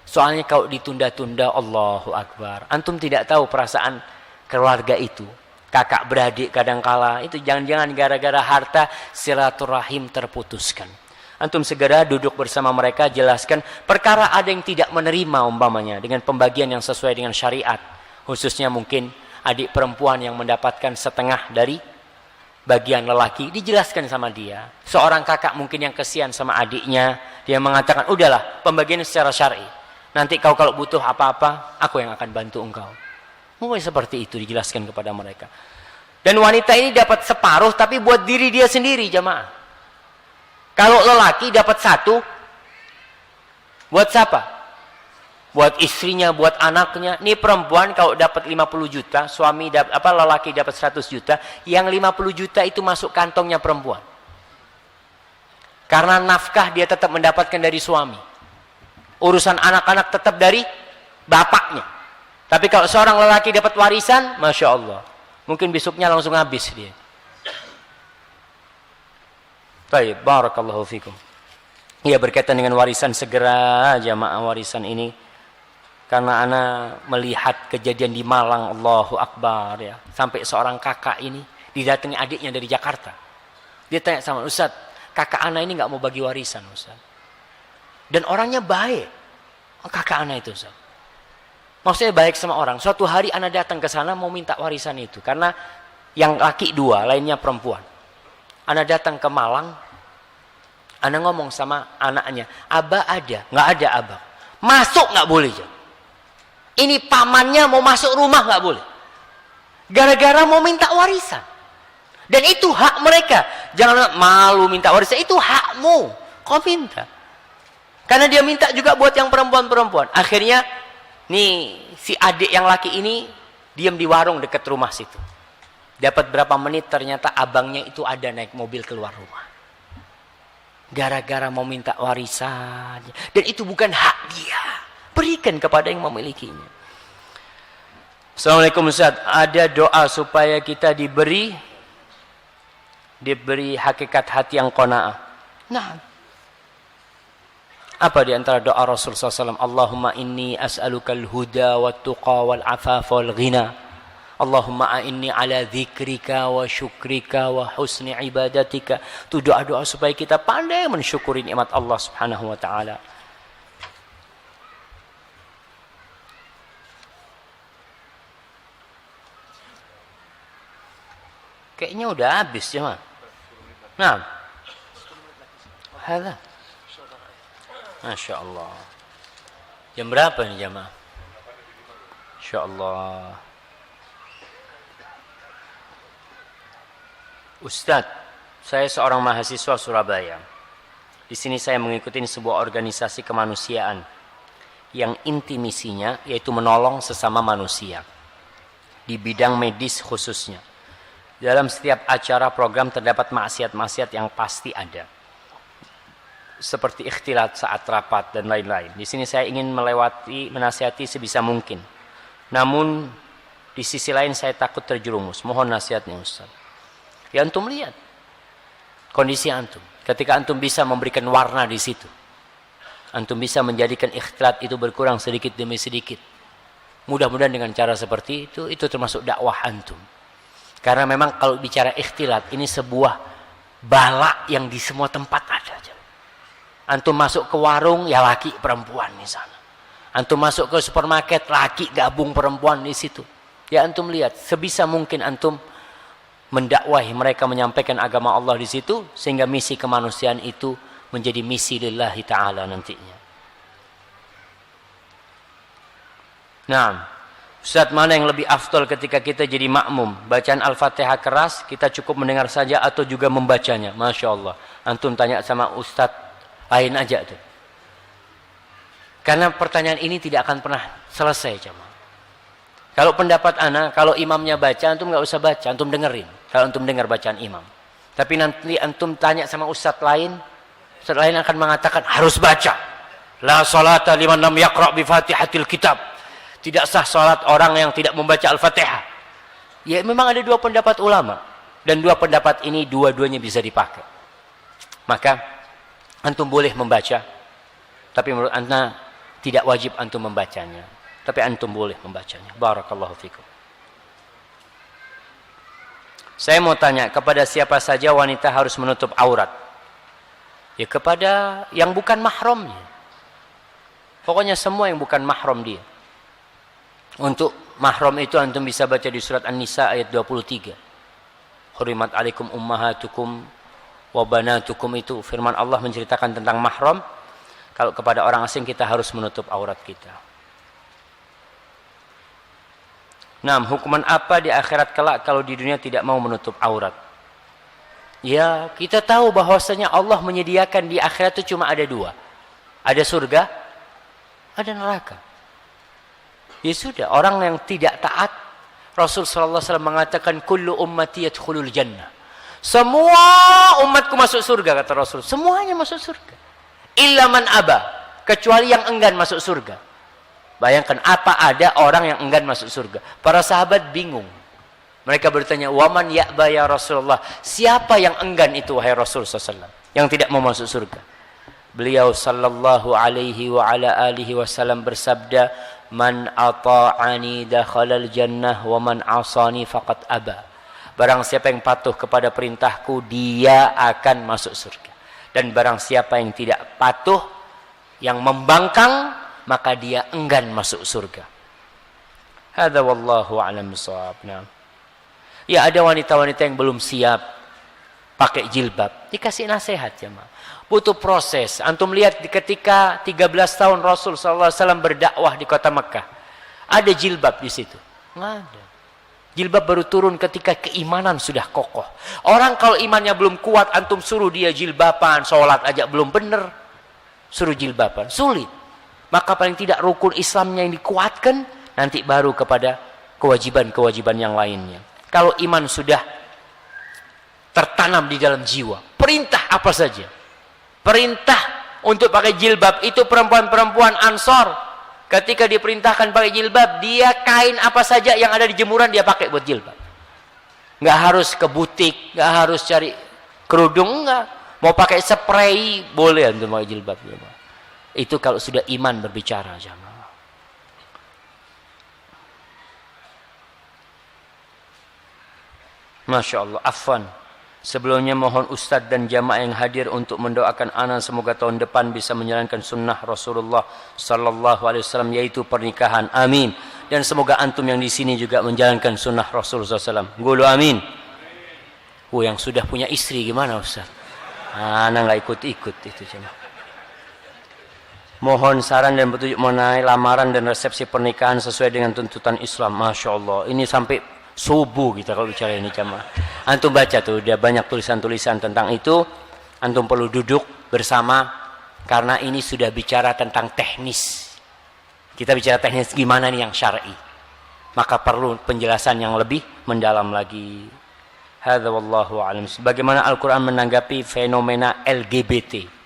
Soalnya kalau ditunda-tunda, Allahu Akbar. Antum tidak tahu perasaan keluarga itu. Kakak beradik kadangkala, itu jangan-jangan gara-gara harta silaturahim terputuskan. Antum segera duduk bersama mereka, jelaskan. Perkara ada yang tidak menerima umpamanya, dengan pembagian yang sesuai dengan syariat. Khususnya mungkin adik perempuan yang mendapatkan setengah dari bagian lelaki, dijelaskan sama dia. Seorang kakak mungkin yang kesian sama adiknya, dia mengatakan, udahlah pembagian secara syar'i. Nanti kau kalau butuh apa-apa, aku yang akan bantu engkau. Mungkin seperti itu dijelaskan kepada mereka. Dan wanita ini dapat separuh, tapi buat diri dia sendiri, jamaah. Kalau lelaki dapat 1, buat siapa? Buat istrinya, buat anaknya. Ini perempuan kalau dapat 50 juta, lelaki dapat 100 juta, yang 50 juta itu masuk kantongnya perempuan. Karena nafkah dia tetap mendapatkan dari suami. Urusan anak-anak tetap dari bapaknya. Tapi kalau seorang lelaki dapat warisan, Masya Allah, mungkin besoknya langsung habis dia. Baik, barakallahu fikum. Ya, berkaitan dengan warisan, segera jamaah warisan ini. Karena ana melihat kejadian di Malang, Allahu Akbar ya. Sampai seorang kakak ini didatangi adiknya dari Jakarta. Dia tanya sama Ustaz, kakak ana ini nggak mau bagi warisan Ustaz. Dan orangnya baik. Kakak ana itu Ustaz. Maksudnya baik sama orang. Suatu hari ana datang ke sana mau minta warisan itu. Karena yang laki 2, lainnya perempuan. Ana datang ke Malang. Ana ngomong sama anaknya, Abah ada? Nggak ada Abah. Masuk nggak boleh ya. Ini pamannya mau masuk rumah nggak boleh. Gara-gara mau minta warisan. Dan itu hak mereka. Jangan malu minta warisan, itu hakmu. Kau minta. Karena dia minta juga buat yang perempuan-perempuan. Akhirnya nih si adik yang laki ini diam di warung dekat rumah situ. Dapat berapa menit ternyata abangnya itu ada naik mobil keluar rumah. Gara-gara mau minta warisan. Dan itu bukan hak dia. Berikan kepada yang memilikinya. Assalamualaikum Ustaz. Ada doa supaya kita diberi hakikat hati yang qanaah. Nah. Apa di antara doa Rasul SAW? Allahumma inni as'alukal huda wa tuqa wal afafa wal ghina. Allahumma a'inni ala dzikrika wa syukrika wa husni ibadatika. Itu doa-doa supaya kita pandai mensyukuri nikmat Allah Subhanahu wa taala. Kayaknya udah habis ya, Mas. Nah. Hala. Masya Allah. Jam berapa nih jamaah? Masya Allah. Ustadz, saya seorang mahasiswa Surabaya. Di sini saya mengikuti sebuah organisasi kemanusiaan yang inti misinya yaitu menolong sesama manusia di bidang medis khususnya. Dalam setiap acara program terdapat maksiat-maksiat yang pasti ada. Seperti ikhtilat saat rapat dan lain-lain. Di sini saya ingin menasihati sebisa mungkin. Namun di sisi lain saya takut terjerumus. Mohon nasihatnya Ustaz. Ya antum lihat kondisi antum. Ketika antum bisa memberikan warna di situ, antum bisa menjadikan ikhtilat itu berkurang sedikit demi sedikit. Mudah-mudahan dengan cara seperti itu termasuk dakwah antum. Karena memang kalau bicara ikhtilat ini sebuah bala yang di semua tempat ada. Antum masuk ke warung, ya laki perempuan di sana. Antum masuk ke supermarket, laki gabung perempuan di situ. Ya antum lihat, sebisa mungkin antum mendakwahi mereka menyampaikan agama Allah di situ, sehingga misi kemanusiaan itu menjadi misi lillahi ta'ala nantinya. Nah, Ustaz, mana yang lebih afdal ketika kita jadi makmum? Bacaan Al-Fatihah keras, kita cukup mendengar saja atau juga membacanya? Masya Allah. Antum tanya sama Ustaz lain aja tuh. Karena pertanyaan ini tidak akan pernah selesai jemaah. Kalau pendapat ana, kalau imamnya baca, antum nggak usah baca, antum dengerin. Kalau antum dengar bacaan imam. Tapi nanti antum tanya sama ustaz lain akan mengatakan harus baca. La salata liman lam yaqra' bi Fatihatil kitab. Tidak sah salat orang yang tidak membaca Al-Fatihah. Ya memang ada dua pendapat ulama dan dua pendapat ini dua-duanya bisa dipakai. Maka antum boleh membaca, tapi menurut anda tidak wajib antum membacanya. Tapi antum boleh membacanya. Barakallahu fikum. Saya mau tanya, kepada siapa saja wanita harus menutup aurat? Ya kepada yang bukan mahramnya. Pokoknya semua yang bukan mahram dia. Untuk mahram itu antum bisa baca di surat An-Nisa ayat 23. Hurimat alaikum ummahatukum wa banatukum, itu firman Allah menceritakan tentang mahram. Kalau kepada orang asing kita harus menutup aurat kita. Nah, hukuman apa di akhirat kelak kalau di dunia tidak mau menutup aurat? Ya, kita tahu bahwasanya Allah menyediakan di akhirat itu cuma ada dua. Ada surga, ada neraka. Ya sudah, orang yang tidak taat, Rasul sallallahu alaihi wasallam mengatakan kullu ummati yadkhulul jannah. Semua umatku masuk surga, kata Rasul. Semuanya masuk surga. Illa man aba, kecuali yang enggan masuk surga. Bayangkan, apa ada orang yang enggan masuk surga? Para sahabat bingung. Mereka bertanya, waman ya'ba ya Rasulullah? Siapa yang enggan itu wahai Rasul SAW, yang tidak mau masuk surga? Beliau sallallahu alaihi wa ala alihi wasallam bersabda, man ata'ani dakhalal jannah wa man asani faqad aba. Barang siapa yang patuh kepada perintahku, dia akan masuk surga. Dan barang siapa yang tidak patuh, yang membangkang, maka dia enggan masuk surga. Hadza wallahu a'lam bissawab. Ya, ada wanita-wanita yang belum siap pakai jilbab, dikasih nasihat ya, Ma. Butuh proses. Antum lihat ketika 13 tahun Rasul sallallahu alaihi wasallam berdakwah di kota Mekah. Ada jilbab di situ? Enggak ada. Jilbab baru turun ketika keimanan sudah kokoh. Orang kalau imannya belum kuat, antum suruh dia jilbaban, sholat aja belum benar. suruh jilbaban, sulit. Maka paling tidak rukun Islamnya yang dikuatkan, nanti baru kepada kewajiban-kewajiban yang lainnya. Kalau iman sudah tertanam di dalam jiwa, perintah apa saja, perintah untuk pakai jilbab, itu perempuan-perempuan Ansor ketika diperintahkan pakai jilbab, dia kain apa saja yang ada di jemuran dia pakai buat jilbab. Nggak harus ke butik, nggak harus cari kerudung, nggak. Mau pakai spray boleh untuk pakai jilbab. Itu kalau sudah iman berbicara, jamaah. Masya Allah. Afwan, sebelumnya mohon Ustadz dan jamaah yang hadir untuk mendoakan ana semoga tahun depan bisa menjalankan sunnah Rasulullah Sallallahu Alaihi Wasallam, yaitu pernikahan. Amin. Dan semoga antum yang di sini juga menjalankan sunnah Rasulullah SAW. Gulu amin. Yang sudah punya istri gimana Ustaz? Ana nggak ikut-ikut itu cuma. Mohon saran dan petunjuk mengenai lamaran dan resepsi pernikahan sesuai dengan tuntutan Islam. Masya Allah. Ini sampai subuh kita kalau bicara ini jamaah. Antum baca tuh, dia banyak tulisan-tulisan tentang itu. Antum perlu duduk bersama karena ini sudah bicara tentang teknis. Kita bicara teknis gimana nih yang syar'i. Maka perlu penjelasan yang lebih mendalam lagi. Hadza wallahu a'lam. Bagaimana Al-Qur'an menanggapi fenomena LGBT?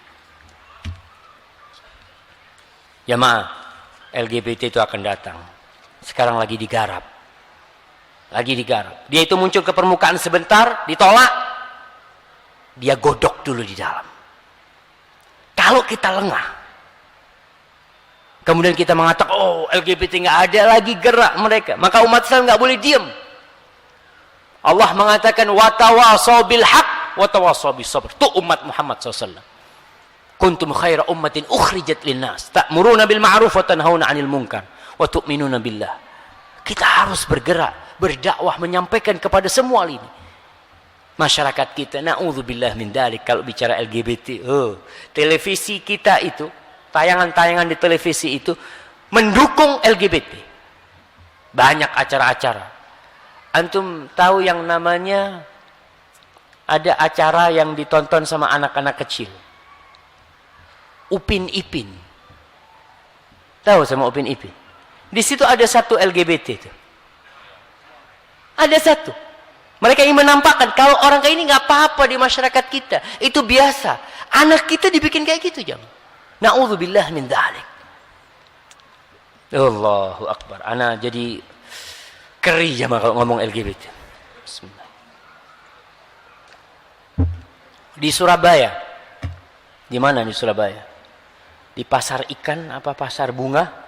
Jamaah, LGBT itu akan datang. Sekarang lagi digarap. Lagi digarap. Dia itu muncul ke permukaan sebentar, ditolak. Dia godok dulu di dalam. Kalau kita lengah, kemudian kita mengatakan, oh LGBT nggak ada lagi gerak mereka, maka umat Islam nggak boleh diam. Allah mengatakan, watawasaw bil haq, watawasaw bis sabr. Itu umat Muhammad SAW. Kuntum khaira ummatin ukhrijat linnas ta'muruna bil ma'ruf wa tanhauna 'anil munkar wa tu'minuna billah. Kita harus bergerak, berdakwah, menyampaikan kepada semua lini masyarakat kita. Na'udzubillah min dzalik. Kalau bicara LGBT, televisi kita itu, tayangan-tayangan di televisi itu mendukung LGBT. Banyak acara-acara. Antum tahu yang namanya ada acara yang ditonton sama anak-anak kecil, Upin Ipin. Tahu sama Upin Ipin? Di situ ada satu LGBT itu. Ada satu. Mereka ingin menampakkan kalau orang kayak ini nggak apa-apa di masyarakat kita. Itu biasa. Anak kita dibikin kayak gitu, jam. Na'udzubillah min dzalik. Allahu Akbar. Ana jadi keri jam kalau ngomong LGBT. Bismillah. Di Surabaya. Di mana di Surabaya? Di pasar ikan apa pasar bunga?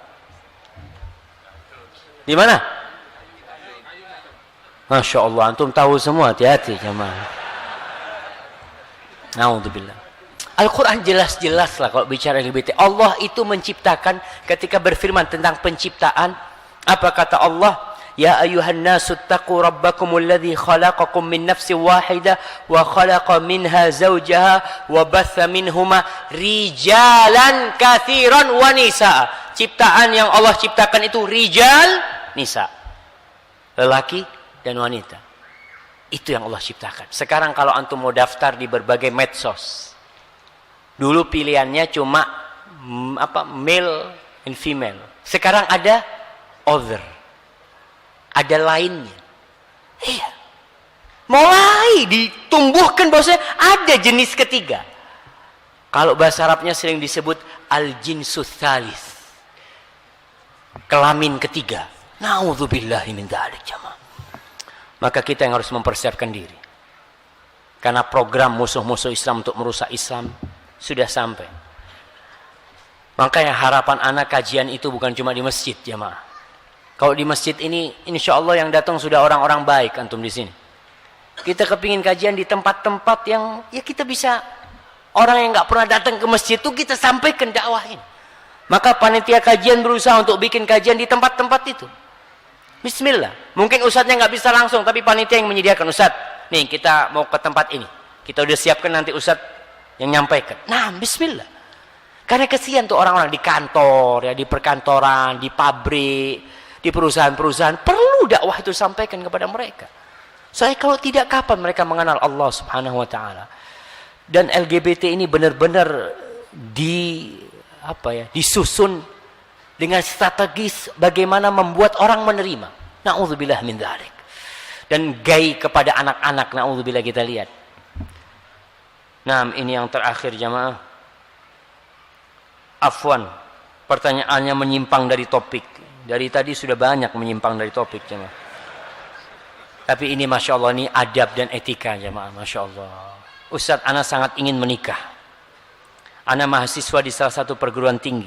Di mana? Masya Allah, antum tahu semua, hati-hati jemaah. Na'udzubillah. Al-Quran jelas-jelas lah kalau bicara LGBT. Allah itu menciptakan, ketika berfirman tentang penciptaan, apa kata Allah? Ya ayuhan nasu taqu rabbakumul ladzi khalaqakum min nafsin wahidah wa khalaqa minha zawjaha wa batha minhuma rijalan katsiran wa nisaa. Ciptaan yang Allah ciptakan itu rijal, nisa. Lelaki dan wanita. Itu yang Allah ciptakan. Sekarang kalau antum mau daftar di berbagai medsos, dulu pilihannya cuma male and female. Sekarang ada other. Ada lainnya. Iya. Mulai ditumbuhkan bahwasanya ada jenis ketiga. Kalau bahasa Arabnya sering disebut al-jinsus tsalis. Kelamin ketiga. Na'udzubillahi min dzalik, jamaah. Maka kita yang harus mempersiapkan diri. Karena program musuh-musuh Islam untuk merusak Islam sudah sampai. Makanya harapan anak kajian itu bukan cuma di masjid, jamaah. Kalau di masjid ini, insya Allah yang datang sudah orang-orang baik antum di sini. Kita kepingin kajian di tempat-tempat yang ya kita bisa, orang yang nggak pernah datang ke masjid itu kita sampaikan dakwah ini. Maka panitia kajian berusaha untuk bikin kajian di tempat-tempat itu. Bismillah. Mungkin ustadznya nggak bisa langsung, tapi panitia yang menyediakan. Ustadz, nih kita mau ke tempat ini. Kita udah siapkan nanti ustadz yang nyampaikan. Nah, bismillah. Karena kesian tuh orang-orang di kantor, ya di perkantoran, di pabrik, di perusahaan-perusahaan, perlu dakwah itu sampaikan kepada mereka. Soalnya kalau tidak, kapan mereka mengenal Allah Subhanahu wa ta'ala? Dan LGBT ini benar-benar disusun dengan strategis bagaimana membuat orang menerima. Na'udzubillah min dzalik. Dan gai kepada anak-anak, na'udzubillah, kita lihat. Nah, ini yang terakhir jamaah. Afwan, pertanyaannya menyimpang dari topik. Dari tadi sudah banyak menyimpang dari topik jamaah. Tapi ini Masya Allah, ini adab dan etika jamaah. Masya Allah. Ustadz, ana sangat ingin menikah. Ana mahasiswa di salah satu perguruan tinggi.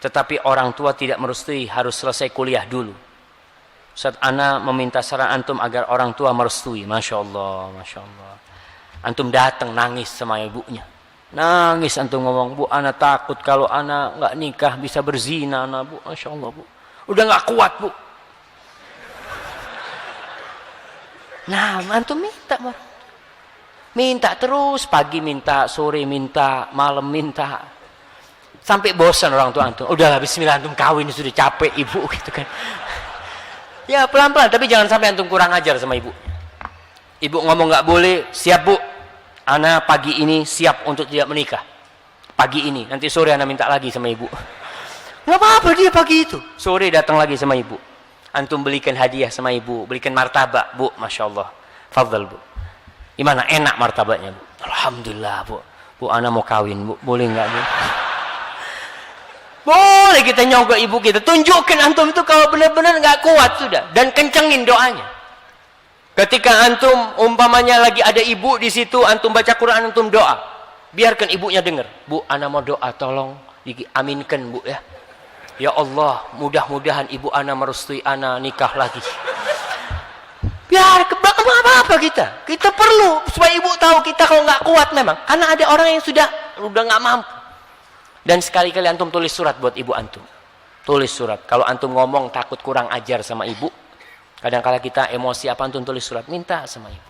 Tetapi orang tua tidak merestui, harus selesai kuliah dulu. Ustadz, ana meminta saran antum agar orang tua merestui. Masya Allah, Masya Allah. Antum datang nangis sama ibunya. Nangis antum ngomong, Bu, ana takut kalau ana nggak nikah bisa berzina, ana, Bu. Masya Allah, Bu. Udah nggak kuat, Bu. Nah, antum minta, Bu. Minta terus, pagi minta, sore minta, malam minta. Sampai bosan orang tua antum. Udahlah, bismillah, antum kawin sudah capek ibu gitu kan. Ya pelan-pelan, tapi jangan sampai antum kurang ajar sama ibu. Ibu ngomong nggak boleh, siap Bu. Ana pagi ini siap untuk tidak menikah. Pagi ini, nanti sore ana minta lagi sama ibu. Nggak apa-apa dia pagi itu. Sore datang lagi sama ibu. Antum belikan hadiah sama ibu, belikan martabak, Bu. Masya Allah. Fadhal, Bu. Gimana? Enak martabaknya, Bu. Alhamdulillah, Bu. Bu, ana mau kawin, Bu. Boleh nggak, Bu? Boleh kita nyogok ibu kita. Tunjukkan antum itu kalau benar-benar nggak kuat sudah. Dan kencengin doanya. Ketika antum umpamanya lagi ada ibu di situ, antum baca Quran, antum doa. Biarkan ibunya dengar. Bu, ana mau doa, tolong diaminkan, Bu, ya. Ya Allah, mudah-mudahan ibu ana merestui ana nikah lagi. Biar apa-apa kita. Kita perlu supaya ibu tahu kita kalau nggak kuat memang. Karena ada orang yang sudah nggak mampu. Dan sekali-kali antum tulis surat buat ibu antum. Tulis surat. Kalau antum ngomong takut kurang ajar sama ibu, kadang-kala kita emosi apa, antum tulis surat minta sama ibu.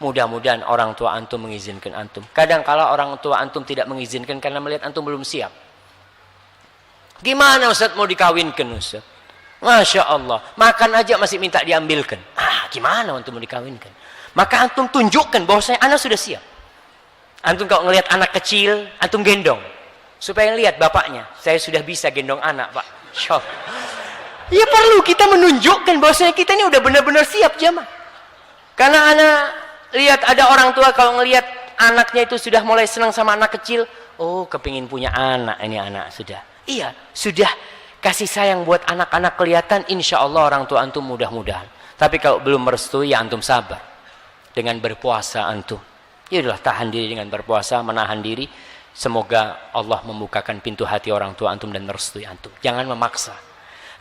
Mudah-mudahan orang tua antum mengizinkan antum. Kadang-kala orang tua antum tidak mengizinkan karena melihat antum belum siap. Gimana Ustaz mau dikawinkan Ustaz? Masya Allah. Makan aja masih minta diambilkan. Gimana antum mau dikawinkan? Maka antum tunjukkan bahwasanya anak sudah siap. Antum kalau ngelihat anak kecil, antum gendong. Supaya lihat bapaknya, saya sudah bisa gendong anak, Pak. Syok. Ya perlu kita menunjukkan bahwasanya kita ini udah benar-benar siap jamaah. Karena anak lihat ada orang tua kalau ngelihat anaknya itu sudah mulai senang sama anak kecil, oh kepingin punya anak, ini anak sudah. Iya, sudah kasih sayang buat anak-anak kelihatan, insya Allah orang tua antum mudah-mudahan. Tapi kalau belum merestui ya antum sabar dengan berpuasa antum. Ya udahlah, tahan diri dengan berpuasa, menahan diri. Semoga Allah membukakan pintu hati orang tua antum dan merestui antum. Jangan memaksa.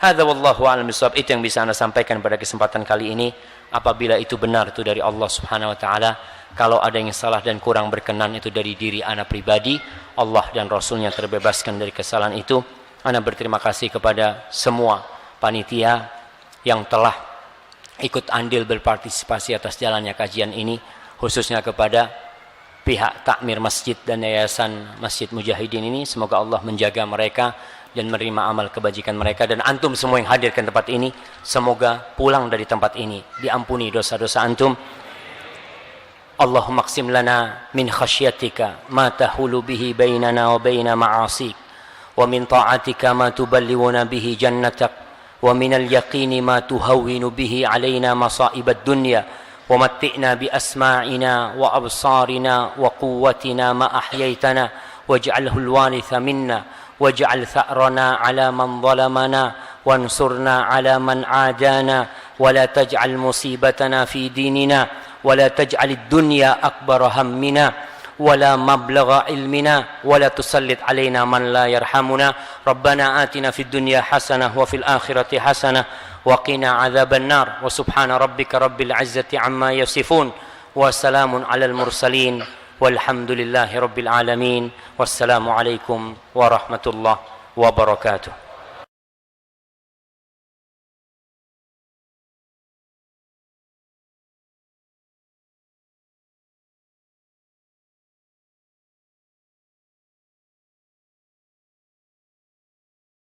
Hadza wallahu a'lam bishawab. Itu yang bisa Anda sampaikan pada kesempatan kali ini. Apabila itu benar itu dari Allah Subhanahu wa taala, kalau ada yang salah dan kurang berkenan itu dari diri ana pribadi, Allah dan Rasulnya terbebaskan dari kesalahan itu. Ana berterima kasih kepada semua panitia yang telah ikut andil berpartisipasi atas jalannya kajian ini, khususnya kepada pihak takmir masjid dan yayasan Masjid Mujahidin ini. Semoga Allah menjaga mereka dan menerima amal kebajikan mereka. Dan antum semua yang hadir ke tempat ini, semoga pulang dari tempat ini diampuni dosa-dosa antum. Allahumma qsim lana min khasyatika ma tahulu bihi bainana wa baina ma'asik, wa min ta'atika ma tuballighuna bihi jannatak, wa min al-yaqini ma tuhawwinu bihi alaina masa'ibad dunya. ومتئنا بأسماعنا وأبصارنا وقوتنا ما أحييتنا واجعله الوارث منا واجعل ثأرنا على من ظلمنا وانصرنا على من عادانا ولا تجعل مصيبتنا في ديننا ولا تجعل الدنيا أكبر همنا ولا مبلغ علمنا ولا تسلط علينا من لا يرحمنا ربنا آتنا في الدنيا حسنة وفي الآخرة حسنة وقنا عذاب النار وسبحان ربك رب العزة عما يصفون وسلام على المرسلين والحمد لله رب العالمين والسلام عليكم ورحمة الله وبركاته.